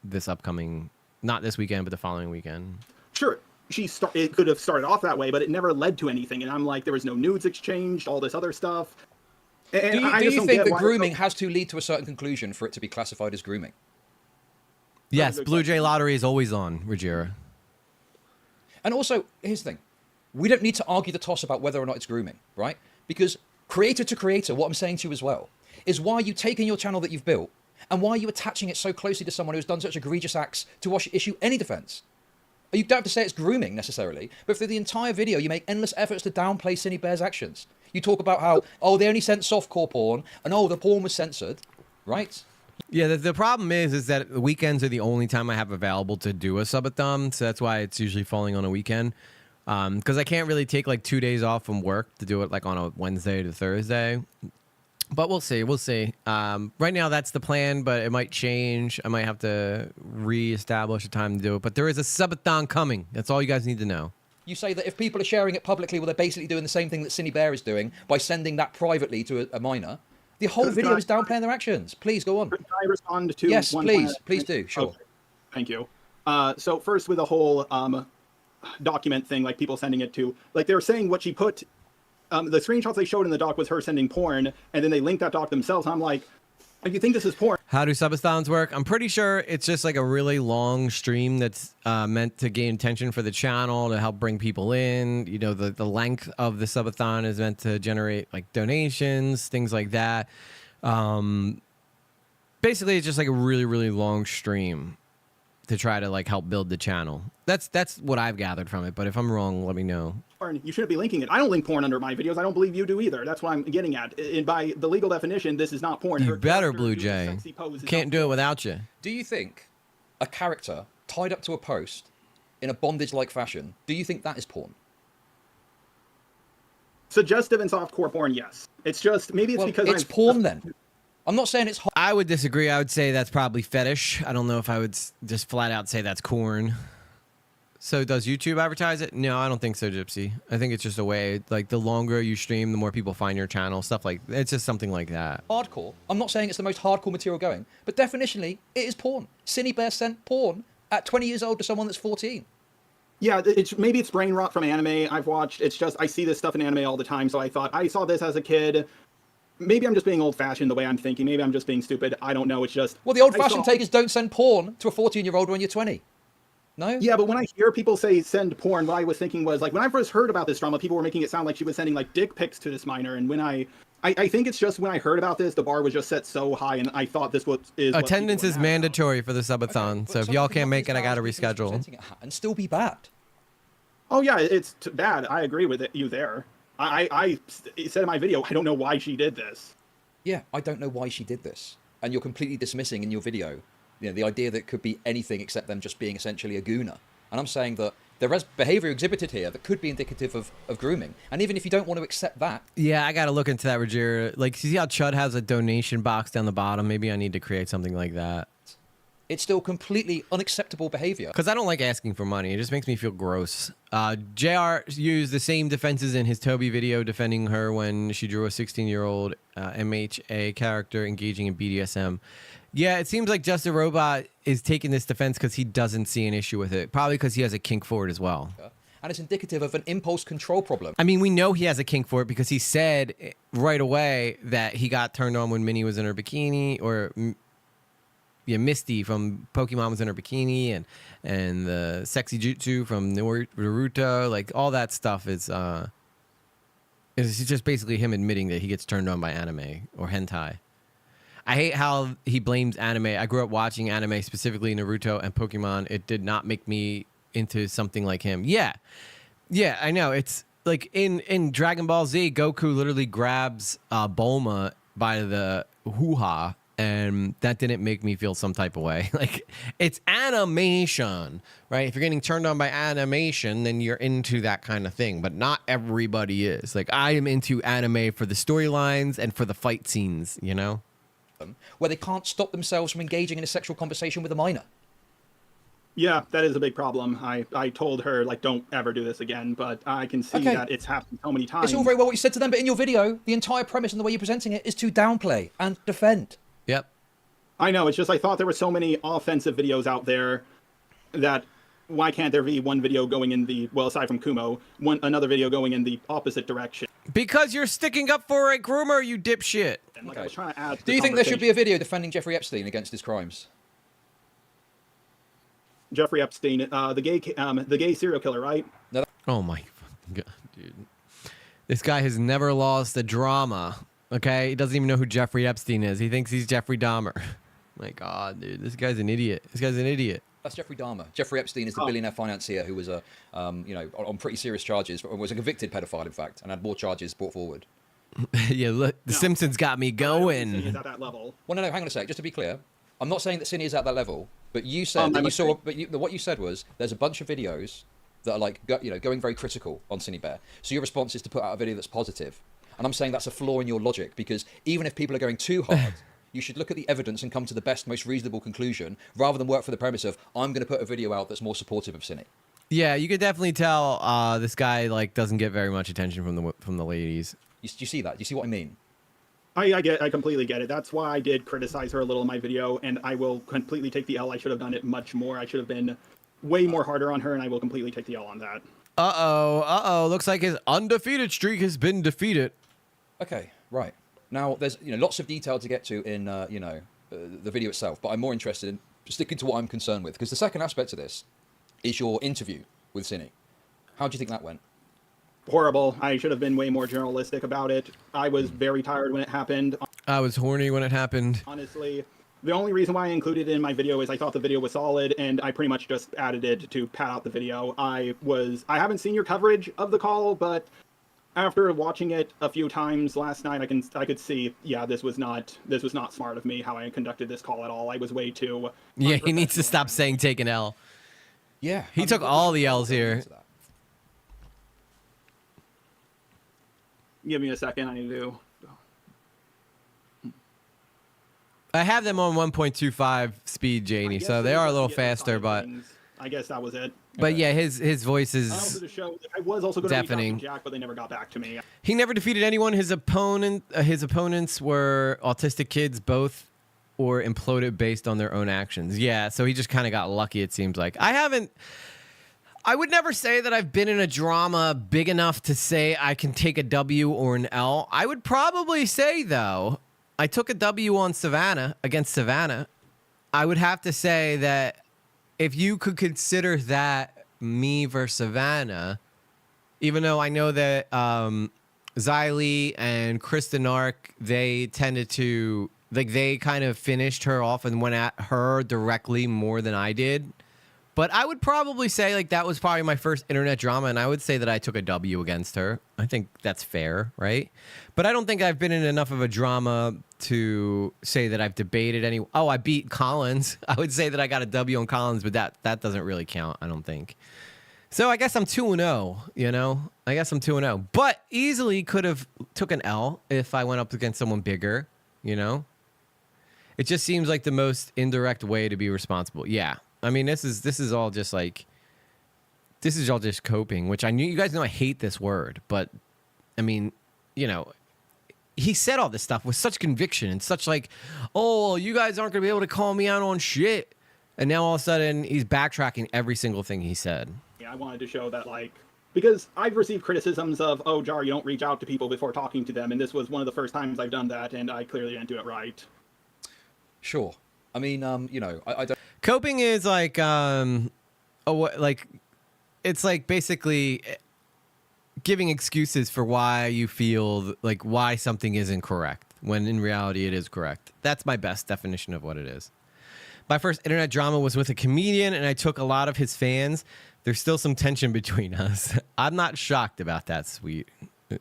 this upcoming, not this weekend, but the following weekend. Sure, it could have started off that way, but it never led to anything, and I'm like, there was no nudes exchanged, all this other stuff. And do you think that grooming has to lead to a certain conclusion for it to be classified as grooming? Yes, Blue Jay Lottery is always on, Ruggiero. And also, here's the thing. We don't need to argue the toss about whether or not it's grooming, right? Because creator to creator, what I'm saying to you as well, is why are you taking your channel that you've built and why are you attaching it so closely to someone who's done such egregious acts to issue any defense? You don't have to say it's grooming necessarily, but through the entire video, you make endless efforts to downplay Cindy Bear's actions. You talk about how, oh, they only sent softcore porn, and oh, the porn was censored, right? Yeah, the problem is that the weekends are the only time I have available to do a subathon, so that's why it's usually falling on a weekend. Because I can't really take like 2 days off from work to do it like on a Wednesday to Thursday. But we'll see. Right now, that's the plan, but it might change. I might have to reestablish a time to do it. But there is a subathon coming. That's all you guys need to know. You say that if people are sharing it publicly, well, they're basically doing the same thing that Cindy Bear is doing by sending that privately to a minor. The whole video is downplaying their actions. Please go on. Can I respond to yes, please do. Sure. Okay. Thank you. So first, with the whole document thing, like people sending it to, like they were saying what she put, the screenshots they showed in the doc was her sending porn, and then they linked that doc themselves. I'm like, you think this is porn? How do subathons work? I'm pretty sure it's just like a really long stream that's meant to gain attention for the channel, to help bring people in. You know, the length of the subathon is meant to generate like donations, things like that. Basically, it's just like a really, really long stream to try to like help build the channel. That's what I've gathered from it. But if I'm wrong, let me know. You shouldn't be linking it. I don't link porn under my videos. I don't believe you do either. That's what I'm getting at. And by the legal definition, this is not porn. You better, Blue Jay. Can't do it without you. Do you think a character tied up to a post in a bondage-like fashion, do you think that is porn? Suggestive and softcore porn, yes. It's just, maybe it's because it's porn then. I'm not saying it's... I would disagree. I would say that's probably fetish. I don't know if I would just flat out say that's corn. So does YouTube advertise it? No, I don't think so, Gypsy. I think it's just a way, like the longer you stream, the more people find your channel, stuff like, it's just something like that. Hardcore. I'm not saying it's the most hardcore material going, but definitionally, it is porn. Cinebear sent porn at 20 years old to someone that's 14. Yeah, maybe it's brain rot from anime I've watched. It's just, I see this stuff in anime all the time, so I thought, I saw this as a kid. Maybe I'm just being old-fashioned the way I'm thinking. Maybe I'm just being stupid. I don't know. It's just... Well, the old-fashioned take is don't send porn to a 14-year-old when you're 20. No? Yeah, but when I hear people say send porn, what I was thinking was, like, when I first heard about this drama, people were making it sound like she was sending, like, dick pics to this minor, and when I think it's just when I heard about this, the bar was just set so high, and I thought this is... Attendance is mandatory for the subathon, okay, so if y'all can't make it, I gotta reschedule. And still be bad. Oh, yeah, it's bad. I agree with you there. I said in my video, I don't know why she did this. Yeah, I don't know why she did this. And you're completely dismissing in your video, you know, the idea that it could be anything except them just being essentially a gooner. And I'm saying that there is behavior exhibited here that could be indicative of grooming. And even if you don't want to accept that... Yeah, I got to look into that, Rogera. Like, see how Chud has a donation box down the bottom? Maybe I need to create something like that. It's still completely unacceptable behavior. Because I don't like asking for money. It just makes me feel gross. JR used the same defenses in his Toby video defending her when she drew a 16-year-old MHA character engaging in BDSM. Yeah, it seems like Just a Robot is taking this defense because he doesn't see an issue with it. Probably because he has a kink for it as well. And it's indicative of an impulse control problem. I mean, we know he has a kink for it because he said right away that he got turned on when Minnie was in her bikini, or... Yeah, Misty from Pokemon was in her bikini, and the sexy jutsu from Naruto, like all that stuff is just basically him admitting that he gets turned on by anime or hentai. I hate how he blames anime. I grew up watching anime, specifically Naruto and Pokemon. It did not make me into something like him. Yeah, I know. It's like in Dragon Ball Z, Goku literally grabs Bulma by the hoo-ha. And that didn't make me feel some type of way. Like, it's animation, right? If you're getting turned on by animation, then you're into that kind of thing. But not everybody is. Like, I am into anime for the storylines and for the fight scenes, you know? Where they can't stop themselves from engaging in a sexual conversation with a minor. Yeah, that is a big problem. I told her, like, don't ever do this again, but I can see that it's happened so many times. It's all very well what you said to them, but in your video, the entire premise and the way you're presenting it is to downplay and defend. Yep. I know, it's just I thought there were so many offensive videos out there that why can't there be one video going in the, well, aside from Kumo, another video going in the opposite direction? Because you're sticking up for a groomer, you dipshit. And like I was trying to add to Do you think there should be a video defending Jeffrey Epstein against his crimes? Jeffrey Epstein, the gay serial killer, right? No. Oh my God, dude. This guy has never lost a drama. Okay, he doesn't even know who Jeffrey Epstein is. He thinks he's Jeffrey Dahmer. My God, dude, this guy's an idiot. This guy's an idiot. That's Jeffrey Dahmer. Jeffrey Epstein is the billionaire financier who was on pretty serious charges. Was a convicted pedophile, in fact, and had more charges brought forward. Yeah, look, The Simpsons got me going. He's at that level. Well, no, hang on a sec. Just to be clear, I'm not saying that Cine is at that level, but you said that you saw. But what you said was there's a bunch of videos that are like going very critical on Cinebear. So your response is to put out a video that's positive. And I'm saying that's a flaw in your logic, because even if people are going too hard, you should look at the evidence and come to the best, most reasonable conclusion, rather than work for the premise of, I'm going to put a video out that's more supportive of Cine. Yeah, you could definitely tell this guy like doesn't get very much attention from the ladies. You see that? Do you see what I mean? I completely get it. That's why I did criticize her a little in my video, and I will completely take the L. I should have done it much more. I should have been way more harder on her, and I will completely take the L on that. Uh-oh. Looks like his undefeated streak has been defeated. Okay, right. Now, there's lots of detail to get to in the video itself, but I'm more interested in sticking to what I'm concerned with, because the second aspect of this is your interview with Cine. How do you think that went? Horrible. I should have been way more journalistic about it. I was very tired when it happened. I was horny when it happened. Honestly, the only reason why I included it in my video is I thought the video was solid, and I pretty much just added it to pad out the video. I haven't seen your coverage of the call, but after watching it a few times last night, I could see, yeah, this was not smart of me how I conducted this call at all. I was way too. Yeah, he needs to stop saying take an L. Yeah, he took all the L's here. Give me a second. I need to. I have them on 1.25 speed, Janie, so they are a little faster, but I guess that was it. But yeah, his voice I also is the show. I was also going to reach out deafening. to Jack, but they never got back to me. He never defeated anyone. His opponents were autistic kids, both, or imploded based on their own actions. Yeah, so he just kind of got lucky. It seems like I would never say that I've been in a drama big enough to say I can take a W or an L. I would probably say, though, I took a W on Savannah against Savannah. I would have to say that if you could consider that me versus Savannah, even though I know that Xylee and Kristen Ark, they tended to, like, they kind of finished her off and went at her directly more than I did. But I would probably say, like, that was probably my first internet drama, and I would say that I took a W against her. I think that's fair, right? But I don't think I've been in enough of a drama to say that I've debated any. Oh, I beat Collins. I would say that I got a W on Collins, but that doesn't really count, I don't think. So I guess I'm 2-0, you know? I guess I'm 2-0. But easily could have took an L if I went up against someone bigger, you know? It just seems like the most indirect way to be responsible. Yeah. I mean, this is all just like, this is all just coping, which you guys know I hate this word, but I mean, you know, he said all this stuff with such conviction and such like, oh, you guys aren't going to be able to call me out on shit. And now all of a sudden he's backtracking every single thing he said. Yeah, I wanted to show that, like, because I've received criticisms of, oh, Jar, you don't reach out to people before talking to them. And this was one of the first times I've done that, and I clearly didn't do it right. Sure. I mean, you know, I don't. Coping is like, it's like basically giving excuses for why you feel like why something isn't correct when in reality it is correct. That's my best definition of what it is. My first internet drama was with a comedian, and I took a lot of his fans. There's still some tension between us. I'm not shocked about that, sweet.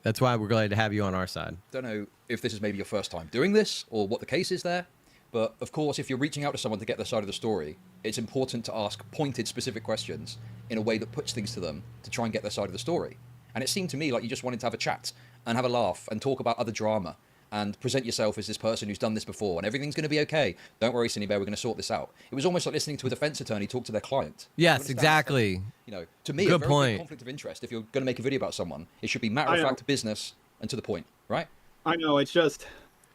That's why we're glad to have you on our side. Don't know if this is maybe your first time doing this or what the case is there. But of course, if you're reaching out to someone to get their side of the story, it's important to ask pointed, specific questions in a way that puts things to them to try and get their side of the story. And it seemed to me like you just wanted to have a chat and have a laugh and talk about other drama and present yourself as this person who's done this before and everything's going to be okay. Don't worry, Cindy Bear, we're going to sort this out. It was almost like listening to a defense attorney talk to their client. Yes, exactly. You know, to me, good a very point. big conflict of interest, if you're going to make a video about someone, it should be matter-of-fact business and to the point, right? I know, it's just,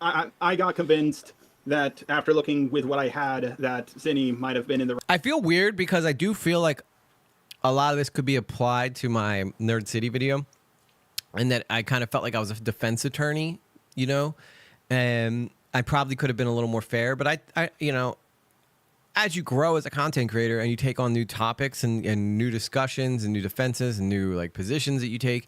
I got convinced that after looking with what I had, that Zinni might have been in the. I feel weird because I do feel like a lot of this could be applied to my Nerd City video, and that I kind of felt like I was a defense attorney, you know, and I probably could have been a little more fair. But I you know, as you grow as a content creator and you take on new topics and new discussions and new defenses and new like positions that you take,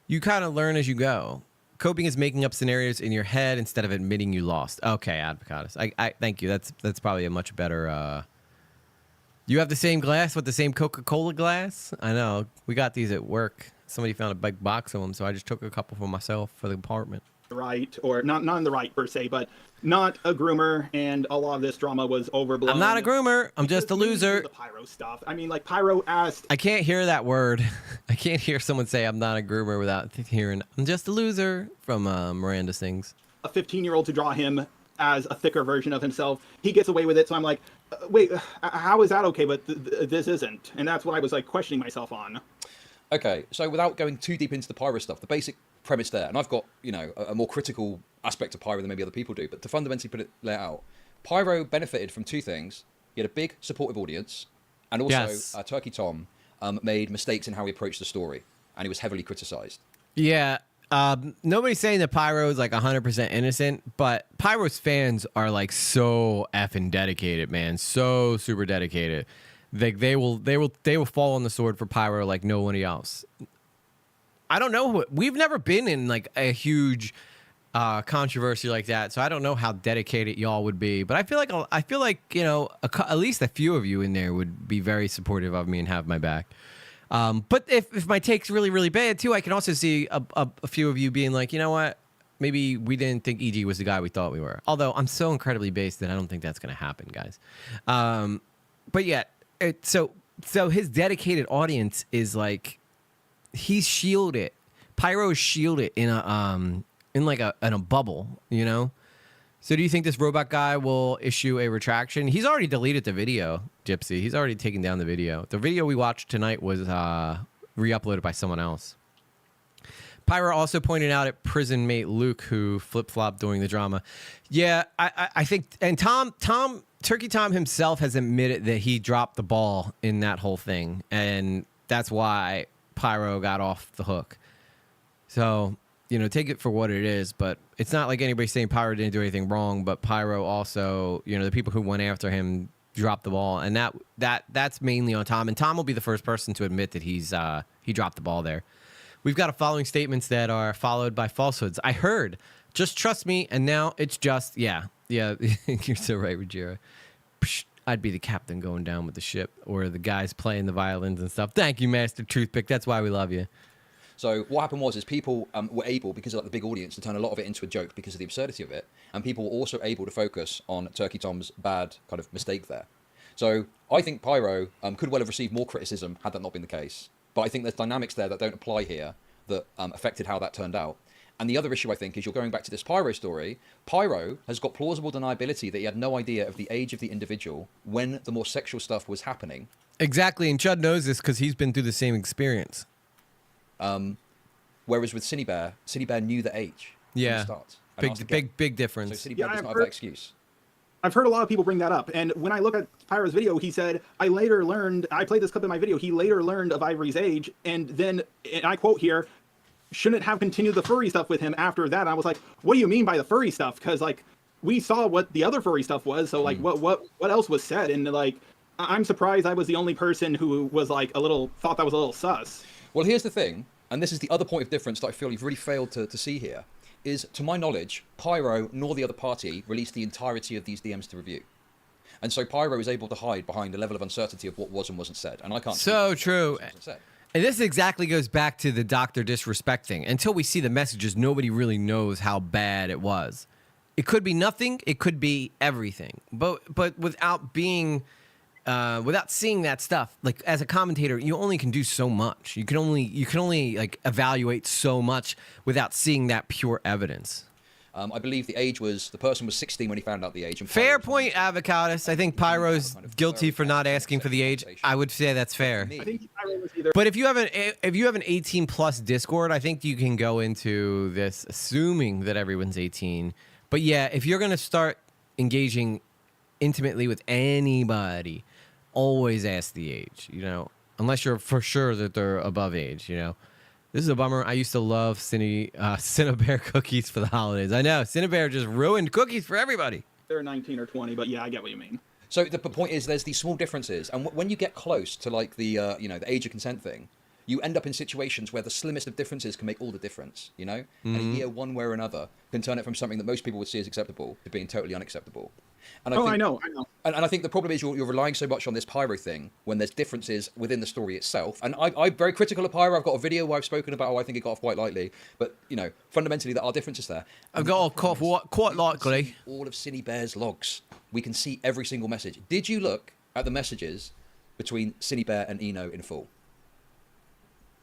you kind of learn as you go. Coping is making up scenarios in your head instead of admitting you lost. Okay, Advocatus. I thank you. That's probably a much better. You have the same glass with the same Coca-Cola glass? I know. We got these at work. Somebody found a big box of them, so I just took a couple for myself for the apartment. Right, or not in the right per se, but not a groomer, and a lot of this drama was overblown. I'm not a groomer. I'm just a loser. The Pyro stuff. I mean, like, Pyro asked. I can't hear that word. I can't hear someone say I'm not a groomer without hearing I'm just a loser from Miranda Sings. A 15-year-old to draw him as a thicker version of himself. He gets away with it, so I'm like, wait, how is that okay, but this isn't? And that's what I was, like, questioning myself on. Okay, so without going too deep into the Pyro stuff, the basic premise there, and I've got, you know, a more critical aspect of Pyro than maybe other people do, but to fundamentally lay it out, Pyro benefited from two things. He had a big supportive audience, and also Turkey Tom made mistakes in how he approached the story, and he was heavily criticized. Yeah, nobody's saying that Pyro is like 100% innocent, but Pyro's fans are like so effing dedicated, man, so super dedicated. They will fall on the sword for Pyro like nobody else. I don't know. We've never been in like a huge controversy like that, so I don't know how dedicated y'all would be. But I feel like you know at least a few of you in there would be very supportive of me and have my back. But if my take's really really bad too, I can also see a few of you being like, you know what, maybe we didn't think EG was the guy we thought we were. Although I'm so incredibly based that I don't think that's gonna happen, guys. But yeah, so his dedicated audience is like. He's shielded. Pyro is shielded in a bubble, you know. So do you think this robot guy will issue a retraction? He's already deleted the video, Gypsy. He's already taken down the video. The video we watched tonight was re-uploaded by someone else. Pyro also pointed out at prison mate Luke, who flip-flopped during the drama. Yeah, I think, and Turkey Tom himself has admitted that he dropped the ball in that whole thing, and that's why Pyro got off the hook. So, take it for what it is, but it's not like anybody's saying Pyro didn't do anything wrong, but Pyro also, the people who went after him dropped the ball, and that's mainly on Tom, and Tom will be the first person to admit that he dropped the ball there. We've got following statements that are followed by falsehoods. I heard, just trust me, and now it's just, yeah, you're so right, Ruggiero. I'd be the captain going down with the ship, or the guys playing the violins and stuff. Thank you, Master Truthpick. That's why we love you. So what happened was people were able, because of the big audience, to turn a lot of it into a joke because of the absurdity of it, and people were also able to focus on Turkey Tom's bad kind of mistake there. So I think Pyro could well have received more criticism had that not been the case. But I think there's dynamics there that don't apply here that affected how that turned out. And the other issue, I think, is you're going back to this Pyro story. Pyro has got plausible deniability that he had no idea of the age of the individual when the more sexual stuff was happening. Exactly, and Chud knows this because he's been through the same experience. Whereas with Cinebear knew the age. Yeah, big difference. So Cinebear does not have that excuse. I've heard a lot of people bring that up, and when I look at Pyro's video, he said, I played this clip in my video, he later learned of Ivory's age, and then, and I quote here, shouldn't have continued the furry stuff with him after that. And I was like, what do you mean by the furry stuff? Because, like, we saw what the other furry stuff was, so, like, what else was said? And, like, I'm surprised I was the only person who was, like, thought that was a little sus. Well, here's the thing, and this is the other point of difference that I feel you've really failed to see here, is, to my knowledge, Pyro nor the other party released the entirety of these DMs to review. And so Pyro is able to hide behind a level of uncertainty of what was and wasn't said. And I can't... So true. And this exactly goes back to the doctor disrespect thing. Until we see the messages, nobody really knows how bad it was. It could be nothing. It could be everything. But without being... without seeing that stuff, like as a commentator, you only can do so much. You can only like evaluate so much without seeing that pure evidence. I believe the person was 16 when he found out the age. And fair point, Avocados. I think Pyro's guilty for not asking for the age. I would say that's fair. I think Pyro was either. But if you have an 18+ Discord, I think you can go into this assuming that everyone's 18. But yeah, if you're gonna start engaging intimately with anybody, always ask the age, unless you're for sure that they're above age, This is a bummer. I used to love Cinebear cookies for the holidays. I know, Cinebear just ruined cookies for everybody. They're 19 or 20, but yeah, I get what you mean. So the point is there's these small differences, and when you get close to like the the age of consent thing, you end up in situations where the slimmest of differences can make all the difference, And a year one way or another can turn it from something that most people would see as acceptable to being totally unacceptable. And I know. And I think the problem is you're relying so much on this Pyro thing when there's differences within the story itself. And I'm very critical of Pyro. I've got a video where I've spoken about how I think it got off quite lightly. But, fundamentally there are differences there. I've got off quite likely. All of Cinebear's logs. We can see every single message. Did you look at the messages between Cinebear and Eno in full?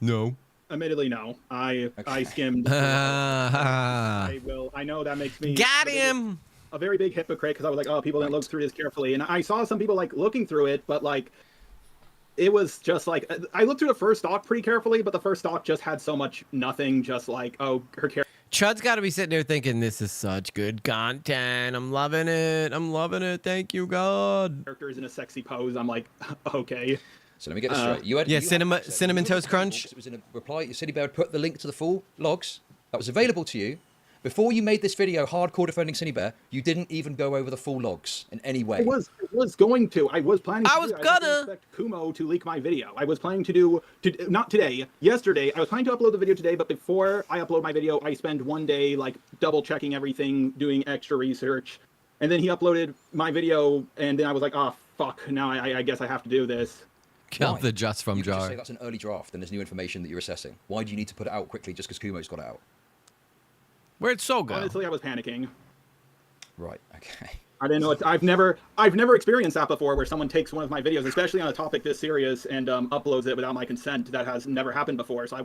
No. Admittedly, no. I skimmed. I know that makes me... Got him! A very big hypocrite because I was like, oh, people didn't look through this carefully. And I saw some people like looking through it, but like it was just like I looked through the first stock pretty carefully, but the first stock just had so much nothing, just like, oh, her character. Chud's got to be sitting there thinking, this is such good content. I'm loving it. Thank you, God. Characters in a sexy pose. I'm like, okay. So let me get this straight. Cinnamon Toast Crunch. It was in a reply. Cinebear had put the link to the full logs that was available to you. Before you made this video hardcore defending Cinebear, you didn't even go over the full logs in any way. I was going to. I was planning to. I expect Kumo to leak my video. I was planning to do, not today, yesterday. I was planning to upload the video today, but before I upload my video, I spend one day like double checking everything, doing extra research. And then he uploaded my video, and then I was like, oh, fuck, now I guess I have to do this. Count the just from jar. Just say that's an early draft and there's new information that you're assessing. Why do you need to put it out quickly just because Kumo's got it out? Where'd Soul go? Honestly, I was panicking. Right. Okay. I didn't know it. I've never experienced that before, where someone takes one of my videos, especially on a topic this serious, and uploads it without my consent. That has never happened before. So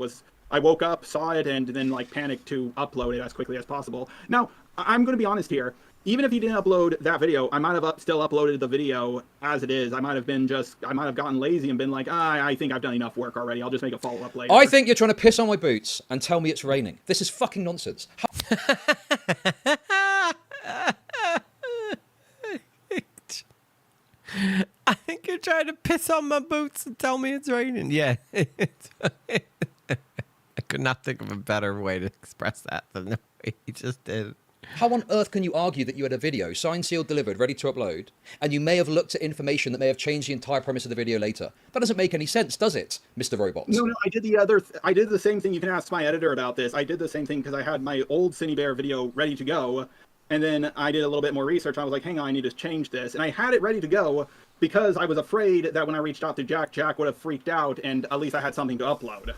I woke up, saw it, and then like panicked to upload it as quickly as possible. Now, I'm going to be honest here. Even if he didn't upload that video, I might have still uploaded the video as it is. I might have gotten lazy and been like, I think I've done enough work already. I'll just make a follow-up later. I think you're trying to piss on my boots and tell me it's raining. This is fucking nonsense. I think you're trying to piss on my boots and tell me it's raining. Yeah. I could not think of a better way to express that than the way he just did. How on earth can you argue that you had a video, signed, sealed, delivered, ready to upload, and you may have looked at information that may have changed the entire premise of the video later? That doesn't make any sense, does it, Mr. Robot? No, I did I did the same thing. You can ask my editor about this. I did the same thing because I had my old Cine Bear video ready to go, and then I did a little bit more research. I was like, hang on, I need to change this. And I had it ready to go because I was afraid that when I reached out to Jack would have freaked out, and at least I had something to upload.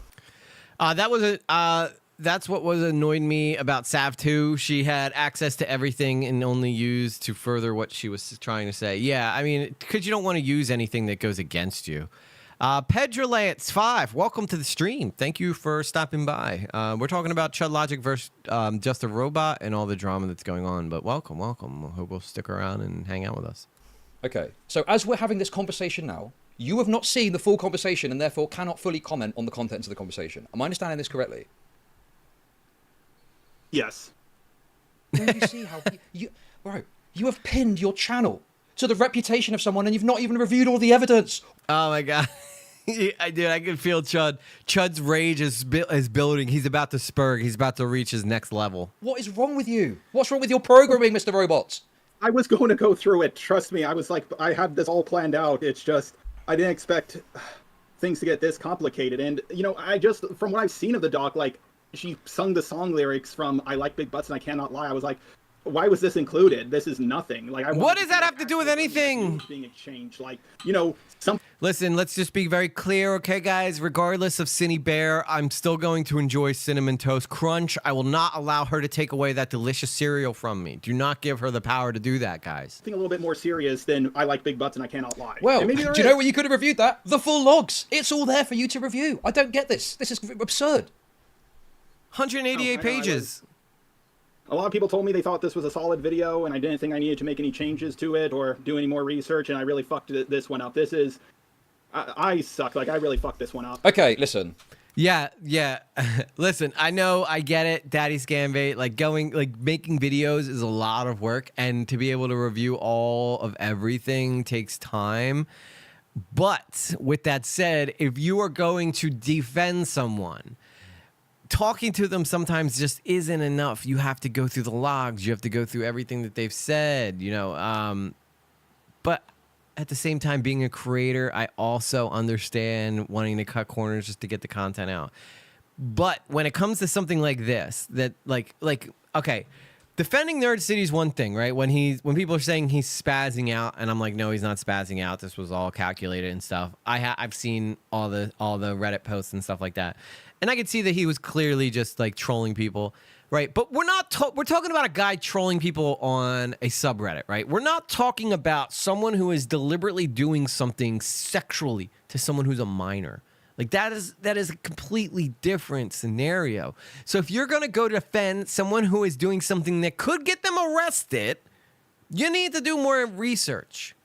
That's what was annoyed me about Sav 2. She had access to everything and only used to further what she was trying to say. Yeah, I mean, because you don't want to use anything that goes against you. Pedrolance 5, welcome to the stream. Thank you for stopping by. We're talking about Chud Logic versus Just a Robot and all the drama that's going on. But welcome. I hope we'll stick around and hang out with us. Okay, so as we're having this conversation now, you have not seen the full conversation and therefore cannot fully comment on the contents of the conversation. Am I understanding this correctly? Yes. Don't you see how you have pinned your channel to the reputation of someone and you've not even reviewed all the evidence. Oh my god. I can feel Chud. Chud's rage is building. He's about to spur. He's about to reach his next level. What is wrong with you? What's wrong with your programming, Mr. Robots? I was going to go through it. Trust me. I was like, I had this all planned out. It's just, I didn't expect things to get this complicated. And, you know, from what I've seen of the doc, like, she sung the song lyrics from I Like Big Butts and I Cannot Lie. I was like, why was this included? This is nothing. Like, what does that have to do with anything? Being exchanged, like, you know, some. Listen, let's just be very clear, okay, guys? Regardless of Cine Bear, I'm still going to enjoy Cinnamon Toast Crunch. I will not allow her to take away that delicious cereal from me. Do not give her the power to do that, guys. Something a little bit more serious than I Like Big Butts and I Cannot Lie. Well, do you know where you could have reviewed that? The full logs. It's all there for you to review. I don't get this. This is absurd. 188 pages. A lot of people told me they thought this was a solid video, and I didn't think I needed to make any changes to it or do any more research, and I really fucked this one up. I suck. Like, I really fucked this one up. Okay, listen. Yeah. Listen, I know, I get it, Daddy Scambait. Making videos is a lot of work, and to be able to review all of everything takes time. But with that said, if you are going to defend someone, talking to them sometimes just isn't enough. You have to go through the logs. You have to go through everything that they've said, you know. But at the same time, being a creator, I also understand wanting to cut corners just to get the content out. But when it comes to something like this, that okay, defending Nerd City is one thing, right? When people are saying he's spazzing out, and I'm like, no, he's not spazzing out. This was all calculated and stuff. I've seen all the Reddit posts and stuff like that. And I could see that he was clearly just like trolling people, right? But we're talking about a guy trolling people on a subreddit, right? We're not talking about someone who is deliberately doing something sexually to someone who's a minor. Like that is a completely different scenario. So if you're going to go defend someone who is doing something that could get them arrested, you need to do more research.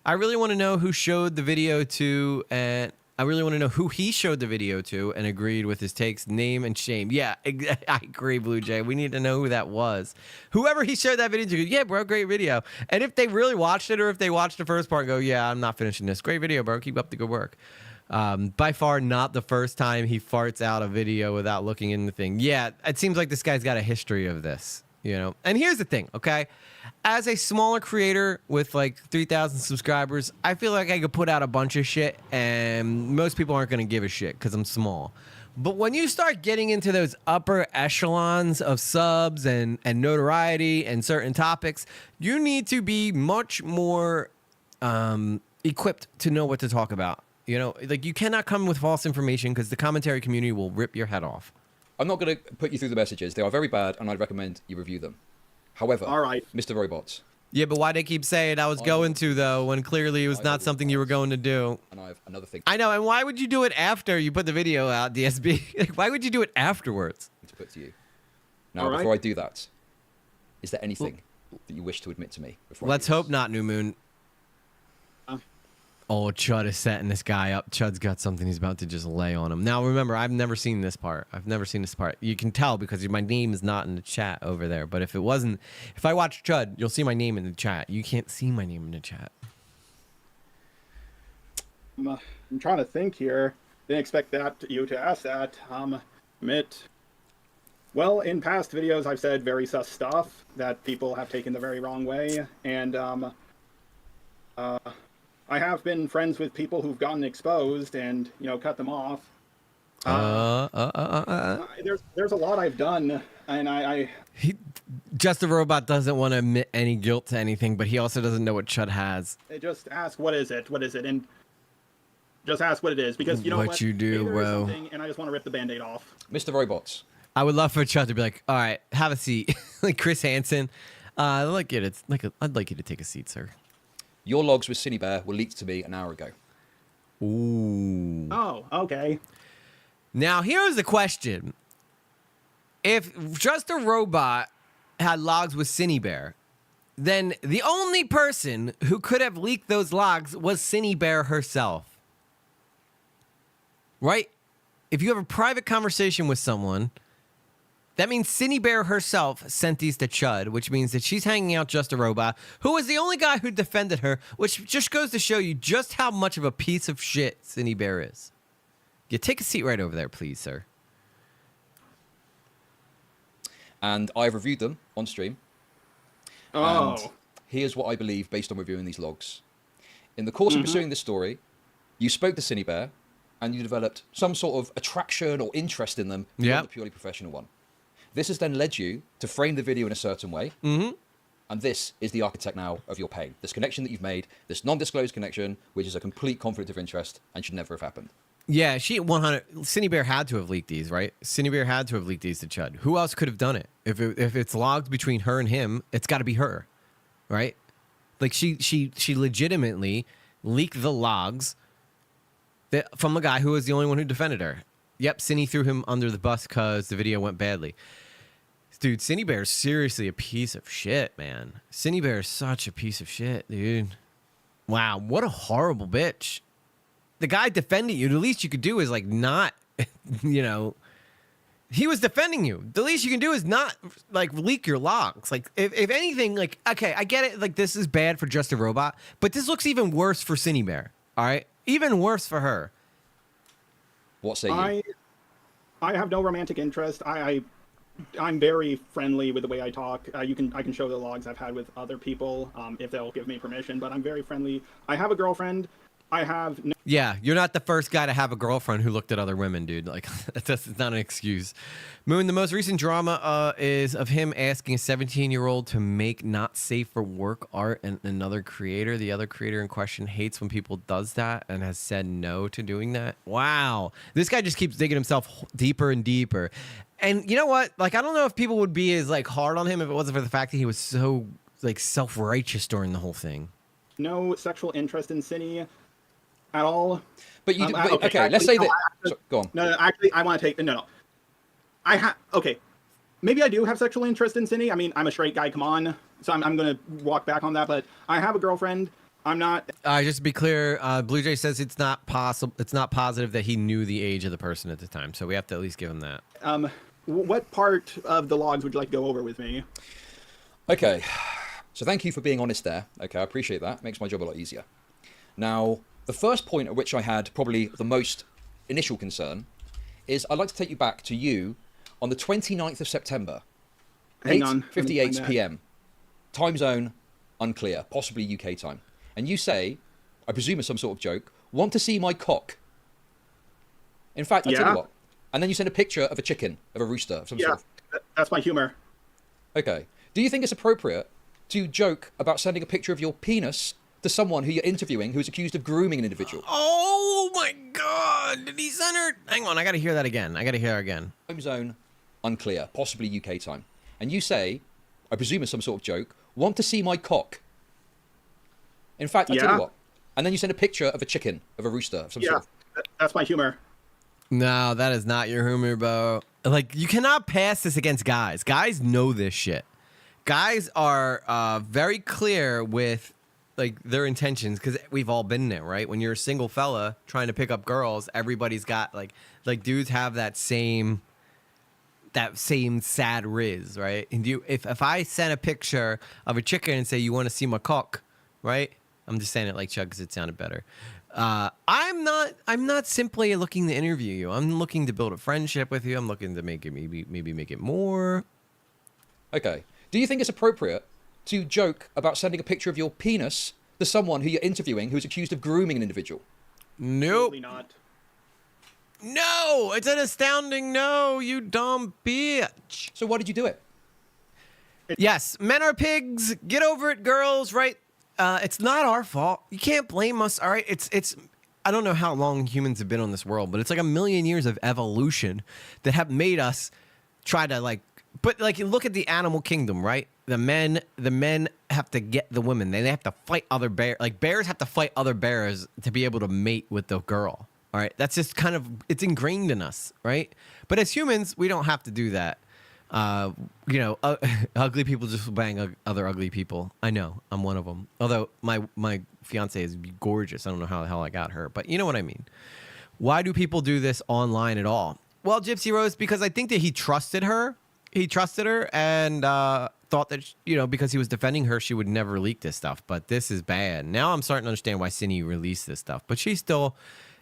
I really want to know who showed the video to, and I really want to know who he showed the video to and agreed with his takes, name and shame. Yeah, I agree, Blue Jay. We need to know who that was. Whoever he showed that video to, yeah, bro, great video. And if they really watched it, or if they watched the first part and go, yeah, I'm not finishing this. Great video, bro. Keep up the good work. By far not the first time he farts out a video without looking in the thing. Yeah, it seems like this guy's got a history of this, you know? And here's the thing, okay? As a smaller creator with like 3,000 subscribers, I feel like I could put out a bunch of shit and most people aren't going to give a shit because I'm small. But when you start getting into those upper echelons of subs and notoriety and certain topics, you need to be much more equipped to know what to talk about. You know, like you cannot come with false information because the commentary community will rip your head off. I'm not going to put you through the messages. They are very bad and I'd recommend you review them. However, All right. Mr. Robots, Yeah, but why they keep saying I was going to, though, when clearly it was not something you were going to do? and I have another thing I know, and why would you do it after you put the video out, DSB? Like, why would you do it afterwards? to put to you. Now, All right. before I do that, is there anything that you wish to admit to me? Before Let's I do hope this? not, New Moon. Oh, Chud is setting this guy up. Chud's got something he's about to just lay on him. Now, remember, I've never seen this part. I've never seen this part. You can tell because my name is not in the chat over there. But if it wasn't, if I watch Chud, you'll see my name in the chat. You can't see my name in the chat. I'm trying to think here. Didn't expect you to ask that. Admit. Well, in past videos, I've said very sus stuff that people have taken the very wrong way, and I have been friends with people who've gotten exposed and cut them off. There's a lot I've done, and Just a Robot doesn't want to admit any guilt to anything, but he also doesn't know what Chud has. just ask what is it, and just ask what it is, because you know what you do, maybe there is bro. something, and I just want to rip the Band-Aid off. Mr. Robots, I would love for Chud to be like, "All right, have a seat," like Chris Hansen. I'd like you to take a seat, sir. your logs with Cinebear were leaked to me an hour ago. Ooh. Oh, okay. Now here's the question: if Just a Robot had logs with Cinebear, then the only person who could have leaked those logs was Cinebear herself. Right? If you have a private conversation with someone, that means Cinebear herself sent these to Chud, which means that she's hanging out Just a Robot, who was the only guy who defended her, which just goes to show you just how much of a piece of shit Cinebear is. Yeah, take a seat right over there, please, sir. And I've reviewed them on stream. Oh. And here's what I believe based on reviewing these logs. In the course of pursuing this story, you spoke to Cinebear, and you developed some sort of attraction or interest in them beyond the purely professional one. This has then led you to frame the video in a certain way. Mm-hmm. And this is the architect now of your pain. This connection that you've made, this non-disclosed connection, which is a complete conflict of interest and should never have happened. Yeah, Cinebear had to have leaked these, right? Cinebear had to have leaked these to Chud. Who else could have done it? If it's logged between her and him, it's got to be her, right? Like she legitimately leaked the logs from the guy who was the only one who defended her. Yep, Cine threw him under the bus because the video went badly. Dude, Cinebear is seriously a piece of shit, man. Cinebear is such a piece of shit, dude. Wow, what a horrible bitch. The guy defending you, the least you could do is like not, he was defending you. The least you can do is not like leak your logs. Like if anything, like, okay, I get it. Like this is bad for Just a Robot, but this looks even worse for Cinebear. All right. Even worse for her. What say you? I have no romantic interest. I'm very friendly with the way I talk. I can show the logs I've had with other people if they'll give me permission. But I'm very friendly. I have a girlfriend. I have no. Yeah, you're not the first guy to have a girlfriend who looked at other women, dude. Like, that's not an excuse. Moon, the most recent drama is of him asking a 17-year-old to make not safe for work art and another creator. The other creator in question hates when people does that and has said no to doing that. Wow. This guy just keeps digging himself deeper and deeper. And you know what? Like, I don't know if people would be as, like, hard on him if it wasn't for the fact that he was so, like, self-righteous during the whole thing. No sexual interest in Cine at all. But you okay, okay, actually, let's say no, that. Go on. No, actually, I want to take no. Okay, maybe I do have sexual interest in Cine. I mean, I'm a straight guy. Come on, so I'm gonna walk back on that. But I have a girlfriend. I'm not. Just to be clear, Blue Jay says it's not possible. It's not positive that he knew the age of the person at the time. So we have to at least give him that. What part of the logs would you like to go over with me? Okay, so thank you for being honest there. Okay, I appreciate that. Makes my job a lot easier. Now, the first point at which I had probably the most initial concern is I'd like to take you back to you on the 29th of September. Hang on. 8:58 p.m. Time zone unclear, possibly UK time. And you say, I presume it's some sort of joke, want to see my cock? In fact, I'll tell you what. And then you send a picture of a chicken, of a rooster, of some sort of... That's my humor. Okay. Do you think it's appropriate to joke about sending a picture of your penis to someone who you're interviewing who's accused of grooming an individual? Oh my God! Did he send her? Hang on, I gotta hear that again. I gotta hear it again. Time zone unclear, possibly UK time. And you say, I presume it's some sort of joke, want to see my cock. In fact, I tell you what. And then you send a picture of a chicken, of a rooster, of some sort of... That's my humor. No, that is not your humor, bro. Like, you cannot pass this against guys. Guys know this shit. Guys are very clear with, like, their intentions, because we've all been there, right? When you're a single fella trying to pick up girls, everybody's got, like dudes have that same sad riz, right? And if I send a picture of a chicken and say, you want to see my cock, right? I'm just saying it like Chud because it sounded better. I'm not simply looking to interview you. I'm looking to build a friendship with you. I'm looking to make it maybe make it more. Okay. Do you think it's appropriate to joke about sending a picture of your penis to someone who you're interviewing who's accused of grooming an individual? Nope. Absolutely not. No, it's an astounding no, you dumb bitch. So why did you do it? Yes, men are pigs. Get over it, girls, right? It's not our fault. You can't blame us, all right? It's I don't know how long humans have been on this world, but it's like 1 million years of evolution that have made us try to look at the animal kingdom, right? The men have to get the women. They have to fight other bears. Like bears have to fight other bears to be able to mate with the girl. All right, that's just kind of, it's ingrained in us, right? But as humans, we don't have to do that. Ugly people just bang other ugly people. I know, I'm one of them. Although my fiance is gorgeous. I don't know how the hell I got her, but you know what I mean. Why do people do this online at all? Well, Gypsy Rose, because I think that he trusted her. He trusted her and thought that, because he was defending her, she would never leak this stuff. But this is bad. Now I'm starting to understand why Cindy released this stuff. But she's still...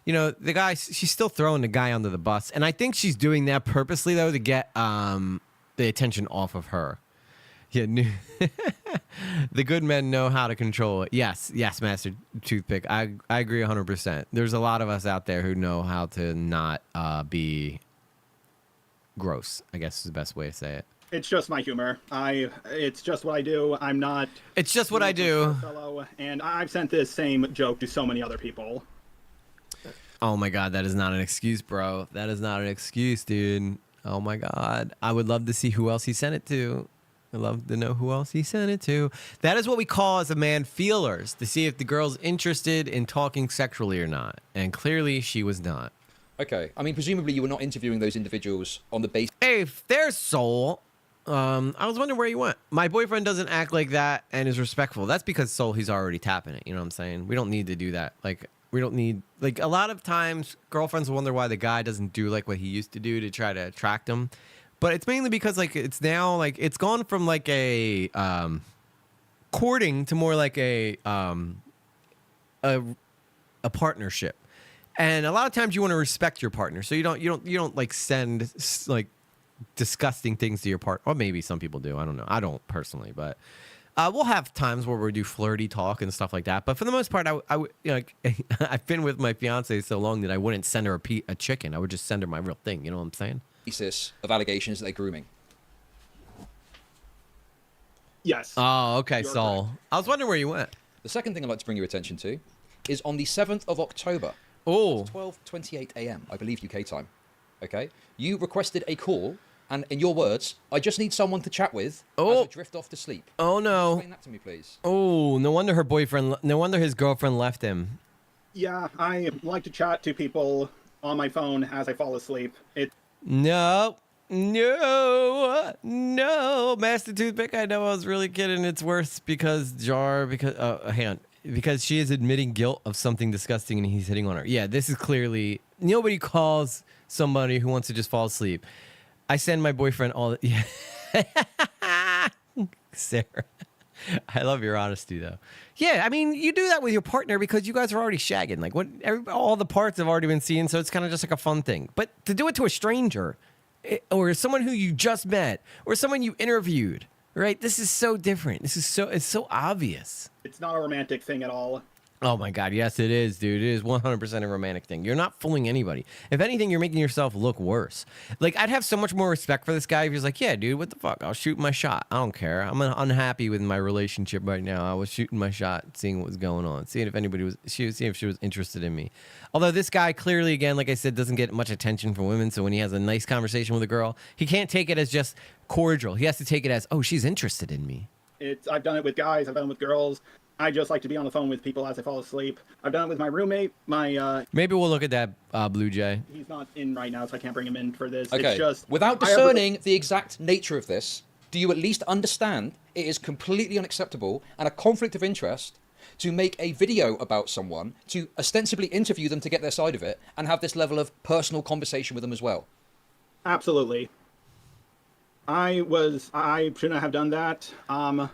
she's still throwing the guy under the bus. And I think she's doing that purposely, though, to get the attention off of her. Yeah, the good men know how to control it. Yes, Master Toothpick. I agree 100%. There's a lot of us out there who know how to not be gross, I guess is the best way to say it. It's just my humor. It's just what I do. I'm not... It's just what I do. Fellow, and I've sent this same joke to so many other people. Oh my God, that is not an excuse, bro. That is not an excuse, dude. Oh my God. I would love to see who else he sent it to. I'd love to know who else he sent it to. That is what we call as a man feelers, to see if the girl's interested in talking sexually or not. And clearly she was not. Okay. I mean, presumably you were not interviewing those individuals on the basis... Hey, there's Soul. I was wondering where you went. My boyfriend doesn't act like that and is respectful. That's because Soul, he's already tapping it. You know what I'm saying? We don't need to do that. We don't need, a lot of times girlfriends wonder why the guy doesn't do like what he used to do to try to attract them. But it's mainly because it's now it's gone from a courting to more like a partnership. And a lot of times you want to respect your partner. So you don't send disgusting things to your partner. Or maybe some people do. I don't know. I don't personally, but we'll have times where we do flirty talk and stuff like that. But for the most part, I've been with my fiance so long that I wouldn't send her a chicken. I would just send her my real thing. You know what I'm saying? Basis of allegations that they're grooming. Yes. Oh, okay, Saul. I was wondering where you went. The second thing I'd like to bring your attention to is on the 7th of October. Oh. 12:28 a.m., I believe UK time. Okay? You requested a call. And in your words, I just need someone to chat with as I drift off to sleep. Oh, no. Explain that to me, please. Oh, no wonder his girlfriend left him. Yeah, I like to chat to people on my phone as I fall asleep. No, Master Toothpick, I know I was really kidding. It's worse because because she is admitting guilt of something disgusting and he's hitting on her. Yeah, this is clearly, nobody calls somebody who wants to just fall asleep. I send my boyfriend all the... Yeah. Sarah. I love your honesty, though. Yeah, I mean, you do that with your partner because you guys are already shagging. All the parts have already been seen, so it's kind of just like a fun thing. But to do it to a stranger, or someone who you just met, or someone you interviewed, right? This is so different. It's so obvious. It's not a romantic thing at all. Oh my God, yes it is, dude. It is 100% a romantic thing. You're not fooling anybody. If anything, you're making yourself look worse. I'd have so much more respect for this guy if he was like, yeah, dude, what the fuck? I'll shoot my shot. I don't care. I'm unhappy with my relationship right now. I was shooting my shot, seeing what was going on, seeing if she was interested in me. Although this guy clearly, again, like I said, doesn't get much attention from women. So when he has a nice conversation with a girl, he can't take it as just cordial. He has to take it as, oh, she's interested in me. I've done it with guys. I've done it with girls. I just like to be on the phone with people as I fall asleep. I've done it with my roommate. Maybe we'll look at that, Blue Jay. He's not in right now, so I can't bring him in for this. Okay. It's just without discerning the exact nature of this, do you at least understand it is completely unacceptable and a conflict of interest to make a video about someone, to ostensibly interview them to get their side of it, and have this level of personal conversation with them as well? Absolutely. I shouldn't have done that, and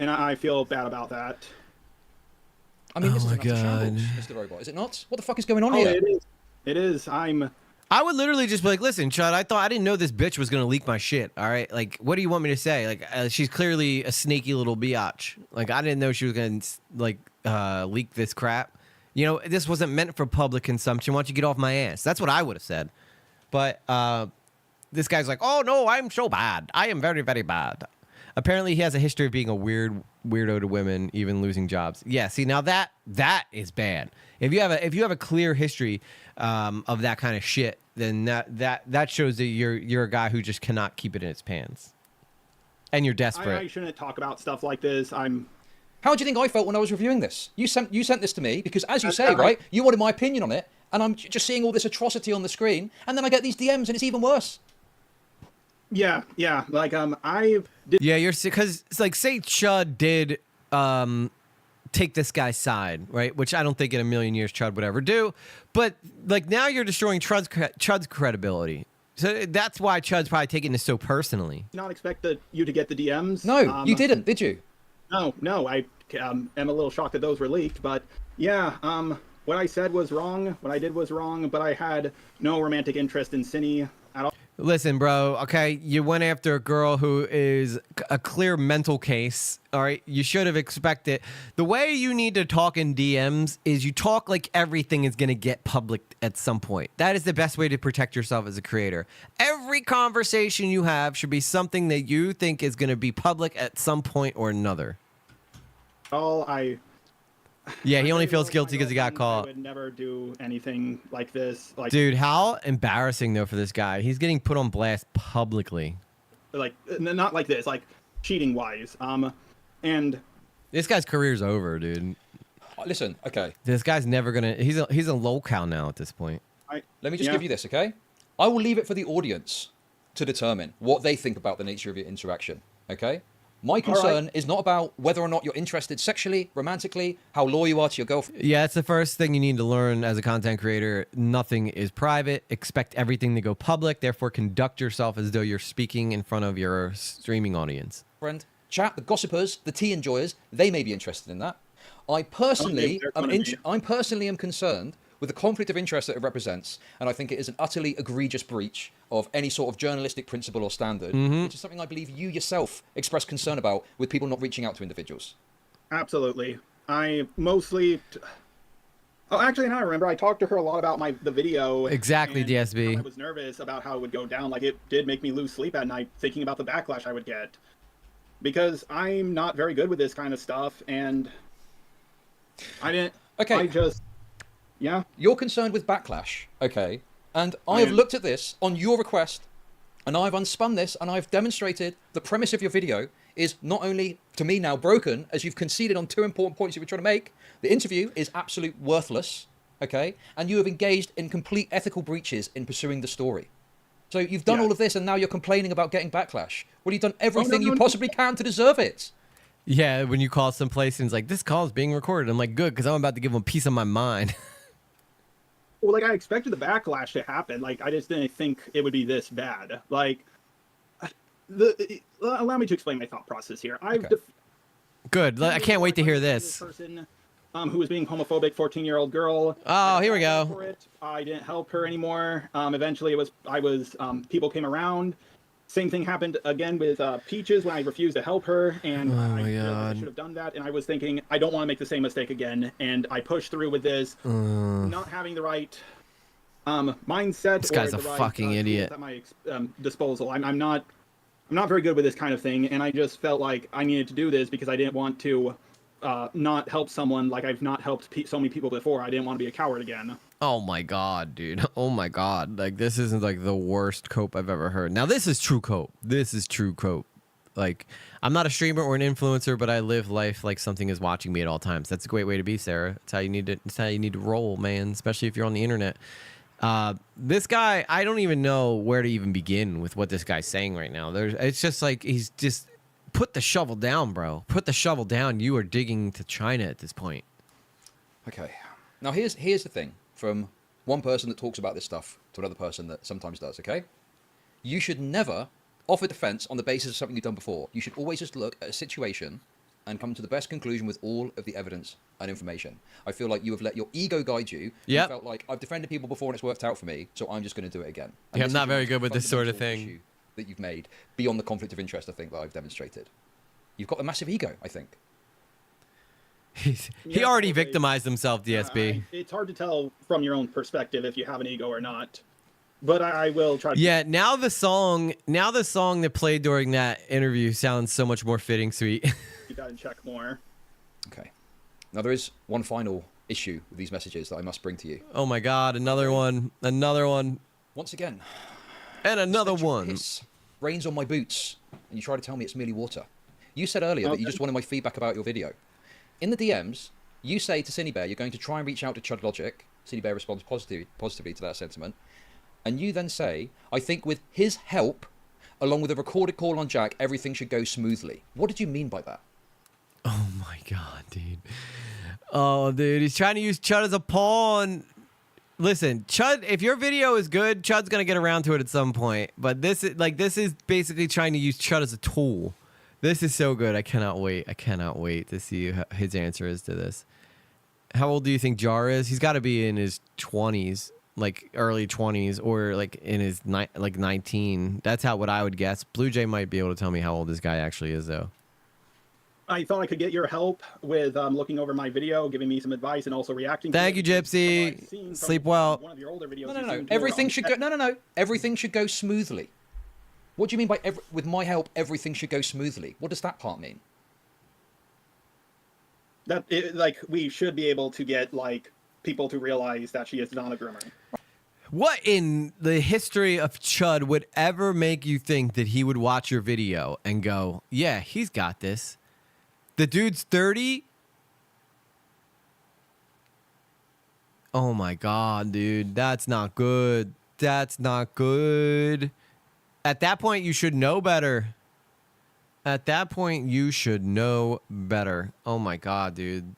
I feel bad about that. I mean, this is my an utter shambles, God. Mr. Robot, is it not? What the fuck is going on Oh, here? it is. It is. I would literally just be like, listen, Chud, I didn't know this bitch was going to leak my shit, all right? Like, what do you want me to say? Like, she's clearly a snaky little biatch. Like, I didn't know she was going to, like, leak this crap. You know, this wasn't meant for public consumption. Why don't you get off my ass? That's what I would have said. But this guy's like, oh, no, I'm so bad. I am very, very bad. Apparently, he has a history of being a weirdo to women, even losing jobs. Yeah, see, now that is bad. If you have a clear history of that kind of shit, then that shows that you're a guy who just cannot keep it in his pants, and you're desperate. I shouldn't talk about stuff like this. How do you think I felt when I was reviewing this? You sent this to me because, as you say, right, you wanted my opinion on it, and I'm just seeing all this atrocity on the screen, and then I get these DMs, and it's even worse. Yeah. Like Yeah, you're because it's like, say Chud did take this guy's side, right? Which I don't think in a million years Chud would ever do. But like, now you're destroying Chud's credibility. So that's why Chud's probably taking this so personally. Not expect you to get the DMs. No, you didn't, did you? No. I am a little shocked that those were leaked. But yeah, what I said was wrong. What I did was wrong. But I had no romantic interest in Cindy at all. Listen, bro, okay, you went after a girl who is a clear mental case, all right? You should have expected. The way you need to talk in DMs is you talk like everything is going to get public at some point. That is the best way to protect yourself as a creator. Every conversation you have should be something that you think is going to be public at some point or another. Yeah, he only feels guilty because he got caught. I would never do anything like this. Like, dude, how embarrassing though for this guy. He's getting put on blast publicly. Like, not like this, like cheating wise. And this guy's career's over, dude. Listen, okay. This guy's never gonna. He's a locale now at this point. Let me just give you this, okay? I will leave it for the audience to determine what they think about the nature of your interaction, okay? My concern is not about whether or not you're interested sexually, romantically, how loyal you are to your girlfriend. Yeah, it's the first thing you need to learn as a content creator. Nothing is private. Expect everything to go public. Therefore, conduct yourself as though you're speaking in front of your streaming audience. Friend, chat, the gossipers, the tea enjoyers, they may be interested in that. I personally am concerned with the conflict of interest that it represents, and I think it is an utterly egregious breach of any sort of journalistic principle or standard, which is something I believe you yourself expressed concern about with people not reaching out to individuals. Absolutely. I mostly... Oh, actually, now I remember. I talked to her a lot about the video. Exactly, DSB. I was nervous about how it would go down. Like, it did make me lose sleep at night thinking about the backlash I would get. Because I'm not very good with this kind of stuff, and I didn't... Okay. Yeah. You're concerned with backlash, okay? And I have looked at this on your request, and I've unspun this, and I've demonstrated the premise of your video is not only, to me now, broken, as you've conceded on two important points you were trying to make. The interview is absolute worthless, okay? And you have engaged in complete ethical breaches in pursuing the story. So you've done all of this, and now you're complaining about getting backlash. Well, you've done everything you possibly can to deserve it. Yeah, when you call someplace and it's like, this call is being recorded. I'm like, good, because I'm about to give them a piece of my mind. Well, like, I expected the backlash to happen. Like, I just didn't think it would be this bad. Like, allow me to explain my thought process here. Good. I can't wait to hear this. Person who was being homophobic, 14-year-old girl. Oh, here we go. I didn't help her anymore. Eventually, people came around. Same thing happened again with Peaches when I refused to help her, and I should have done that. And I was thinking, I don't want to make the same mistake again, and I pushed through with this, not having the right mindset. This guy's a fucking idiot. At my disposal. I'm not very good with this kind of thing, and I just felt like I needed to do this because I didn't want to not help someone like I've not helped so many people before. I didn't want to be a coward again. Oh my god, dude. Oh my god. Like, this isn't like the worst cope I've ever heard. Now, this is true cope. This is true cope. Like, I'm not a streamer or an influencer, but I live life like something is watching me at all times. That's a great way to be, Sarah. It's how you need to. It's how you need to roll, man. Especially if you're on the internet. This guy, I don't even know where to even begin with what this guy's saying right now. It's just like he's just put the shovel down, bro. Put the shovel down. You are digging to China at this point. Okay. Now here's the thing from one person that talks about this stuff to another person that sometimes does. Okay. You should never offer defense on the basis of something you've done before. You should always just look at a situation and come to the best conclusion with all of the evidence and information. I feel like you have let your ego guide you. Yep. You felt like, I've defended people before and it's worked out for me, so I'm just going to do it again. And Yeah, I'm this not is very the good with this sort of fundamental thing. issue that you've made beyond the conflict of interest, I think, that I've demonstrated. You've got a massive ego, I think. He already victimized himself, DSB. It's hard to tell from your own perspective if you have an ego or not. But I will try to... Yeah, now the song that played during that interview sounds so much more fitting, sweet. You gotta check more. Okay. Now there is one final issue with these messages that I must bring to you. Oh my god, another one. Another one. Once again. And another one. Piss rains on my boots, and you try to tell me it's merely water. You said earlier that you just wanted my feedback about your video. In the DMs, you say to Cinebear you're going to try and reach out to Chud Logic. Cinebear responds positively to that sentiment. And you then say, I think with his help, along with a recorded call on Jack, everything should go smoothly. What did you mean by that? Oh my god, dude. Oh, dude, he's trying to use Chud as a pawn. Listen, Chud, if your video is good, Chud's gonna get around to it at some point. But this is basically trying to use Chud as a tool. This is so good. I cannot wait. I cannot wait to see his answer is to this. How old do you think Jar is? He's got to be in his 20s, like early 20s, or like in his 19. That's what I would guess. Blue Jay might be able to tell me how old this guy actually is, though. I thought I could get your help with looking over my video, giving me some advice, and also reacting. Thank you, Gypsy. Sleep well. One of your older videos, No. Everything should go. No. Everything should go smoothly. What do you mean by with my help, everything should go smoothly? What does that part mean? Like we should be able to get like people to realize that she is not a groomer. What in the history of Chud would ever make you think that he would watch your video and go, yeah, he's got this? The dude's 30? Oh my god, dude. That's not good. That's not good. At that point, you should know better. At that point, you should know better. Oh my god, dude.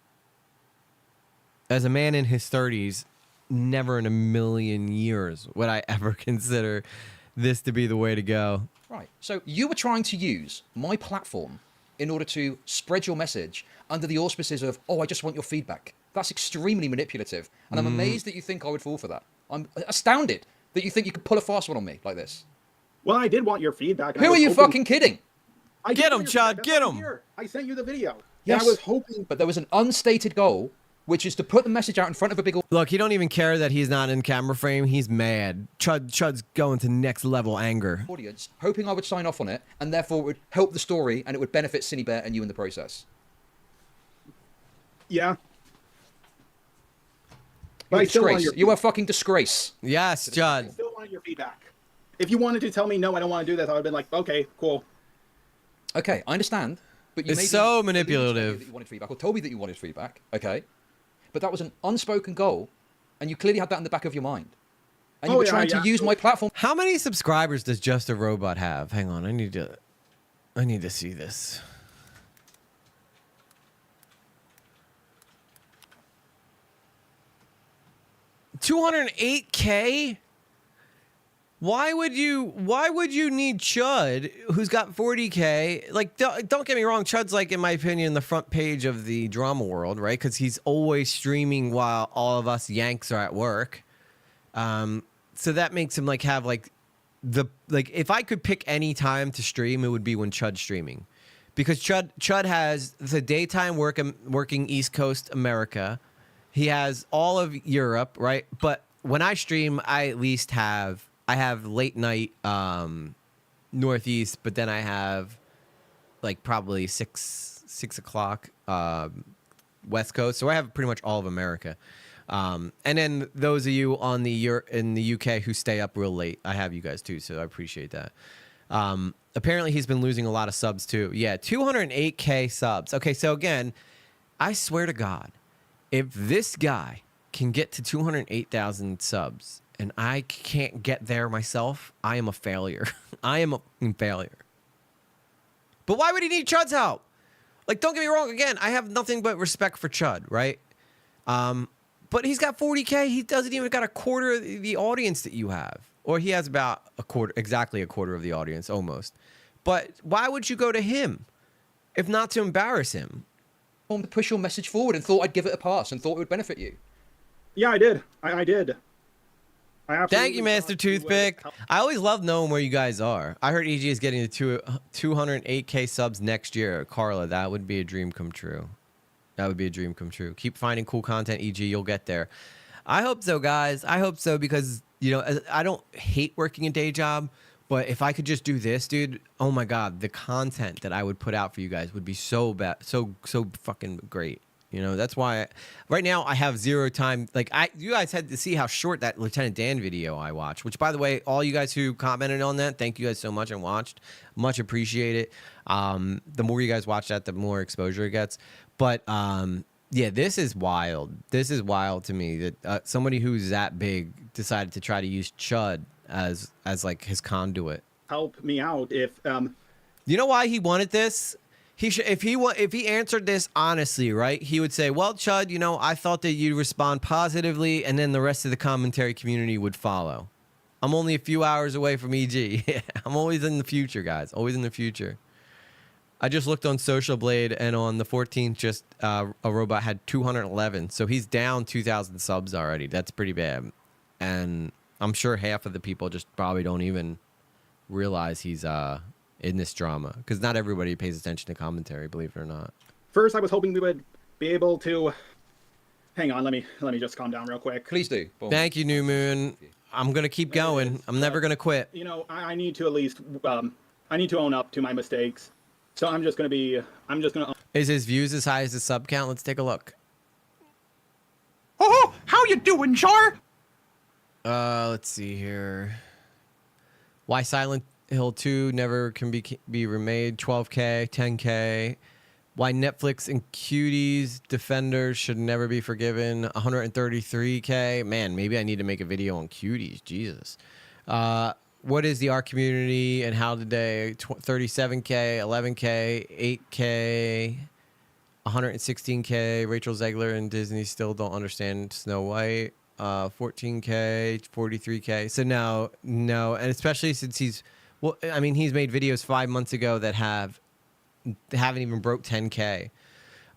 As a man in his 30s, never in a million years would I ever consider this to be the way to go. Right. So you were trying to use my platform in order to spread your message under the auspices of, oh, I just want your feedback. That's extremely manipulative. And I'm amazed that you think I would fall for that. I'm astounded that you think you could pull a fast one on me like this. Well, I did want your feedback. Who are you fucking kidding? Get him, Chud, get him. I sent you the video. Yes, I was hoping. But there was an unstated goal, which is to put the message out in front of a big... Look, he don't even care that he's not in camera frame. He's mad. Chud's going to next level anger. ...audience, hoping I would sign off on it, and therefore it would help the story, and it would benefit Cinebear and you in the process. Yeah. You're a disgrace. You are a fucking disgrace. Yes, Chud. I still wanted your feedback. If you wanted to tell me, no, I don't want to do this, I would have been like, okay, cool. Okay, I understand. But you it's so manipulative. That you wanted feedback, or told me that you wanted feedback. Okay. But that was an unspoken goal, and you clearly had that in the back of your mind. And you were trying to use my platform. How many subscribers does Just a Robot have? Hang on, I need to see this. $208K? Why would you need Chud, who's got 40K? Like, don't get me wrong, Chud's like, in my opinion, the front page of the drama world, right? Because he's always streaming while all of us Yanks are at work. So that makes him like have like if I could pick any time to stream, it would be when Chud's streaming, because Chud has the daytime working East Coast America. He has all of Europe, right? But when I stream, I at least have late night Northeast, but then I have like probably six 6 o'clock West Coast. So I have pretty much all of America. And then those of you in the UK who stay up real late, I have you guys too, so I appreciate that. Apparently he's been losing a lot of subs too. Yeah, 208K subs. Okay, so again, I swear to God, if this guy can get to 208,000 subs and I can't get there myself, I am a failure. I am a failure. But why would he need Chud's help? Like, don't get me wrong. Again, I have nothing but respect for Chud, right? But he's got 40K. He doesn't even got a quarter of the audience that you have. Or he has about exactly a quarter of the audience, almost. But why would you go to him if not to embarrass him? I wanted to push your message forward and thought I'd give it a pass and thought it would benefit you. Yeah, I did. I did. I absolutely Thank you, Master Toothpick. I always love knowing where you guys are. I heard EG is getting to 208K subs next year. Carla, that would be a dream come true. That would be a dream come true. Keep finding cool content, EG. You'll get there. I hope so, guys. I hope so because, you know, I don't hate working a day job, but if I could just do this, dude, oh my God, the content that I would put out for you guys would be so bad, so fucking great. You know, that's why right now I have zero time. Like you guys had to see how short that Lieutenant Dan video I watched, which by the way, all you guys who commented on that, thank you guys so much and watched. Much appreciate it. The more you guys watch that, the more exposure it gets. But yeah, this is wild. This is wild to me that somebody who's that big decided to try to use Chud as like his conduit. Help me out if you know why he wanted this? He should, if he answered this honestly, right? He would say, "Well, Chud, you know, I thought that you'd respond positively, and then the rest of the commentary community would follow. I'm only a few hours away from EG. I'm always in the future, guys. Always in the future." I just looked on Social Blade, and on the 14th, just a robot had 211, so he's down 2,000 subs already. That's pretty bad, and I'm sure half of the people just probably don't even realize he's in this drama because not everybody pays attention to commentary, believe it or not. First, I was hoping we would be able to. Hang on, let me just calm down real quick. Please do. Boom. Thank you, New Moon. I'm gonna keep going. I'm never gonna quit. You know, I need to at least I need to own up to my mistakes. So I'm just gonna. Is his views as high as his sub count? Let's take a look. Oh, how you doing, Char? Let's see here. Why Silent Hill 2 never can be remade? 12K, 10K. Why Netflix and Cuties Defenders should never be forgiven? 133K. Man, maybe I need to make a video on Cuties. Jesus. What is the art community and how did they? 37K, 11K, 8K, 116K. Rachel Zegler and Disney still don't understand Snow White. 14K, 43K. So no, and especially since he's made videos 5 months ago that haven't even broke 10K.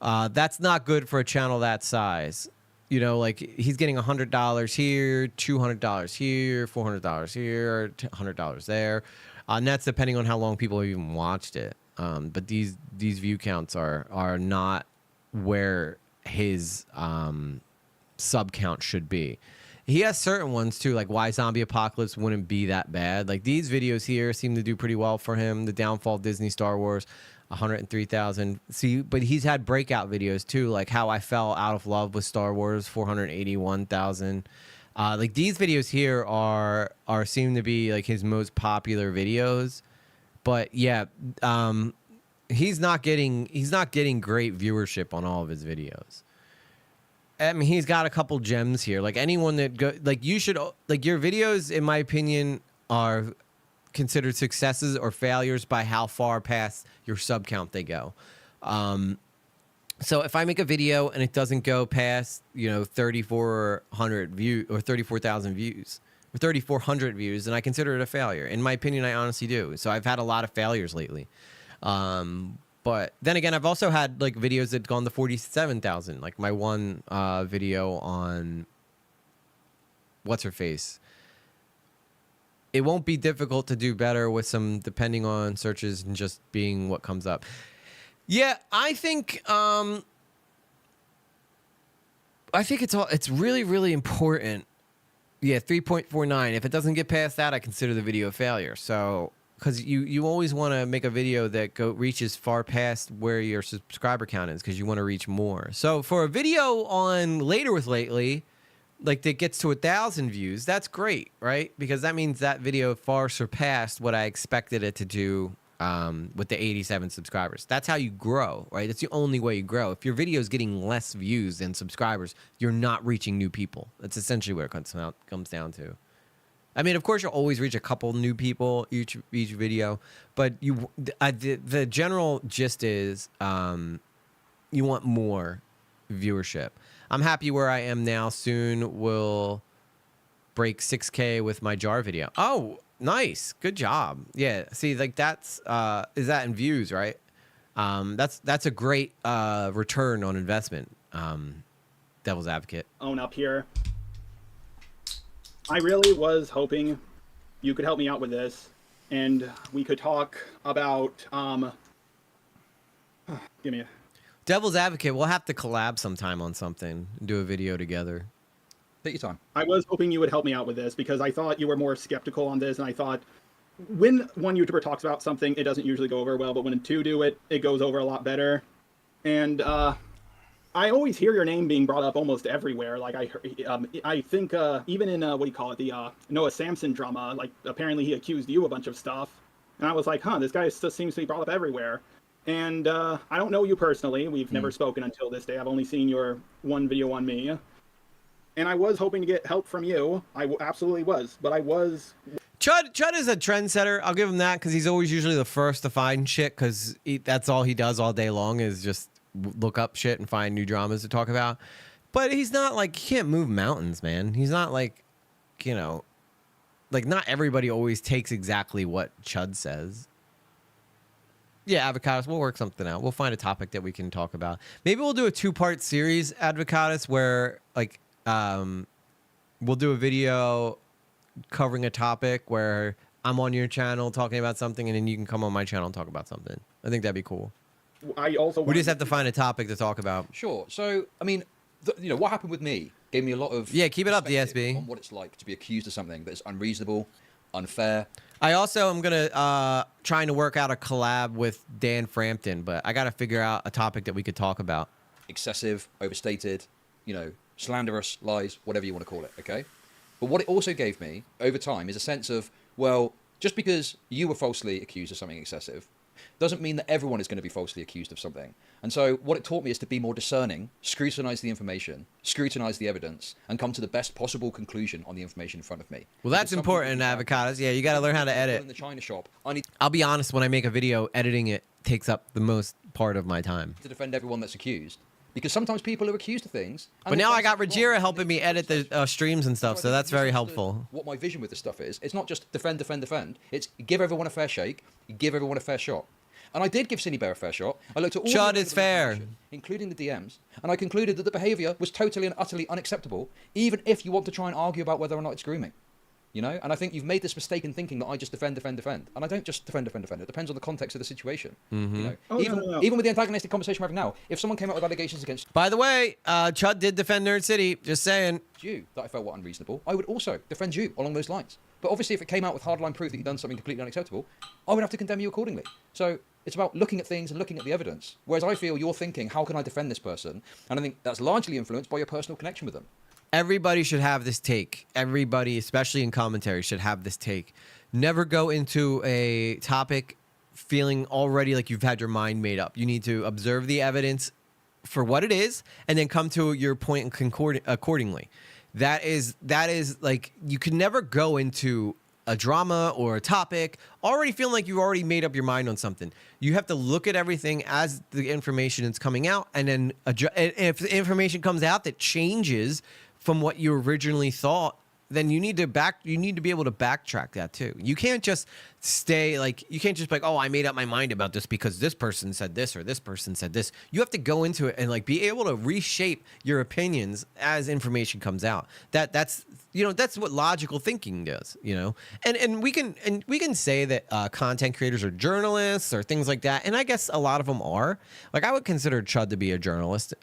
That's not good for a channel that size. You know, like he's getting $100 here, $200 here, $400 here, $100 there, and that's depending on how long people have even watched it. But these view counts are not where his sub count should be. He has certain ones too, like why Zombie Apocalypse wouldn't be that bad. Like these videos here seem to do pretty well for him. The Downfall of Disney Star Wars, 103,000. See, but he's had breakout videos too, like how I fell out of love with Star Wars, 481,000. Like these videos here are seem to be like his most popular videos. But yeah, he's not getting great viewership on all of his videos. I mean, he's got a couple gems here. Like anyone that you should like your videos, in my opinion, are considered successes or failures by how far past your sub count they go. So if I make a video and it doesn't go past 3,400 views or 34,000 views or 3,400 views, then I consider it a failure. In my opinion, I honestly do. So I've had a lot of failures lately. But then again, I've also had like videos that gone to 47,000. Like my one video on what's her face. It won't be difficult to do better with some depending on searches and just being what comes up. Yeah, I think it's really, really important. Yeah, 3.49. If it doesn't get past that, I consider the video a failure. So because you always want to make a video that reaches far past where your subscriber count is, because you want to reach more. So for a video on Later with Lately, like that gets to 1,000 views, that's great, right? Because that means that video far surpassed what I expected it to do with the 87 subscribers. That's how you grow, right? That's the only way you grow. If your video is getting less views than subscribers, you're not reaching new people. That's essentially what it comes down to. I mean, of course, you'll always reach a couple new people each video, but the general gist is you want more viewership. I'm happy where I am now. Soon will break 6K with my jar video. Oh, nice, good job. Yeah, see, like that's is that in views, right? That's a great return on investment. Devil's advocate. Own up here. I really was hoping you could help me out with this, and we could talk about give me a Devil's advocate. We'll have to collab sometime on something and do a video together. Take your time. I was hoping you would help me out with this because I thought you were more skeptical on this, and I thought when one YouTuber talks about something, it doesn't usually go over well, but when two do it, it goes over a lot better. And I always hear your name being brought up almost everywhere. Like I think even in what do you call it, the Noah Samson drama, like apparently he accused you a bunch of stuff, and I was like, huh, this guy just seems to be brought up everywhere. And I don't know you personally. We've never spoken until this day. I've only seen your one video on me. And I was hoping to get help from you. I absolutely was. But I was... Chud is a trendsetter. I'll give him that, because he's always usually the first to find shit, because that's all he does all day long is just look up shit and find new dramas to talk about. But he's not like... He can't move mountains, man. He's not like, you know... Like, not everybody always takes exactly what Chud says. Yeah, Avocados, we'll work something out. We'll find a topic that we can talk about. Maybe we'll do a 2-part series, Avocados, where, like, we'll do a video covering a topic where I'm on your channel talking about something, and then you can come on my channel and talk about something. I think that'd be cool. We just have to find a topic to talk about. Sure. So, I mean, you know, what happened with me gave me a lot of... Yeah, keep it up, DSB. ...on what it's like to be accused of something that is unreasonable, unfair. I also am going to trying to work out a collab with Dan Frampton, but I got to figure out a topic that we could talk about. Excessive, overstated, you know, slanderous, lies, whatever you want to call it, okay? But what it also gave me over time is a sense of, well, just because you were falsely accused of something excessive doesn't mean that everyone is going to be falsely accused of something. And so what it taught me is to be more discerning, scrutinize the information, scrutinize the evidence, and come to the best possible conclusion on the information in front of me. Well, that's important in Avocados. Yeah, you got to learn how to edit. In the China shop, I'll be honest, when I make a video, editing it takes up the most part of my time. To defend everyone that's accused. Because sometimes people are accused of things. But now I got Rajira helping me edit the streams and stuff, so that's very helpful. What my vision with this stuff is, it's not just defend, defend, defend. It's give everyone a fair shake, give everyone a fair shot. And I did give Cindy Bear a fair shot. I looked at all Chud is fair, including the DMs, and I concluded that the behaviour was totally and utterly unacceptable, even if you want to try and argue about whether or not it's grooming. You know, and I think you've made this mistake in thinking that I just defend, defend, defend. And I don't just defend, defend, defend. It depends on the context of the situation. Mm-hmm. You know? Even with the antagonistic conversation we're having now, if someone came out with allegations against... By the way, Chud did defend Nerd City, just saying. ...you, that I felt were unreasonable, I would also defend you along those lines. But obviously, if it came out with hardline proof that you've done something completely unacceptable, I would have to condemn you accordingly. So it's about looking at things and looking at the evidence. Whereas I feel you're thinking, how can I defend this person? And I think that's largely influenced by your personal connection with them. Everybody should have this take. Everybody, especially in commentary, should have this take. Never go into a topic feeling already like you've had your mind made up. You need to observe the evidence for what it is and then come to your point and concord accordingly. That is like, you can never go into a drama or a topic already feeling like you've already made up your mind on something. You have to look at everything as the information is coming out, and then if the information comes out that changes from what you originally thought, then you need to be able to backtrack that too. You can't just stay like, you can't just be like, oh, I made up my mind about this because this person said this or this person said this. You have to go into it and like be able to reshape your opinions as information comes out. That's what logical thinking does, you know? And we can say that content creators are journalists or things like that. And I guess a lot of them are. Like, I would consider Chud to be a journalist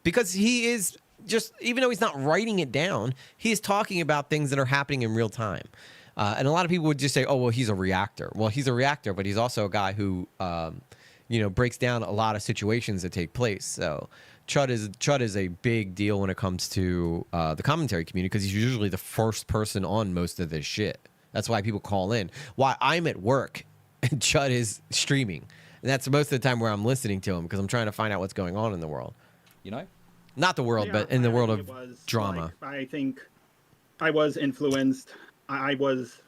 because he is, just even though he's not writing it down, he's talking about things that are happening in real time. And a lot of people would just say, oh, well, he's a reactor. Well, he's a reactor, but he's also a guy who, breaks down a lot of situations that take place. So Chud is a big deal when it comes to the commentary community because he's usually the first person on most of this shit. That's why people call in. Why I'm at work and Chud is streaming. And that's most of the time where I'm listening to him because I'm trying to find out what's going on in the world. You know? Not the world, but in the world of drama. Like, I think I was influenced. I wish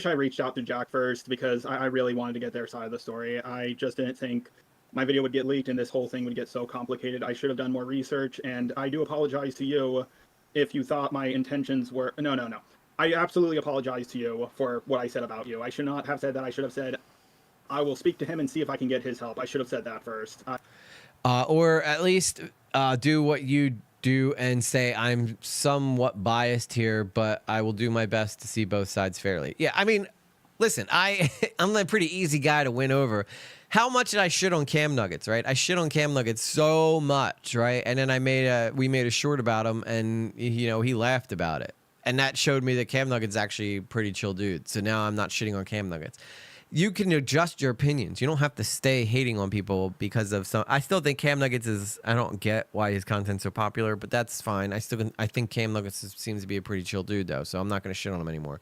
I reached out to Jack first because I really wanted to get their side of the story. I just didn't think my video would get leaked and this whole thing would get so complicated. I should have done more research, and I do apologize to you if you thought my intentions were... No. I absolutely apologize to you for what I said about you. I should not have said that. I should have said, I will speak to him and see if I can get his help. I should have said that first. Or at least do what you do and say, I'm somewhat biased here, but I will do my best to see both sides fairly. Yeah, I mean, listen, I'm a pretty easy guy to win over. How much did I shit on Cam Nuggets, right? I shit on Cam Nuggets so much, right? And then we made a short about him, and he laughed about it. And that showed me that Cam Nuggets is actually a pretty chill dude. So now I'm not shitting on Cam Nuggets. You can adjust your opinions. You don't have to stay hating on people because of some. I still think Cam Nuggets is. I don't get why his content's so popular, but that's fine. I think Cam Nuggets seems to be a pretty chill dude though, so I'm not going to shit on him anymore.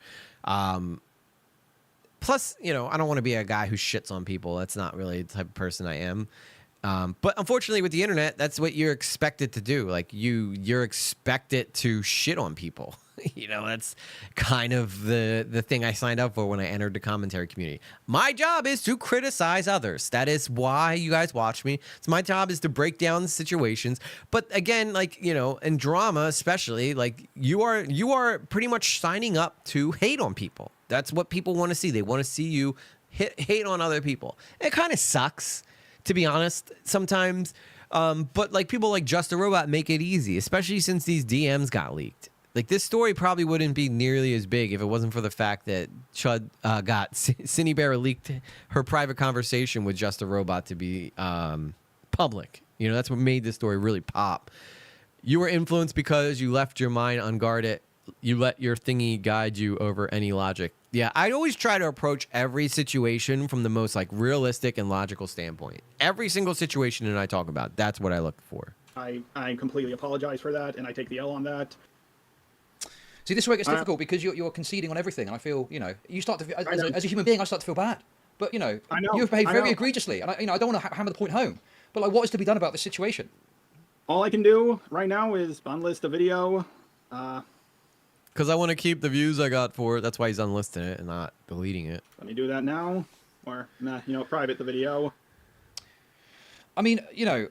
Plus, I don't want to be a guy who shits on people. That's not really the type of person I am. But unfortunately, with the internet, that's what you're expected to do. Like you're expected to shit on people. That's kind of the thing I signed up for when I entered the commentary community. My job is to criticize others. That is why you guys watch me. So my job is to break down situations. But again, in drama especially, you are pretty much signing up to hate on people. That's what people want to see. They want to see you hate on other people. It kind of sucks, to be honest, sometimes. But people like Just a Robot make it easy, especially since these DMs got leaked. This story probably wouldn't be nearly as big if it wasn't for the fact that Chud got Cindy Bear leaked her private conversation with Just a Robot to be public. That's what made this story really pop. You were influenced because you left your mind unguarded. You let your thingy guide you over any logic. Yeah, I always try to approach every situation from the most realistic and logical standpoint. Every single situation that I talk about, that's what I look for. I completely apologize for that, and I take the L on that. See, this is where it gets difficult because you're conceding on everything, and I feel, you start to, as a human being, I start to feel bad. But, you've behaved very egregiously, and I don't want to hammer the point home. But, what is to be done about this situation? All I can do right now is unlist the video. Because I want to keep the views I got for it. That's why he's unlisting it and not deleting it. Let me do that now. Or, private the video. I mean, I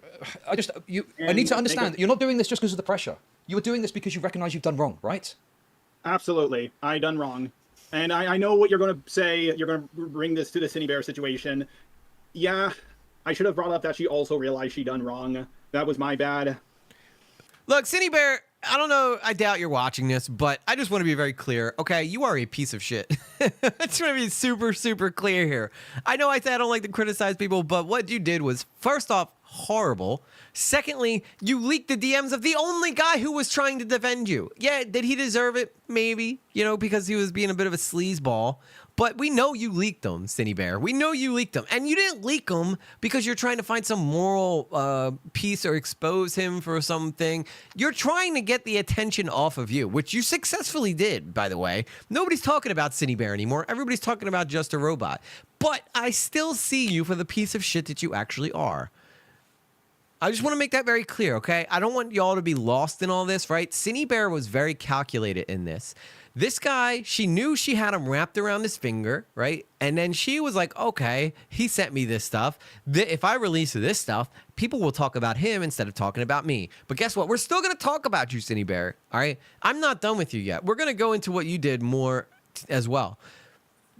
need to understand that you're not doing this just because of the pressure. You're doing this because you recognize you've done wrong, right? Absolutely. I done wrong. And I know what you're going to say. You're going to bring this to the Cindy Bear situation. Yeah, I should have brought up that she also realized she done wrong. That was my bad. Look, Cindy Bear, I don't know. I doubt you're watching this, but I just want to be very clear. Okay, you are a piece of shit. I just want to be super, super clear here. I know I said I don't like to criticize people, but what you did was, first off, horrible. Secondly, you leaked the DMs of the only guy who was trying to defend you. Yeah, did he deserve it? Maybe, because he was being a bit of a sleazeball. But we know you leaked them, Cindy Bear. We know you leaked them. And you didn't leak them because you're trying to find some moral piece or expose him for something. You're trying to get the attention off of you, which you successfully did, by the way. Nobody's talking about Cindy Bear anymore. Everybody's talking about Just a Robot. But I still see you for the piece of shit that you actually are. I just want to make that very clear, okay? I don't want y'all to be lost in all this, right? Cindy Bear was very calculated in this. This guy, she knew she had him wrapped around his finger, right? And then she was like, okay, he sent me this stuff. If I release this stuff, people will talk about him instead of talking about me. But guess what? We're still going to talk about you, Cindy Bear, all right? I'm not done with you yet. We're going to go into what you did more as well.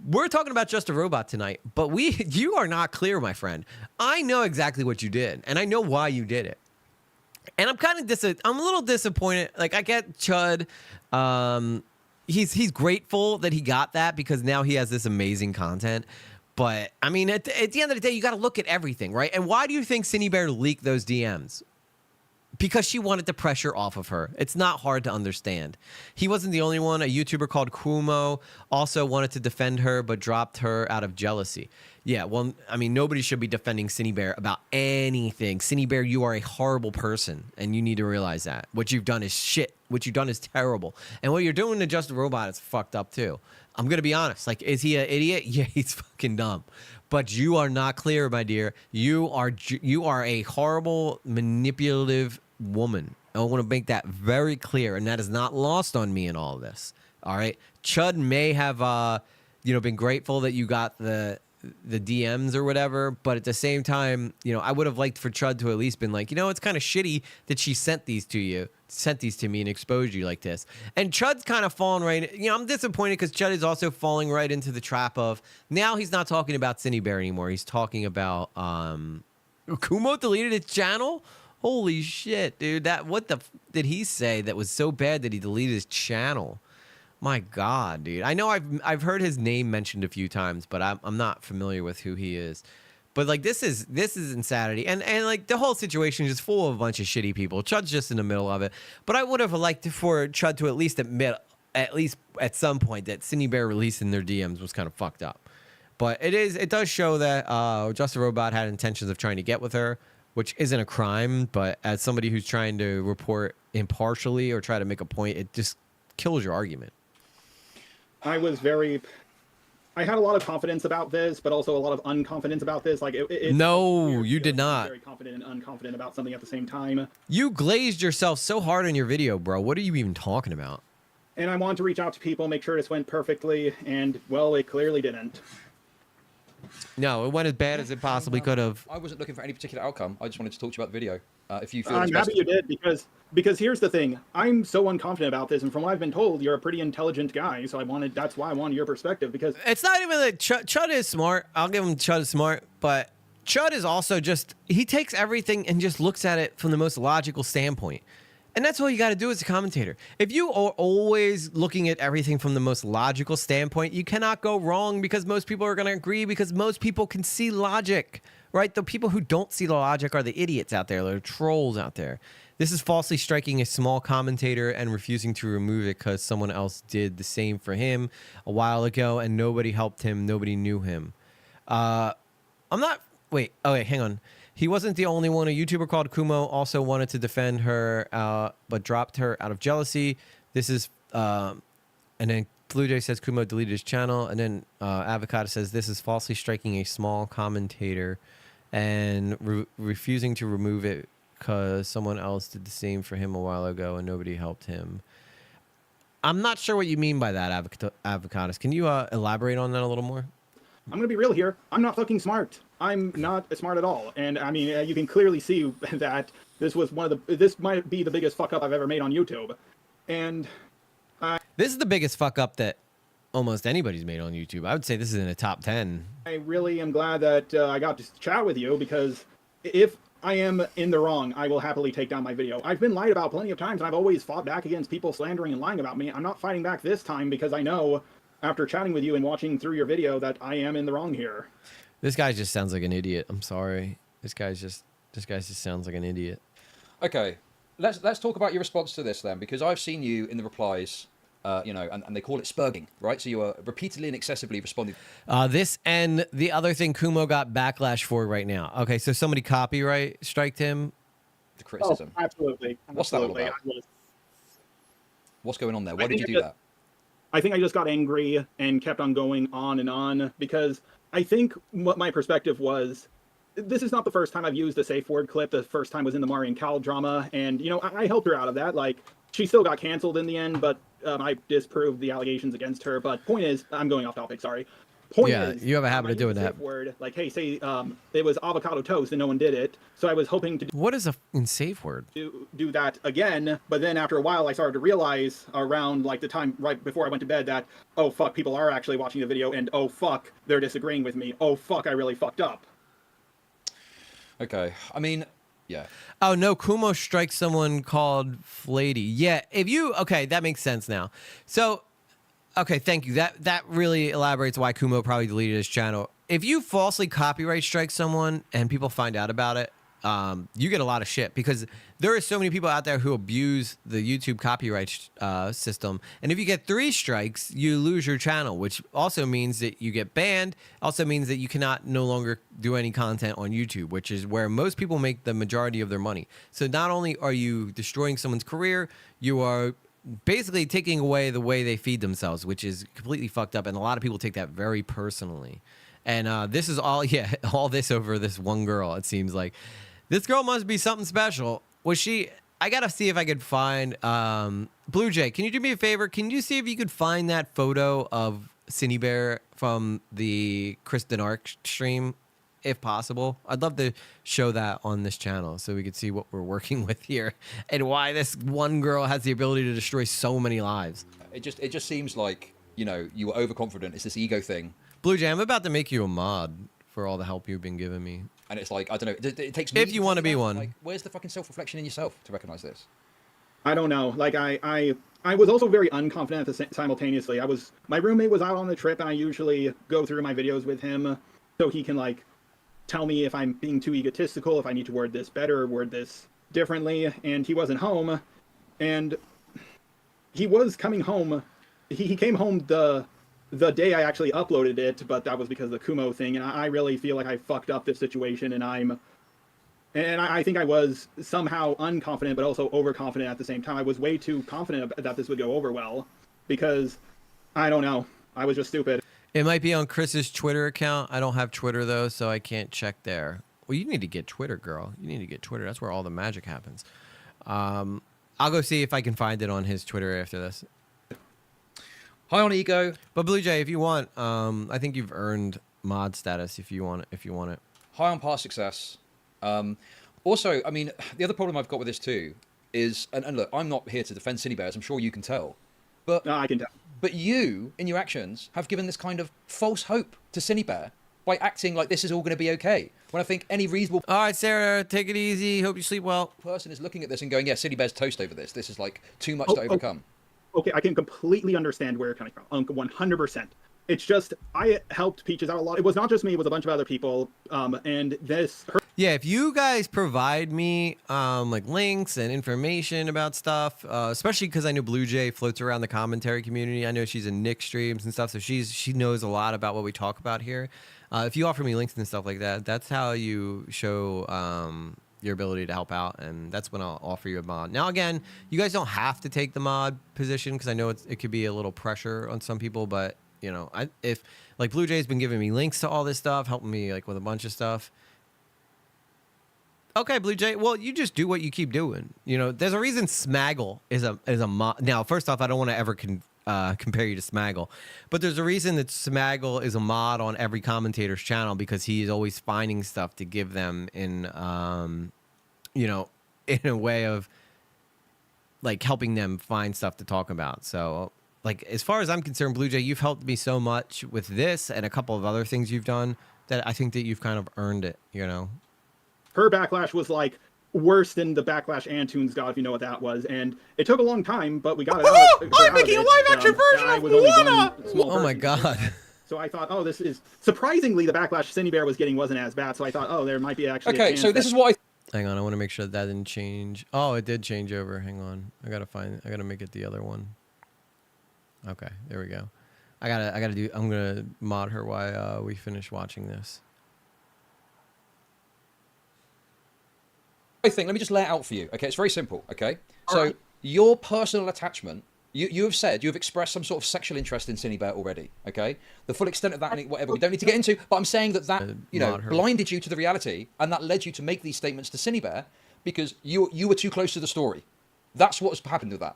We're talking about Just a Robot tonight, but you are not clear, my friend. I know exactly what you did, and I know why you did it. And I'm a little disappointed. I get Chud. He's grateful that he got that because now he has this amazing content. But I mean, at the end of the day, you got to look at everything, right? And why do you think Cindy Bear leaked those DMs? because she wanted the pressure off of her. It's not hard to understand. He wasn't the only one. A YouTuber called Kumo also wanted to defend her, but dropped her out of jealousy. Yeah, well, I mean, nobody should be defending Cinny Bear about anything. Cinny Bear, you are a horrible person, and you need to realize that. What you've done is shit. What you've done is terrible. And what you're doing to Just a Robot is fucked up, too. I'm going to be honest. Like, is he an idiot? Yeah, he's fucking dumb. But you are not clear, my dear. You are a horrible, manipulative woman. I want to make that very clear, and that is not lost on me in all of this. All right, Chud may have, been grateful that you got the DMs or whatever, but at the same time, I would have liked for Chud to at least been like, it's kind of shitty that she sent these to me and exposed you like this. And Chud's kind of fallen right. I'm disappointed because Chud is also falling right into the trap of now he's not talking about Cinny Bear anymore. He's talking about Kumo deleted his channel. Holy shit, dude! Did he say that was so bad that he deleted his channel? My God, dude! I know I've heard his name mentioned a few times, but I'm not familiar with who he is. But like this is insanity, and like the whole situation is just full of a bunch of shitty people. Chud's just in the middle of it. But I would have liked for Chud to at least admit, at least at some point, that Cinny Bear releasing their DMs was kind of fucked up. But it does show that Just a Robot had intentions of trying to get with her, which isn't a crime. But as somebody who's trying to report impartially or try to make a point, it just kills your argument. I had a lot of confidence about this, but also a lot of unconfidence about this. Like, no, you did not. Very confident and unconfident about something at the same time. You glazed yourself so hard in your video, bro. What are you even talking about? And I wanted to reach out to people, make sure this went perfectly, and, well, it clearly didn't. No, it went as bad as it possibly could have. I wasn't looking for any particular outcome. I just wanted to talk to you about the video. If you feel I'm happy you did, because here's the thing. I'm so unconfident about this, and from what I've been told, you're a pretty intelligent guy, so that's why I wanted your perspective, because... It's not even that Chud is smart. I'll give him Chud is smart, but Chud is also just... He takes everything and just looks at it from the most logical standpoint. And that's all you got to do as a commentator. If you are always looking at everything from the most logical standpoint, you cannot go wrong because most people are going to agree because most people can see logic, right? The people who don't see the logic are the idiots out there. They're trolls out there. This is falsely striking a small commentator and refusing to remove it because someone else did the same for him a while ago and nobody helped him. Nobody knew him. Wait, hang on. He wasn't the only one. A YouTuber called Kumo also wanted to defend her, but dropped her out of jealousy. This is, and then Blue Jay says Kumo deleted his channel, and then Avocado says this is falsely striking a small commentator and refusing to remove it because someone else did the same for him a while ago and nobody helped him. I'm not sure what you mean by that, Avocados. Can you elaborate on that a little more? I'm going to be real here. I'm not fucking smart. I'm not smart at all. And I mean, you can clearly see that this might be the biggest fuck up I've ever made on YouTube. And this is the biggest fuck up that almost anybody's made on YouTube. I would say this is in the top 10. I really am glad that I got to chat with you, because if I am in the wrong, I will happily take down my video. I've been lied about plenty of times, and I've always fought back against people slandering and lying about me. I'm not fighting back this time because I know, after chatting with you and watching through your video, that I am in the wrong here. This guy just sounds like an idiot. I'm sorry. This guy just sounds like an idiot. Okay, let's talk about your response to this then, because I've seen you in the replies, and they call it spurging, right? So you are repeatedly and excessively responding. This and the other thing Kumo got backlash for right now. Okay, so somebody copyright striked him. The criticism. Oh, absolutely. What's that all about? What's going on there? Why did you do that? I think I just got angry and kept on going on and on, because I think what my perspective was, this is not the first time I've used a safe word clip. The first time was in the Mari and Cal drama, and, I helped her out of that. Like, she still got canceled in the end, but I disproved the allegations against her. But point is, I'm going off topic, sorry. Point is, you have a habit of doing that. Word, like, hey, say it was avocado toast and no one did it. So I was hoping to what is a safe word? Do that again. But then after a while, I started to realize around like the time right before I went to bed that, oh, fuck, people are actually watching the video, and oh, fuck, they're disagreeing with me. Oh, fuck, I really fucked up. Okay. I mean, yeah. Oh, no, Kumo strikes someone called Flady. Yeah, okay, that makes sense now. So, okay, thank you. That really elaborates why Kumo probably deleted his channel. If you falsely copyright strike someone and people find out about it, you get a lot of shit because there are so many people out there who abuse the YouTube copyright system. And if you get 3 strikes, you lose your channel, which also means that you get banned. Also means that you cannot no longer do any content on YouTube, which is where most people make the majority of their money. So not only are you destroying someone's career, you are basically taking away the way they feed themselves, which is completely fucked up. And a lot of people take that very personally. And this is all, yeah, all this over this one girl, it seems like. This girl must be something special. Was she... I got to see if I could find... Blue Jay, can you do me a favor? Can you see if you could find that photo of Cindy Bear from the Kristen Ark stream, if possible? I'd love to show that on this channel so we could see what we're working with here and why this one girl has the ability to destroy so many lives. It just seems like, you know, you were overconfident. It's this ego thing. Blue Jay, I'm about to make you a mod for all the help you've been giving me. And it's like, I don't know, it takes... If you want to be one. Like, where's the fucking self-reflection in yourself to recognize this? I don't know. Like, I was also very unconfident at the simultaneously. My roommate was out on the trip, and I usually go through my videos with him so he can, like, tell me if I'm being too egotistical, if I need to word this better, word this differently, and he wasn't home. And he was coming home. He came home the day I actually uploaded it, but that was because of the Kumo thing, and I really feel like I fucked up this situation, and I think I was somehow unconfident, but also overconfident at the same time. I was way too confident that this would go over well, because, I don't know, I was just stupid. It might be on Chris's Twitter account. I don't have Twitter, though, so I can't check there. Well, you need to get Twitter, girl. You need to get Twitter. That's where all the magic happens. I'll go see if I can find it on his Twitter after this. High on ego. But Blue Jay, if you want, I think you've earned mod status if you want it. High on past success. Also, I mean, the other problem I've got with this too is, and look, I'm not here to defend Cindy Bears. I'm sure you can tell. But I can tell. But you, in your actions, have given this kind of false hope to Cindy Bear by acting like this is all going to be okay. When I think any reasonable... All right, Sarah, take it easy. Hope you sleep well. ...person is looking at this and going, yeah, Cindy Bear's toast over this. This is like too much to overcome. Okay, I can completely understand where you're coming from. 100%. It's just, I helped Peaches out a lot. It was not just me, it was a bunch of other people. And this... Yeah, if you guys provide me like links and information about stuff, especially because I know Blue Jay floats around the commentary community. I know she's in Nick streams and stuff, so she knows a lot about what we talk about here. If you offer me links and stuff like that, that's how you show your ability to help out, and that's when I'll offer you a mod. Now, again, you guys don't have to take the mod position because I know it could be a little pressure on some people, but you know, if like Blue Jay's been giving me links to all this stuff, helping me like with a bunch of stuff. Okay, Blue Jay. Well, you just do what you keep doing. You know, there's a reason Smaggle is a mod. Now, first off, I don't want to ever compare you to Smaggle, but there's a reason that Smaggle is a mod on every commentator's channel because he's always finding stuff to give them in, you know, in a way of like helping them find stuff to talk about. So, like, as far as I'm concerned, Blue Jay, you've helped me so much with this and a couple of other things you've done that I think that you've kind of earned it. You know. Her backlash was like worse than the backlash Antunes got, if you know what that was, and it took a long time, but we got it out. I'm making a live-action version of Moana! Oh my god. So I thought, oh, this is... Surprisingly, the backlash Cindy Bear was getting wasn't as bad, so I thought, oh, there might be actually okay, so this is what Hang on, I want to make sure that didn't change. Oh, it did change over. Hang on. I gotta make it the other one. Okay, there we go. I'm gonna mod her while we finish watching this. Let me just lay it out for you. Okay, it's very simple. Okay, so your personal attachment, you have said you have expressed some sort of sexual interest in Cindy Bear already. Okay, the full extent of that, whatever, we don't need to get into. But I'm saying that you know blinded you to the reality, and that led you to make these statements to Cindy Bear because you were too close to the story. That's what's happened with that.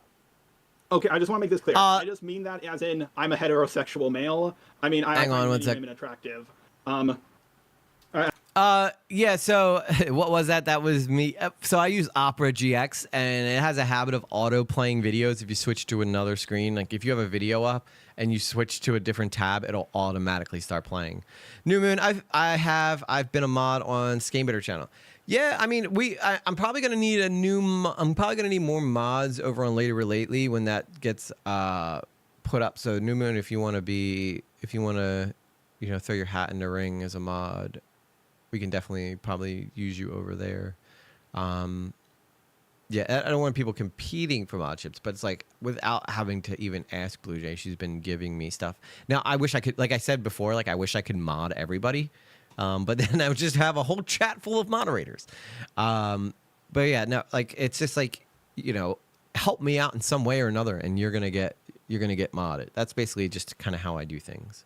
Okay, I just want to make this clear. I just mean that as in I'm a heterosexual male. I mean, I find women attractive. Yeah, so what was that? That was me. So I use Opera GX, and it has a habit of auto-playing videos if you switch to another screen. Like, if you have a video up and you switch to a different tab, it'll automatically start playing. New Moon, I've been a mod on Skamebitter channel. Yeah, I mean, I'm probably gonna need I'm probably gonna need more mods over on Later Lately when that gets put up. So New Moon, if you wanna, you know, throw your hat in the ring as a mod. we can definitely probably use you over there. Yeah, I don't want people competing for mod chips, but it's like without having to even ask Blue Jay, she's been giving me stuff. Now, I wish I could, like I said before, like I wish I could mod everybody, but then I would just have a whole chat full of moderators. But yeah, no, like it's just like, you know, help me out in some way or another, and you're gonna get modded. That's basically just kind of how I do things.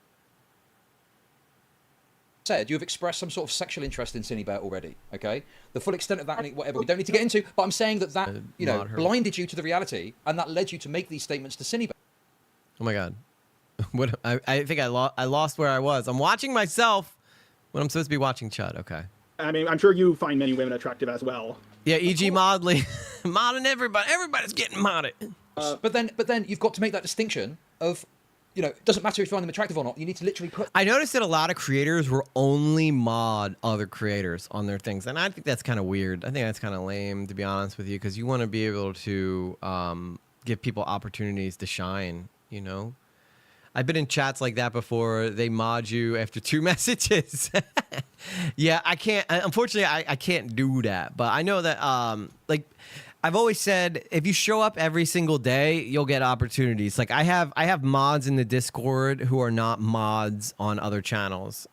Said you have expressed some sort of sexual interest in Cinebet already. Okay, the full extent of that, whatever, we don't need to get into. But I'm saying that you know blinded you to the reality, and that led you to make these statements to Cinebet. Oh my God, what? I think I lost where I was. I'm watching myself when I'm supposed to be watching Chud. Okay. I mean, I'm sure you find many women attractive as well. Yeah, E.G. Modley, modding everybody. Everybody's getting modded. But then you've got to make that distinction of, you know, it doesn't matter if you find them attractive or not. You need to literally put. I noticed that a lot of creators will only mod other creators on their things, and I think that's kind of weird. I think that's kind of lame, to be honest with you, because you want to be able to give people opportunities to shine. You know, I've been in chats like that before. They mod you after 2 messages. Yeah, I can't. Unfortunately, I can't do that. But I know that like. I've always said, if you show up every single day, you'll get opportunities. Like I have mods in the Discord who are not mods on other channels.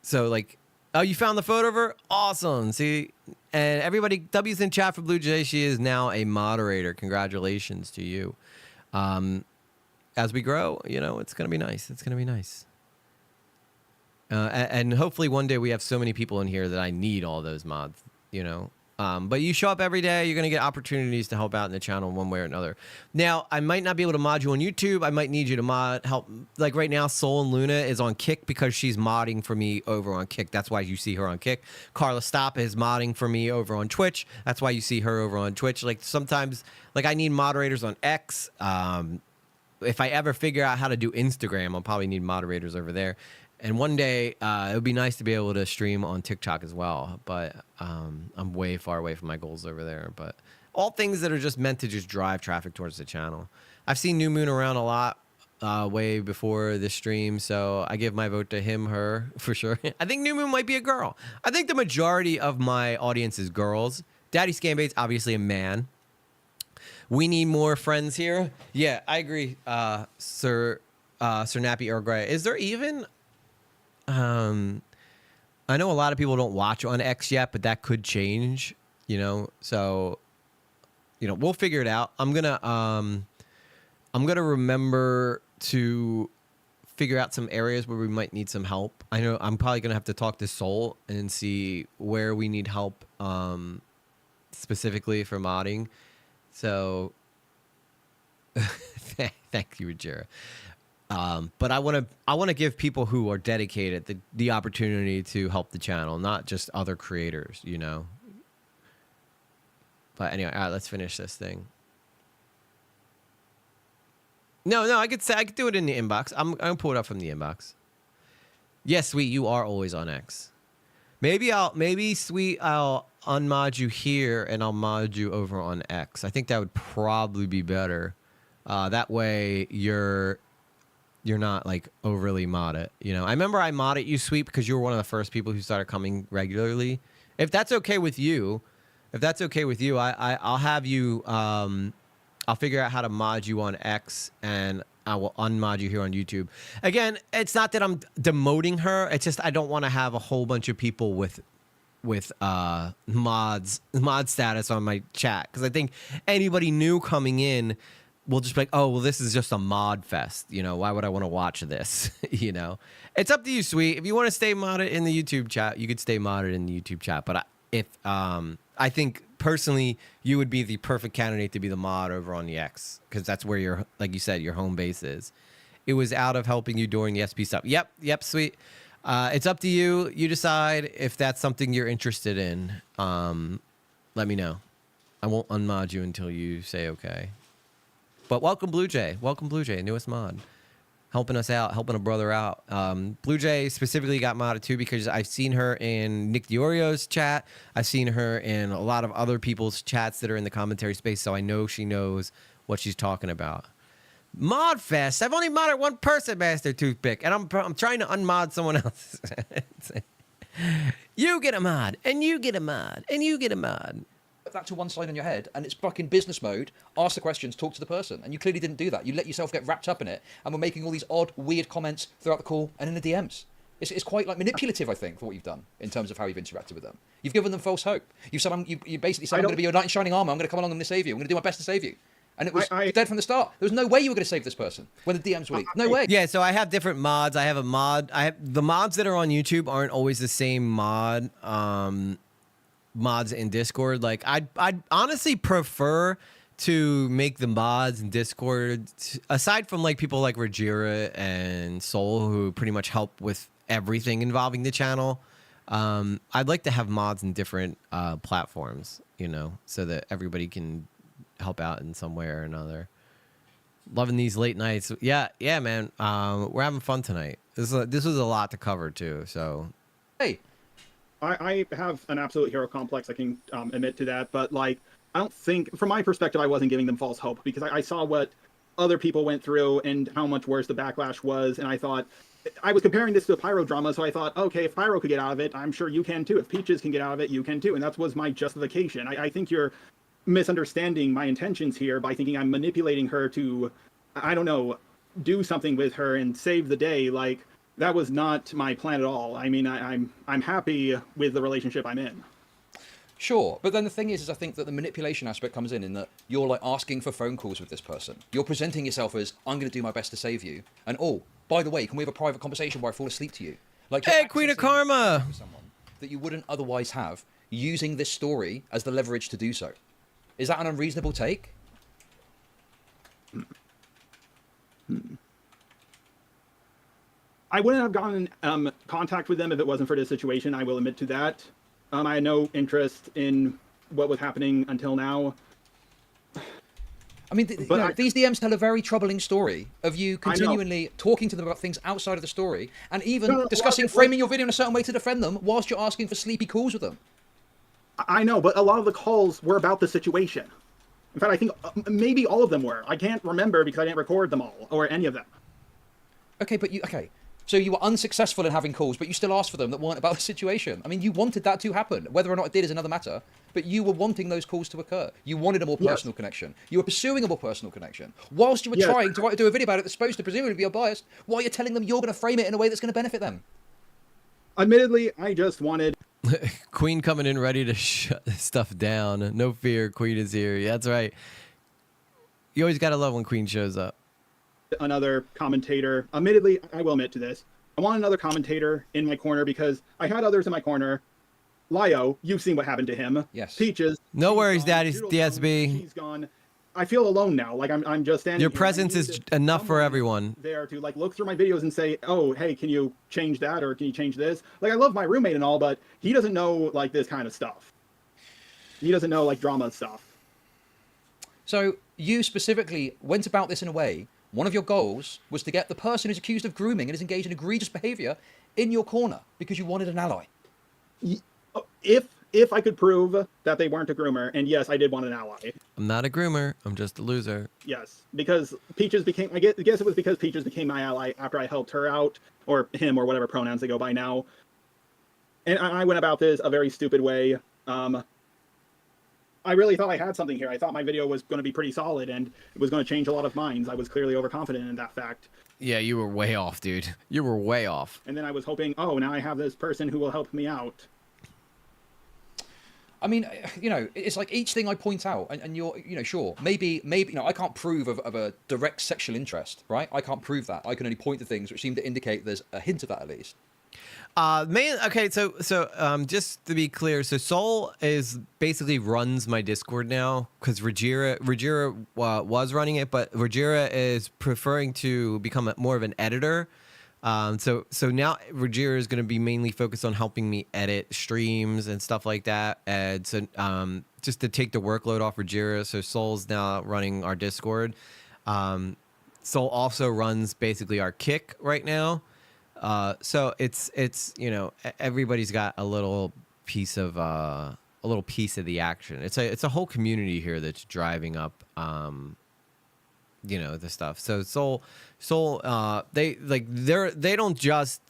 So like, oh, you found the photo of her? Awesome. See, and everybody, W's in chat for Blue Jay. She is now a moderator. Congratulations to you. As we grow, you know, it's gonna be nice. It's gonna be nice. And hopefully one day we have so many people in here that I need all those mods. You know. But you show up every day, you're going to get opportunities to help out in the channel one way or another. Now, I might not be able to mod you on YouTube. I might need you to help. Like right now, Soul and Luna is on Kick because she's modding for me over on Kick. That's why you see her on Kick. Carla Stop is modding for me over on Twitch. That's why you see her over on Twitch. Like sometimes, like I need moderators on X. If I ever figure out how to do Instagram, I'll probably need moderators over there. And one day, it would be nice to be able to stream on TikTok as well. But I'm way far away from my goals over there. But all things that are just meant to just drive traffic towards the channel. I've seen New Moon around a lot way before this stream. So I give my vote to him, her, for sure. I think New Moon might be a girl. I think the majority of my audience is girls. Daddy Scambait's obviously a man. We need more friends here. Yeah, I agree, Sir Nappy Earl Grey. Is there even... I know a lot of people don't watch on X yet, but that could change, you know, so, you know, we'll figure it out. I'm going to remember to figure out some areas where we might need some help. I know I'm probably going to have to talk to Soul and see where we need help, specifically for modding. So thank you, Jira. But I want to give people who are dedicated the opportunity to help the channel, not just other creators, you know. But anyway, all right, let's finish this thing. No, I could do it in the inbox. I'm gonna pull it up from the inbox. Yes, Sweet, you are always on X. Maybe Sweet, I'll unmod you here and I'll mod you over on X. I think that would probably be better. That way you're not like overly modded, you know. I remember I modded you, Sweet, because you were one of the first people who started coming regularly. If that's okay with you, I'll have you. I'll figure out how to mod you on X, and I will unmod you here on YouTube. Again, it's not that I'm demoting her. It's just I don't want to have a whole bunch of people with mod status on my chat, because I think anybody new coming in will just be like, oh, well, this is just a mod fest. You know, why would I want to watch this? You know, it's up to you, Sweet. If you want to stay modded in the YouTube chat, you could stay modded in the YouTube chat. But I think personally, you would be the perfect candidate to be the mod over on the X, because that's where your, like you said, your home base is. It was out of helping you during the SP stuff. Yep, Sweet. It's up to you. You decide if that's something you're interested in. Let me know. I won't unmod you until you say okay. But welcome, Blue Jay. Welcome, Blue Jay, newest mod. Helping us out, helping a brother out. Blue Jay specifically got modded too because I've seen her in Nick Diorio's chat. I've seen her in a lot of other people's chats that are in the commentary space, so I know she knows what she's talking about. Mod Fest. I've only modded one person, Master Toothpick, and I'm trying to unmod someone else. You get a mod, and you get a mod, and you get a mod. Put that to one side on your head, and it's fucking business mode. Ask the questions, talk to the person, and you clearly didn't do that. You let yourself get wrapped up in it, and were making all these odd, weird comments throughout the call and in the DMs. It's quite like manipulative, I think, for what you've done in terms of how you've interacted with them. You've given them false hope. You said you basically said I'm going to be your knight in shining armor. I'm going to come along and save you. I'm going to do my best to save you. And it was dead from the start. There was no way you were going to save this person when the DMs were leaked. No way. Yeah, so I have different mods. I have a mod. The mods that are on YouTube aren't always the same mods in Discord. Like I'd honestly prefer to make the mods in Discord, aside from like people like Rajira and Soul, who pretty much help with everything involving the channel. I'd like to have mods in different platforms, you know, so that everybody can help out in some way or another. Loving these late nights. Yeah, man. We're having fun tonight. This was a lot to cover too. So, hey, I have an absolute hero complex. I can admit to that, but like, I don't think, from my perspective, I wasn't giving them false hope because I saw what other people went through and how much worse the backlash was, and I thought, I was comparing this to a Pyro drama, so I thought, okay, if Pyro could get out of it, I'm sure you can too. If Peaches can get out of it, you can too, and that was my justification. I think you're misunderstanding my intentions here by thinking I'm manipulating her to, I don't know, do something with her and save the day. Like, that was not my plan at all. I mean, I'm happy with the relationship I'm in. Sure, but then the thing is I think that the manipulation aspect comes in that you're like asking for phone calls with this person. You're presenting yourself as, I'm going to do my best to save you. And oh, by the way, can we have a private conversation where I fall asleep to you? Like, hey, Queen of Karma! Someone that you wouldn't otherwise have, using this story as the leverage to do so. Is that an unreasonable take? I wouldn't have gotten contact with them if it wasn't for this situation. I will admit to that. I had no interest in what was happening until now. I mean, these DMs tell a very troubling story of you continually talking to them about things outside of the story, and even discussing framing your video in a certain way to defend them whilst you're asking for sleepy calls with them. I know, but a lot of the calls were about the situation. In fact, I think maybe all of them were. I can't remember because I didn't record them all, or any of them. Okay, but so you were unsuccessful in having calls, but you still asked for them that weren't about the situation. I mean, you wanted that to happen. Whether or not it did is another matter, but you were wanting those calls to occur. You wanted a more personal connection. You were pursuing a more personal connection. Whilst you were trying to do a video about it that's supposed to presumably be unbiased, while you're telling them you're going to frame it in a way that's going to benefit them. Admittedly, I just wanted... Queen coming in ready to shut stuff down. No fear, Queen is here. Yeah, that's right. You always got to love when Queen shows up. Another commentator. Admittedly, I will admit to this. I want another commentator in my corner because I had others in my corner. Lio, you've seen what happened to him. Yes. Peaches. No worries, Daddy's DSB. She's gone. I feel alone now. Like I'm just standing. Your presence is enough for everyone. There to like look through my videos and say, oh, hey, can you change that or can you change this? Like I love my roommate and all, but he doesn't know like this kind of stuff. He doesn't know like drama stuff. So you specifically went about this in a way. One of your goals was to get the person who's accused of grooming and is engaged in egregious behavior in your corner because you wanted an ally. If I could prove that they weren't a groomer, and yes, I did want an ally. I'm not a groomer. I'm just a loser. Yes, because Peaches became, I guess it was because Peaches became my ally after I helped her out, or him, or whatever pronouns they go by now. And I went about this a very stupid way. I really thought I had something here. I thought my video was going to be pretty solid, and it was going to change a lot of minds. I was clearly overconfident in that fact. Yeah, you were way off, dude. You were way off. And then I was hoping, oh, now I have this person who will help me out. I mean, you know, it's like each thing I point out, and you're, you know, sure, maybe, you know, I can't prove of a direct sexual interest, right? I can't prove that. I can only point to things which seem to indicate there's a hint of that at least. Okay, so just to be clear, so Soul is basically runs my Discord now because Rajira was running it, but Rajira is preferring to become more of an editor. So now Rajira is going to be mainly focused on helping me edit streams and stuff like that. And so just to take the workload off Rajira, so Soul's now running our Discord. Soul also runs basically our Kick right now. So it's you know, everybody's got a little piece of the action. It's a whole community here that's driving up you know, the stuff. So they don't just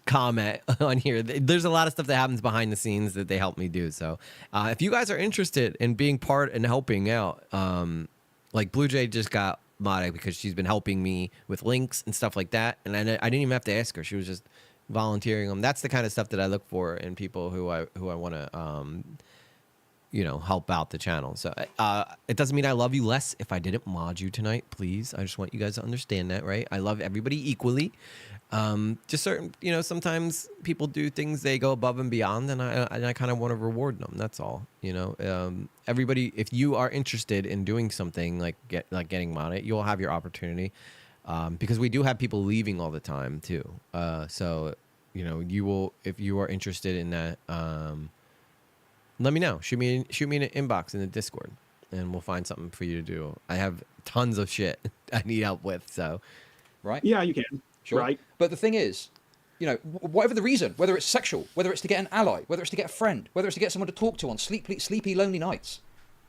comment on here. There's a lot of stuff that happens behind the scenes that they help me do. So if you guys are interested in being part and helping out, like Blue Jay just got modded because she's been helping me with links and stuff like that, and I didn't even have to ask her. She was just volunteering them. That's the kind of stuff that I look for in people who I want to you know, help out the channel. So it doesn't mean I love you less if I didn't mod you tonight, please. I just want you guys to understand that, right? I love everybody equally. Just certain, you know, sometimes people do things, they go above and beyond, and I kind of want to reward them. That's all, you know. Everybody, if you are interested in doing something like getting modded, you'll have your opportunity, because we do have people leaving all the time too. So, you know, you will, if you are interested in that, let me know. Shoot me an inbox in the Discord, and we'll find something for you to do. I have tons of shit I need help with. So, right? Yeah, you can. Sure. Right. But the thing is, you know, whatever the reason, whether it's sexual, whether it's to get an ally, whether it's to get a friend, whether it's to get someone to talk to on sleepy, lonely nights,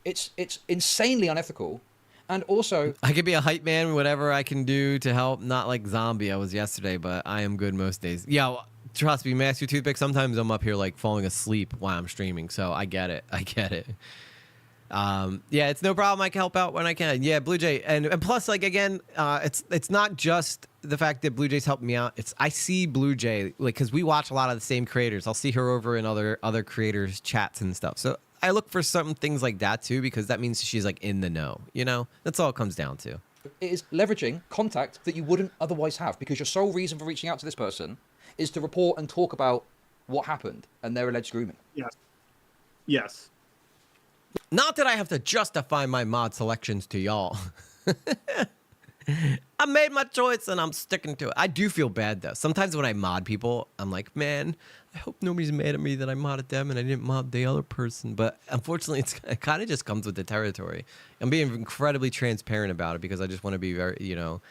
it's insanely unethical. And also, I could be a hype man, whatever I can do to help. Not like zombie I was yesterday, but I am good most days. Yeah. Trust me, Master Toothpick, sometimes I'm up here like falling asleep while I'm streaming, so I get it. Yeah, it's no problem. I can help out when I can. Yeah, Blue Jay, and plus, like, again, it's not just the fact that Blue Jay's helping me out. It's I see Blue Jay, like, because we watch a lot of the same creators. I'll see her over in other creators' chats and stuff. So I look for some things like that too, because that means she's like in the know. You know, that's all it comes down to. It is leveraging contact that you wouldn't otherwise have, because your sole reason for reaching out to this person is to report and talk about what happened and their alleged grooming. Yes. Yes. Not that I have to justify my mod selections to y'all. I made my choice and I'm sticking to it. I do feel bad though. Sometimes when I mod people, I'm like, man, I hope nobody's mad at me that I modded them and I didn't mod the other person. But unfortunately, it kind of just comes with the territory. I'm being incredibly transparent about it because I just want to be very, you know,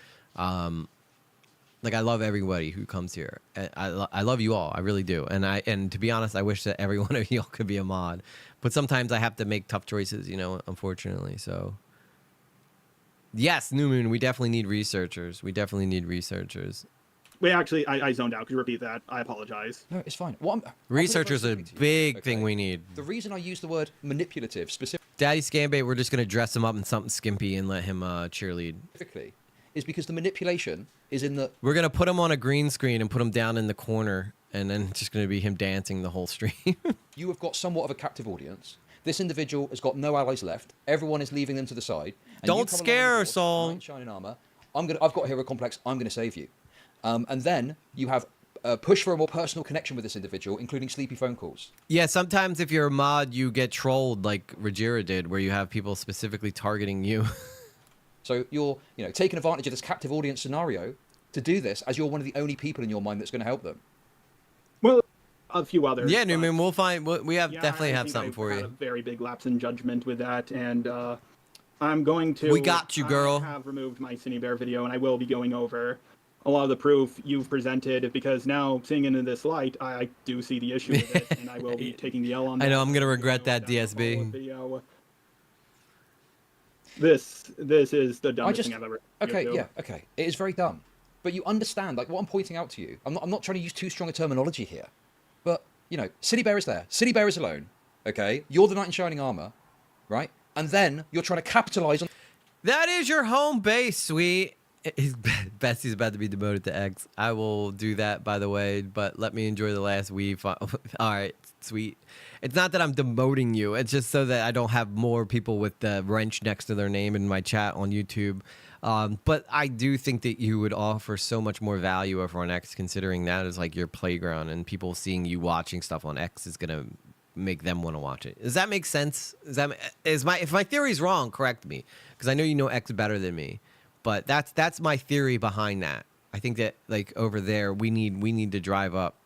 like I love everybody who comes here. I love you all. I really do. And to be honest, I wish that every one of y'all could be a mod. But sometimes I have to make tough choices, you know, unfortunately. So yes, New Moon, we definitely need researchers. Wait, actually, I zoned out. Could you repeat that? I apologize. No, it's fine. Researchers are a big thing we need. The reason I use the word manipulative specifically Daddy Scambait, we're just going to dress him up in something skimpy and let him cheerlead. Is because the manipulation is in the... We're going to put him on a green screen and put him down in the corner, and then it's just going to be him dancing the whole stream. You have got somewhat of a captive audience. This individual has got no allies left. Everyone is leaving them to the side. And Don't scare her, Saul. Shining armor. I've got a hero complex. I'm going to save you. And then you have a push for a more personal connection with this individual, including sleepy phone calls. Yeah, sometimes if you're a mod, you get trolled like Rajira did, where you have people specifically targeting you. So you're, you know, taking advantage of this captive audience scenario to do this, as you're one of the only people in your mind that's going to help them. Well, a few others. Yeah, Newman, we'll find. We have definitely I have think something I've for had you. A very big lapse in judgment with that, and I'm going to. We got you, girl. I have removed my Cine Bear video, and I will be going over a lot of the proof you've presented, because now seeing into this light, I do see the issue with it, and I will be taking the L on that. I know I'm gonna regret that DSB. Video. This is the dumbest thing I've ever. Okay, yeah, okay. It is very dumb, but you understand, like, what I'm pointing out to you. I'm not trying to use too strong a terminology here, but you know, City Bear is there. City Bear is alone. Okay, you're the knight in shining armor, right? And then you're trying to capitalize on. That is your home base, sweet. Bessie's about to be demoted to X. I will do that, by the way, but let me enjoy the last weave. All right, sweet. It's not that I'm demoting you. It's just so that I don't have more people with the wrench next to their name in my chat on YouTube. But I do think that you would offer so much more value over on X, considering that is like your playground, and people seeing you watching stuff on X is going to make them want to watch it. Does that make sense? If my theory is wrong, correct me, because I know you know X better than me. But that's my theory behind that. I think that, like, over there we need to drive up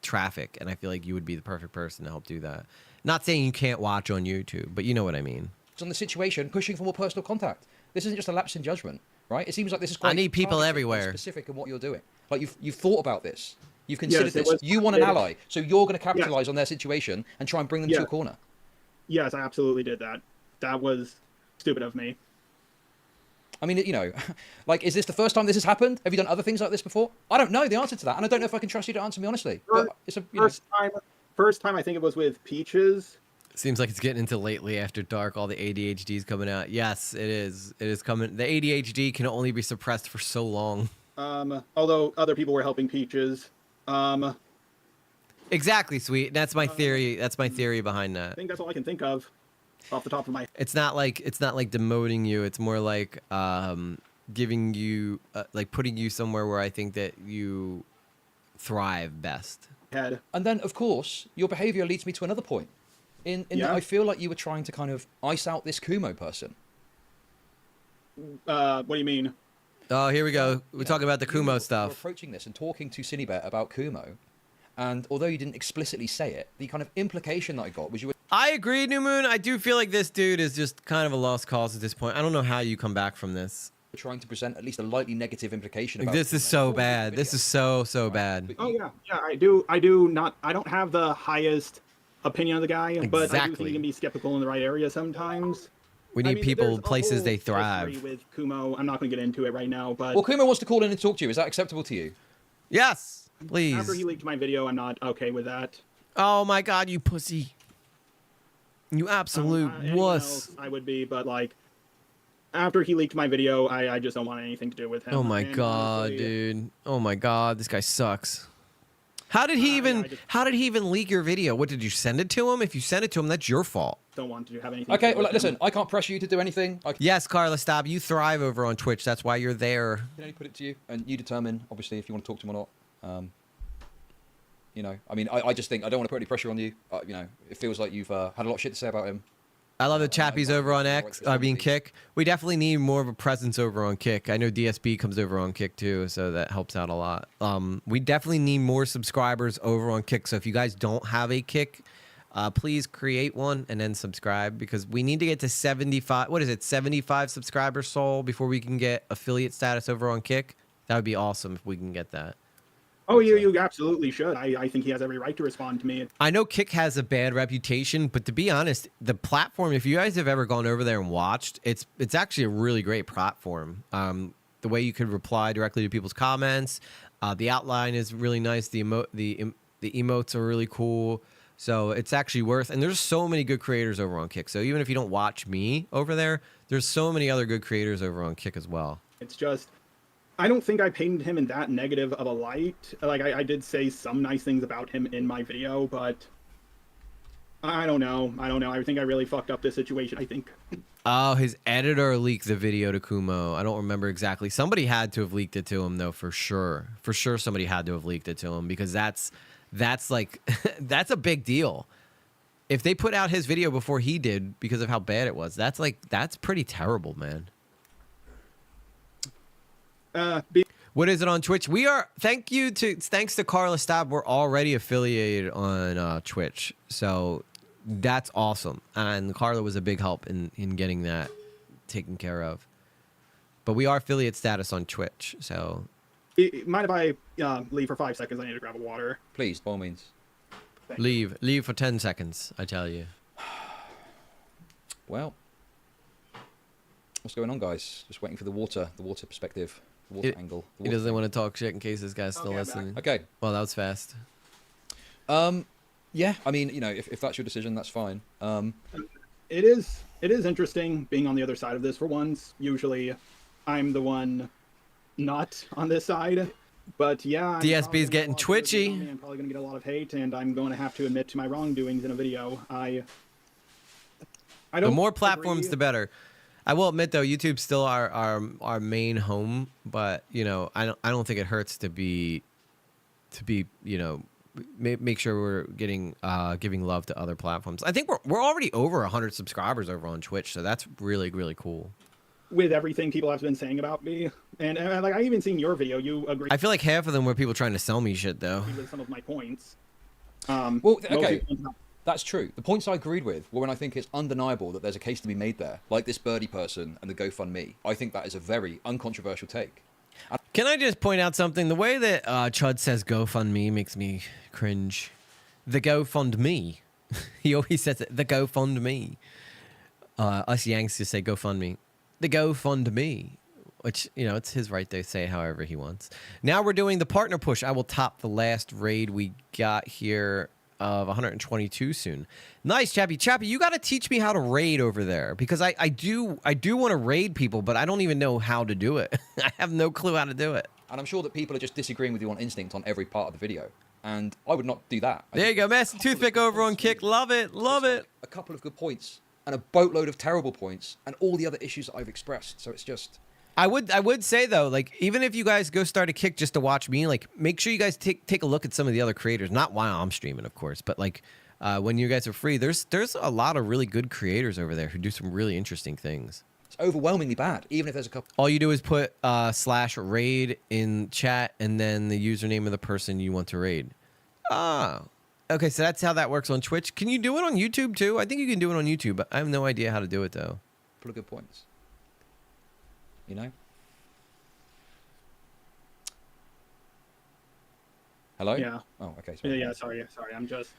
traffic, and I feel like you would be the perfect person to help do that. Not saying you can't watch on YouTube, but you know what I mean. On the situation, pushing for more personal contact. This isn't just a lapse in judgment, right? It seems like this is quite. I need people everywhere. Specific in what you're doing. Like you've thought about this. You've considered this. You want an ally, so you're going to capitalize on their situation and try and bring them to a corner. Yes, I absolutely did that. That was stupid of me. I mean, you know, like, is this the first time this has happened? Have you done other things like this before? I don't know the answer to that, and I don't know if I can trust you to answer me honestly. But it's a First time I think it was with Peaches. Seems like it's getting into lately after dark. All the ADHD's coming out. Yes, it is. It is coming. The ADHD can only be suppressed for so long. Although other people were helping Peaches. Exactly, sweet. That's my theory. That's my theory behind that. I think that's all I can think of off the top of my head. It's not like demoting you. It's more like giving you like putting you somewhere where I think that you thrive best. Head. And then, of course, your behavior leads me to another point. In that I feel like you were trying to kind of ice out this Kumo person. What do you mean? Oh, here we go. We're talking about the Kumo stuff. You're approaching this and talking to Cinebet about Kumo. And although you didn't explicitly say it, the kind of implication that I got was you were... I agree, New Moon. I do feel like this dude is just kind of a lost cause at this point. I don't know how you come back from this. Trying to present at least a lightly negative implication about this is so bad. This is so bad. Oh yeah, I don't have the highest opinion of the guy, but I do think he can be skeptical in the right area sometimes. We need people, places they thrive. With Kumo, I'm not going to get into it right now, but well, Kumo wants to call in and talk to you. Is that acceptable to you? Yes, please. After he leaked my video, I'm not okay with that. Oh my God, you pussy! You absolute wuss. I would be, but like. After he leaked my video, I just don't want anything to do with him. Oh my God, dude. Oh my God, this guy sucks. How did he even leak your video? What, did you send it to him? If you send it to him, that's your fault. Don't want to have anything. Okay, well, listen, I can't pressure you to do anything. Yes, Carla, stop. You thrive over on Twitch. That's why you're there. I can only put it to you, and you determine, obviously, if you want to talk to him or not. You know, I mean, I just think I don't want to put any pressure on you. You know, it feels like you've had a lot of shit to say about him. I love the chappies over on Kick. We definitely need more of a presence over on Kick. I know DSB comes over on Kick too, so that helps out a lot. We definitely need more subscribers over on Kick. So if you guys don't have a Kick, please create one and then subscribe, because we need to get to 75. What is it? 75 subscribers, Soul, before we can get affiliate status over on Kick. That would be awesome if we can get that. Oh, you absolutely should. I think he has every right to respond to me. I know Kick has a bad reputation, but to be honest, the platform, if you guys have ever gone over there and watched, it's actually a really great platform. The way you could reply directly to people's comments, the outline is really nice. The emotes are really cool. So it's actually worth, and there's so many good creators over on Kick. So even if you don't watch me over there, there's so many other good creators over on Kick as well. It's just, I don't think I painted him in that negative of a light. Like, I did say some nice things about him in my video, but I don't know. I think I really fucked up this situation, I think. Oh, his editor leaked the video to Kumo. I don't remember exactly. Somebody had to have leaked it to him, though, for sure. For sure, somebody had to have leaked it to him, because that's like, that's a big deal. If they put out his video before he did because of how bad it was, that's pretty terrible, man. What is it on Twitch? We are, thanks to Carla Stab, we're already affiliated on Twitch. So that's awesome. And Carla was a big help in getting that taken care of. But we are affiliate status on Twitch, so. Mind if I leave for 5 seconds? I need to grab a water. Please, by all means. Leave for 10 seconds, I tell you. Well, what's going on, guys? Just waiting for the water perspective. Angle. He doesn't want to talk shit in case this guy's still listening. Okay. Well, that was fast. Yeah, I mean, you know, if that's your decision, that's fine. It is interesting being on the other side of this for once. Usually I'm the one not on this side. But yeah, DSB's getting twitchy. I'm probably going to get a lot of hate, and I'm going to have to admit to my wrongdoings in a video. I don't. The more platforms, the better. I will admit though, YouTube's still our main home, but you know, I don't think it hurts to be you know, make sure we're getting giving love to other platforms. I think we're already over 100 subscribers over on Twitch, so that's really, really cool. With everything people have been saying about me, and like I even seen your video, you agree. I feel like half of them were people trying to sell me shit though. With some of my points. Well, okay. That's true. The points I agreed with were when I think it's undeniable that there's a case to be made there, like this birdie person and the GoFundMe. I think that is a very uncontroversial take. Can I just point out something? The way that Chud says GoFundMe makes me cringe. The GoFundMe. He always says it. The GoFundMe. Us Yanks just say GoFundMe. The GoFundMe. which, you know, it's his right to say however he wants. Now we're doing the partner push. I will top the last raid we got here of 122 soon. Nice, Chappy. Chappy, you got to teach me how to raid over there, because I do want to raid people, but I don't even know how to do it. I have no clue how to do it. And I'm sure that people are just disagreeing with you on instinct on every part of the video. And I would not do that. There you go, Master Toothpick over on Kick. Love it, love it. A couple of good points and a boatload of terrible points and all the other issues that I've expressed. So it's just... I would say though, like, even if you guys go start a Kick just to watch me, like, make sure you guys take a look at some of the other creators. Not while I'm streaming, of course, but like when you guys are free, there's a lot of really good creators over there who do some really interesting things. It's overwhelmingly bad, even if there's a couple. All you do is put /raid in chat and then the username of the person you want to raid. Ah, okay, so that's how that works on Twitch. Can you do it on YouTube too? I think you can do it on YouTube, but I have no idea how to do it though. Couple of good points. You know? Hello? Yeah. Oh, okay. Sorry. Yeah, sorry. I'm just...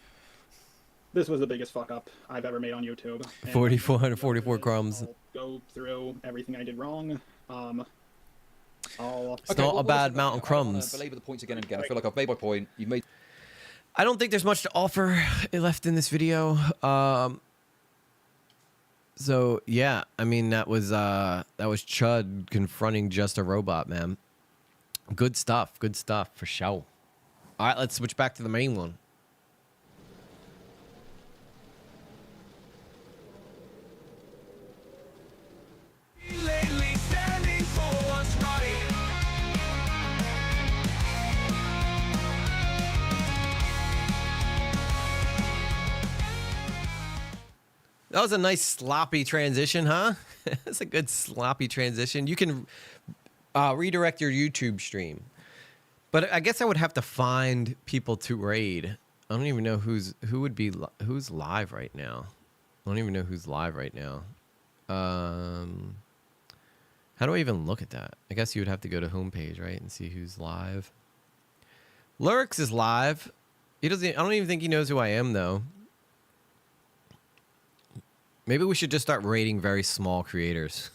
This was the biggest fuck up I've ever made on YouTube. 4,444 crumbs. I'll go through everything I did wrong. It's not a bad amount of crumbs. Belabor the points again and again. I feel like I've made my point. You've made... I don't think there's much to offer left in this video. So yeah, I mean that was Chud confronting just a robot, man. Good stuff for sure. All right, let's switch back to the main one. That was a nice sloppy transition, huh? That's a good sloppy transition. You can redirect your YouTube stream. But I guess I would have to find people to raid. I don't even know who's live right now. I don't even know who's live right now. How do I even look at that? I guess you would have to go to homepage, right, and see who's live. Lurix is live. He doesn't. I don't even think he knows who I am though. Maybe we should just start raiding very small creators.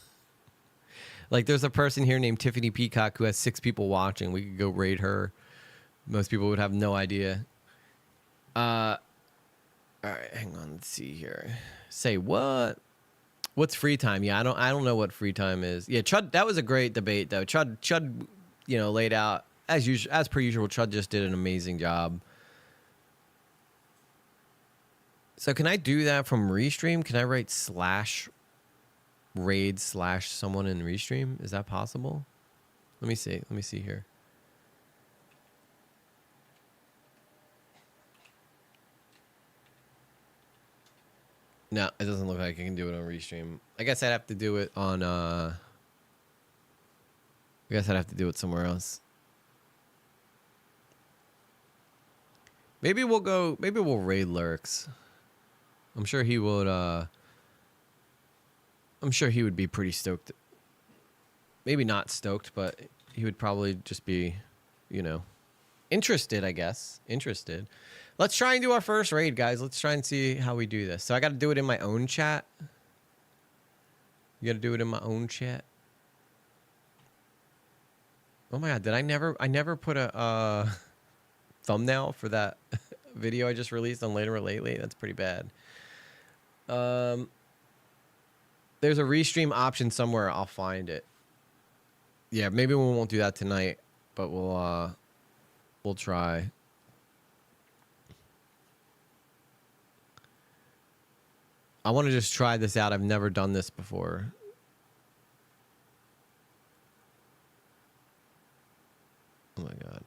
Like, there's a person here named Tiffany Peacock who has 6 people watching. We could go raid her. Most people would have no idea. All right, hang on. Let's see here. Say what? What's free time? Yeah, I don't know what free time is. Yeah, Chud. That was a great debate though. Chud, you know, laid out as per usual. Chud just did an amazing job. So can I do that from Restream? Can I write /raid/ someone in Restream? Is that possible? Let me see. Let me see here. No, it doesn't look like I can do it on Restream. I guess I'd have to do it on I guess I'd have to do it somewhere else. Maybe we'll raid Lurix. I'm sure he would be pretty stoked. Maybe not stoked, but he would probably just be, you know, interested, I guess. Interested. Let's try and do our first raid, guys. Let's try and see how we do this. So I got to do it in my own chat. You got to do it in my own chat. Oh my god, did I never put a thumbnail for that video I just released on Later or Lately? That's pretty bad. There's a restream option somewhere. I'll find it. Yeah, maybe we won't do that tonight, but we'll try. I want to just try this out. I've never done this before. Oh my god.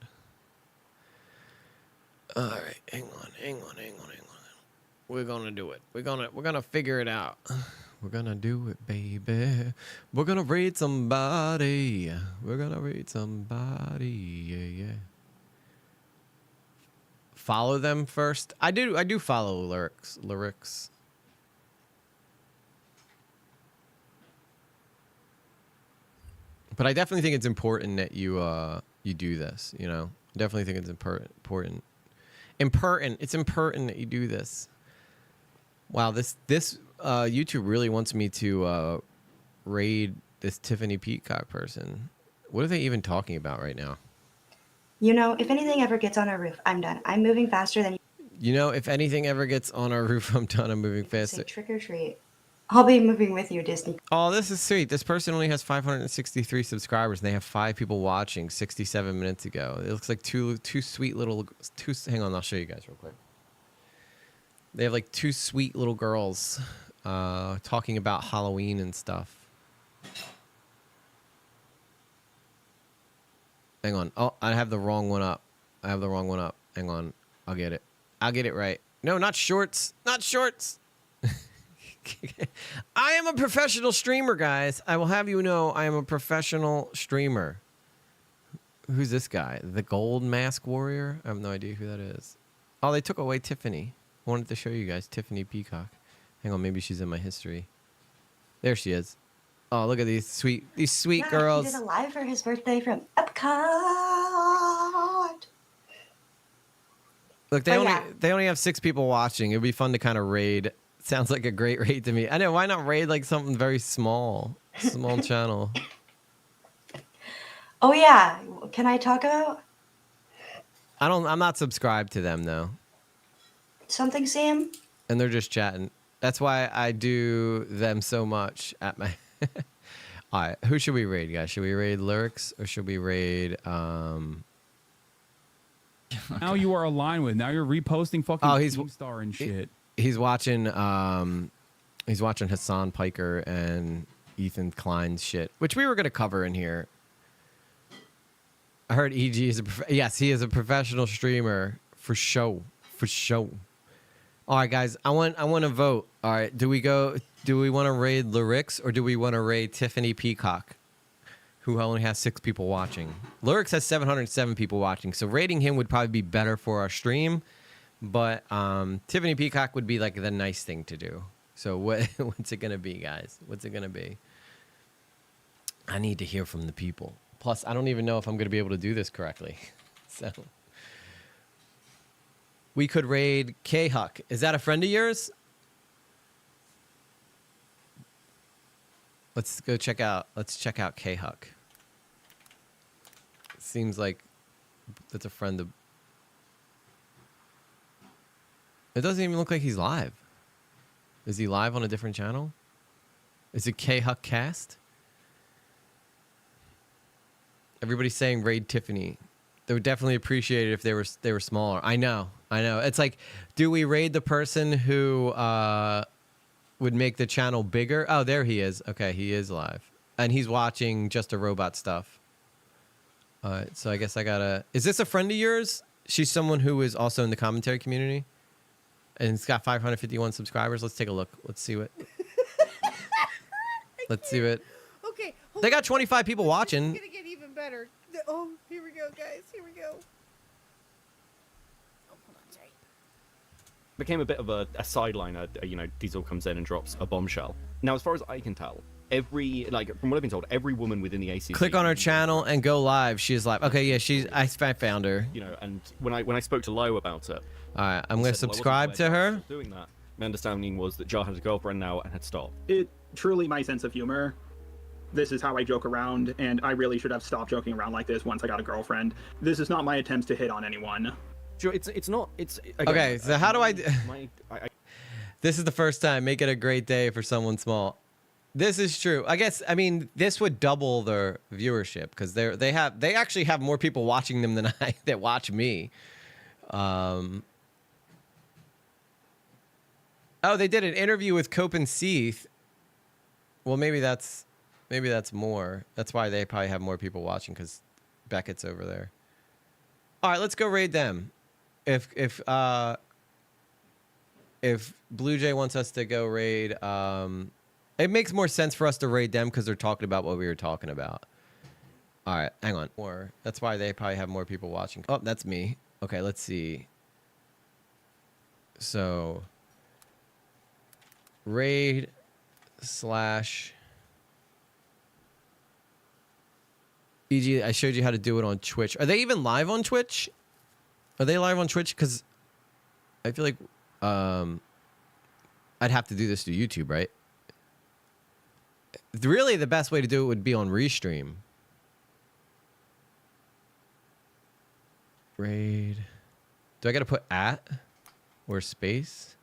All right, hang on. We're gonna do it. We're gonna figure it out. We're gonna do it, baby. We're gonna raid somebody. Yeah. Follow them first. I do follow lyrics. But I definitely think it's important that you do this. You know, I definitely think it's important. It's important that you do this. Wow, this YouTube really wants me to raid this Tiffany Peacock person. What are they even talking about right now? You know, if anything ever gets on our roof, I'm done. I'm moving faster than You know, if anything ever gets on our roof, I'm done. I'm moving you say faster. trick or treat. I'll be moving with you, Disney. Oh, this is sweet. This person only has 563 subscribers, and they have 5 people watching 67 minutes ago. It looks like two sweet little hang on, I'll show you guys real quick. They have like 2 sweet little girls talking about Halloween and stuff. Hang on. Oh, I have the wrong one up. Hang on. I'll get it. I'll get it right. No, not shorts. Not shorts. I am a professional streamer, guys. I will have you know I am a professional streamer. Who's this guy? The Gold Mask Warrior? I have no idea who that is. Oh, they took away Tiffany. I wanted to show you guys Tiffany Peacock. Hang on, maybe she's in my history. There she is. Oh, look at these sweet girls. He did a live for his birthday from Epcot. Look, they only have 6 people watching. It'd be fun to kind of raid. Sounds like a great raid to me. I know, why not raid like something very small channel? Oh yeah, can I talk about I'm not subscribed to them though. something, Sam? And they're just chatting. That's why I do them so much at my. All right, who should we raid, guys? Should we raid Lyrics or should we raid? Now you are aligned with. Now you're reposting fucking Keemstar and shit. He's watching. He's watching Hassan Piker and Ethan Klein's shit, which we were gonna cover in here. I heard EG is yes, he is a professional streamer for show. All right, guys, I want to vote. All right, do we want to raid Lyrics or do we want to raid Tiffany Peacock, who only has 6 people watching? Lyrics has 707 people watching, so raiding him would probably be better for our stream. But Tiffany Peacock would be like the nice thing to do. So what's it gonna be, guys? What's it gonna be? I need to hear from the people. Plus, I don't even know if I'm gonna be able to do this correctly. So we could raid K-Huck. Is that a friend of yours? Let's go check out. Let's check out K-Huck. Seems like that's a friend of. It doesn't even look like he's live. Is he live on a different channel? Is it K-Huck Cast? Everybody's saying raid Tiffany. They would definitely appreciate it if they were smaller. I know. It's like, do we raid the person who would make the channel bigger? Oh, there he is. Okay, he is live. And he's watching Just a Robot stuff. All right, so I guess I gotta... Is this a friend of yours? She's someone who is also in the commentary community? And it's got 551 subscribers. Let's take a look. Let's see what... Let's see what... Okay. They got 25 people watching. It's gonna get even better. Oh, here we go, guys. Here we go. Oh, hold on, sorry. Became a bit of a sideliner. You know, Diesel comes in and drops a bombshell. Now, as far as I can tell, from what I've been told, every woman within the ACC... Click on her channel and go live. She is live. Okay, yeah, I found her. You know, and when I spoke to Lo about it... All right, I'm going to subscribe to her. Doing that, my understanding was that Jar had a girlfriend now and had stopped. It truly my sense of humor. This is how I joke around, and I really should have stopped joking around like this once I got a girlfriend. This is not my attempts to hit on anyone. Sure, it's not. It's again, okay. So how do I? This is the first time. Make it a great day for someone small. This is true. I mean, this would double their viewership because they actually have more people watching them than that watch me. Oh, they did an interview with Cope and Seath. Well, maybe that's more. That's why they probably have more people watching because Beckett's over there. All right, let's go raid them. If Blue Jay wants us to go raid, it makes more sense for us to raid them because they're talking about what we were talking about. All right, hang on. Or that's why they probably have more people watching. Oh, that's me. Okay, let's see. So raid / EG, I showed you how to do it on Twitch. Are they even live on Twitch? Are they live on Twitch? Because I feel like I'd have to do this to YouTube, right? Really, the best way to do it would be on Restream. Raid. Do I got to put at or space?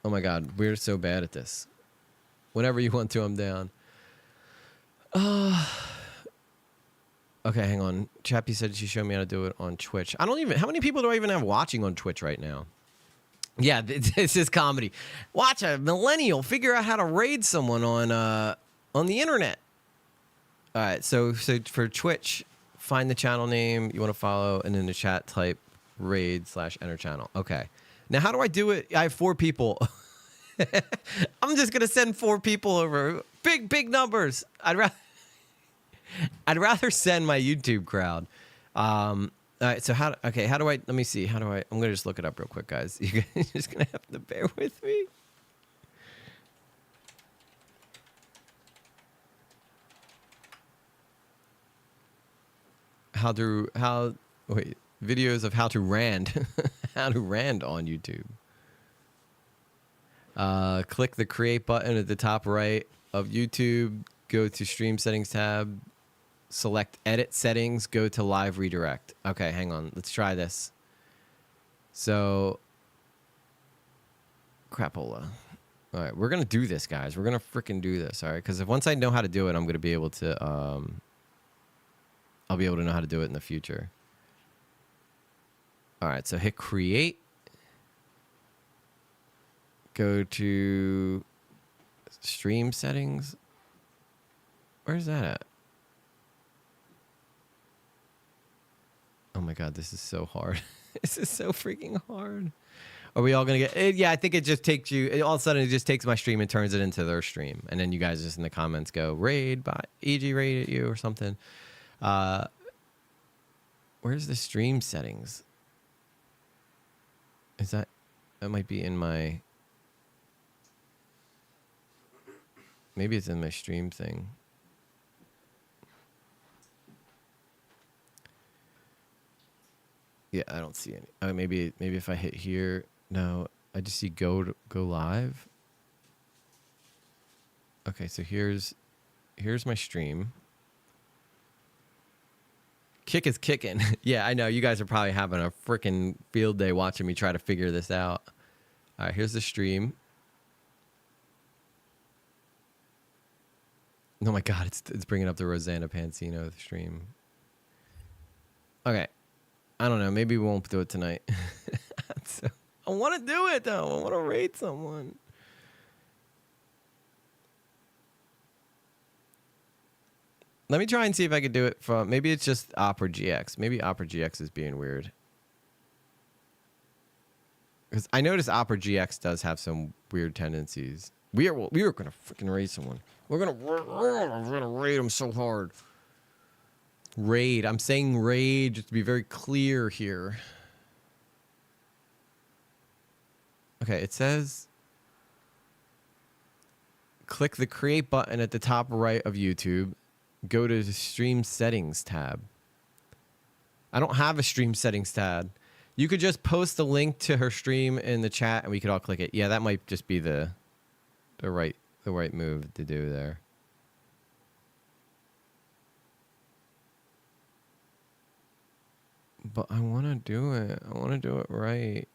Oh my God, we're so bad at this. Whenever you want to, I'm down. Okay, hang on. Chappie said she showed me how to do it on Twitch. I don't even... How many people do I even have watching on Twitch right now? Yeah, this is comedy. Watch a millennial figure out how to raid someone on the internet. All right, so for Twitch, find the channel name you want to follow, and in the chat type raid/enter channel. Okay. Now, how do I do it? I have 4 people. I'm just gonna send 4 people over. Big numbers. I'd rather send my YouTube crowd. All right. So how do I? Let me see. How do I? I'm gonna just look it up real quick, guys. You're just gonna have to bear with me. Videos of how to rand how to rand on YouTube. Click the create button at the top right of YouTube, go to stream settings tab, select edit settings, go to live redirect. Okay, hang on, let's try this. So crapola. All right, we're gonna do this, guys. We're gonna freaking do this. All right, because once I know how to do it, I'm gonna be able to I'll be able to know how to do it in the future. All right, so hit create. Go to stream settings. Where's that at? Oh my God, this is so hard. This is so freaking hard. Are we all gonna get? Yeah, I think it just takes you. All of a sudden, it just takes my stream and turns it into their stream, and then you guys just in the comments go raid by EG raid at you or something. Where's the stream settings? Is that might be in my? Maybe it's in my stream thing. Yeah, I don't see any. Maybe if I hit here, no, I just see go live. Okay, so here's my stream. Kick is kicking. Yeah, I know you guys are probably having a freaking field day watching me try to figure this out. All right, here's the stream. Oh my God, it's bringing up the Rosanna Pansino stream. Okay. I don't know. Maybe we won't do it tonight. I want to do it, though. I want to raid someone. Let me try and see if I could do it from... Maybe it's just Opera GX. Maybe Opera GX is being weird. Because I noticed Opera GX does have some weird tendencies. We are going to freaking raid someone. We're gonna raid them so hard. Raid. I'm saying raid just to be very clear here. Okay, it says click the create button at the top right of YouTube. Go to the stream settings tab. I don't have a stream settings tab. You could just post the link to her stream in the chat and we could all click it. Yeah, that might just be the right move to do there. But I want to do it. I want to do it right.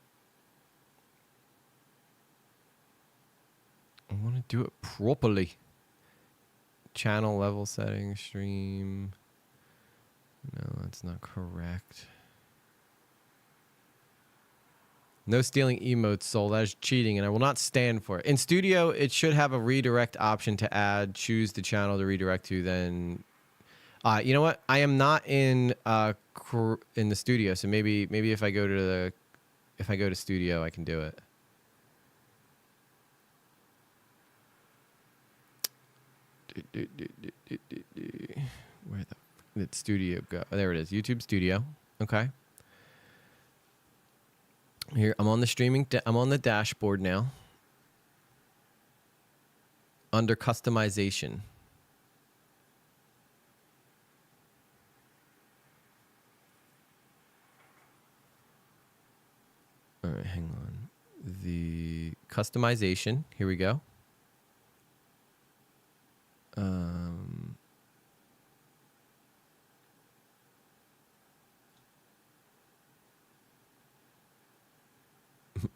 I want to do it properly. Channel level settings, stream. No, that's not correct. No stealing emotes, Soul. That is cheating, and I will not stand for it. In Studio, it should have a redirect option to add. Choose the channel to redirect to. Then, you know what? I am not in the Studio, so maybe if I go to Studio, I can do it. Where did Studio go? Oh, there it is. YouTube Studio. Okay. Here, I'm on the streaming. I'm on the dashboard now. Under customization. All right, hang hang on. The customization. Here we go.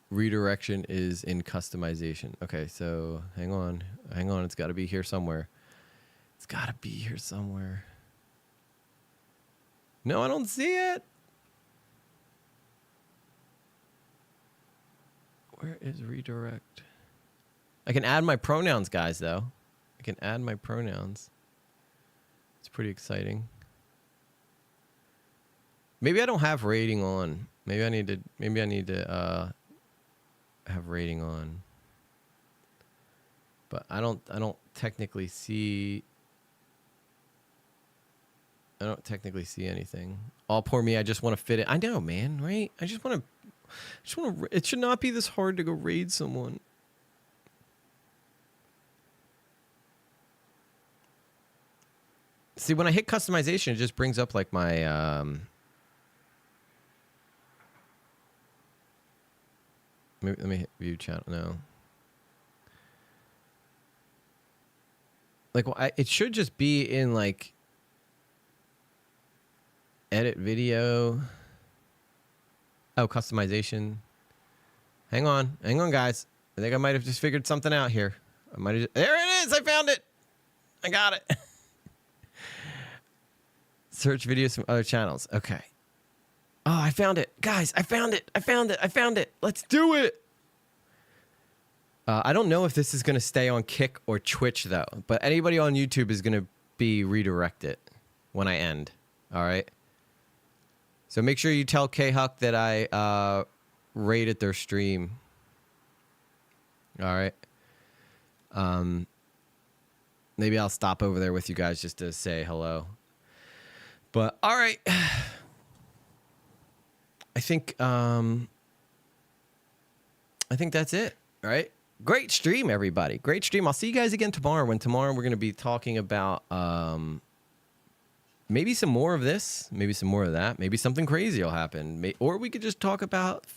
Redirection is in customization. Okay, so hang on. It's got to be here somewhere. No, I don't see it. Where is redirect? I can add my pronouns, guys, though. I can add my pronouns. It's pretty exciting. Maybe I don't have rating on. Maybe I need to have rating on. But I don't technically see anything. All poor me, I just want to fit it. I know, man, right? I just want to it should not be this hard to go raid someone. See, when I hit customization, it just brings up like my maybe, let me hit view channel. No. Like, well, it should just be in like edit video. Oh, customization. Hang on, guys. I think I might have just figured something out here. There it is. I found it. I got it. Search videos from other channels. Okay. Oh, I found it. Guys, I found it. Let's do it. I don't know if this is going to stay on Kick or Twitch, though. But anybody on YouTube is going to be redirected when I end. All right? So make sure you tell K-Huck that I rated their stream. All right? Maybe I'll stop over there with you guys just to say hello. But, all right. I think that's it, right? Great stream, everybody. Great stream. I'll see you guys again tomorrow. Tomorrow we're going to be talking about maybe some more of this, maybe some more of that, maybe something crazy will happen, or we could just talk about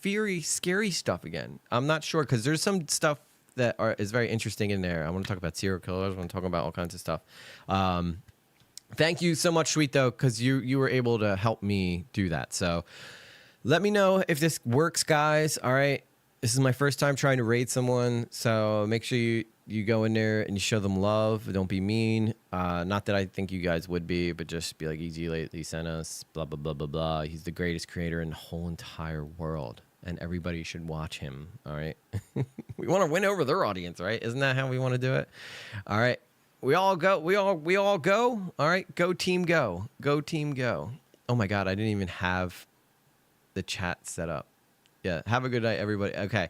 scary stuff again. I'm not sure because there's some stuff that is very interesting in there. I want to talk about serial killers. I want to talk about all kinds of stuff. Thank you so much, Sweet, though, because you were able to help me do that. So let me know if this works, guys. All right. This is my first time trying to raid someone, so make sure you go in there and you show them love. Don't be mean. Not that I think you guys would be, but just be like, Easy lately sent us, blah, blah, blah, blah, blah. He's the greatest creator in the whole entire world, and everybody should watch him, all right? We want to win over their audience, right? Isn't that how we want to do it? All right. We all go. We all go. All right. Go team go. Go team go. Oh, my God. I didn't even have the chat set up. Yeah, have a good night, everybody. Okay.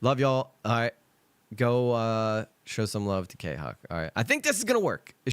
Love y'all. All right. Go show some love to K-Huck. All right. I think this is going to work.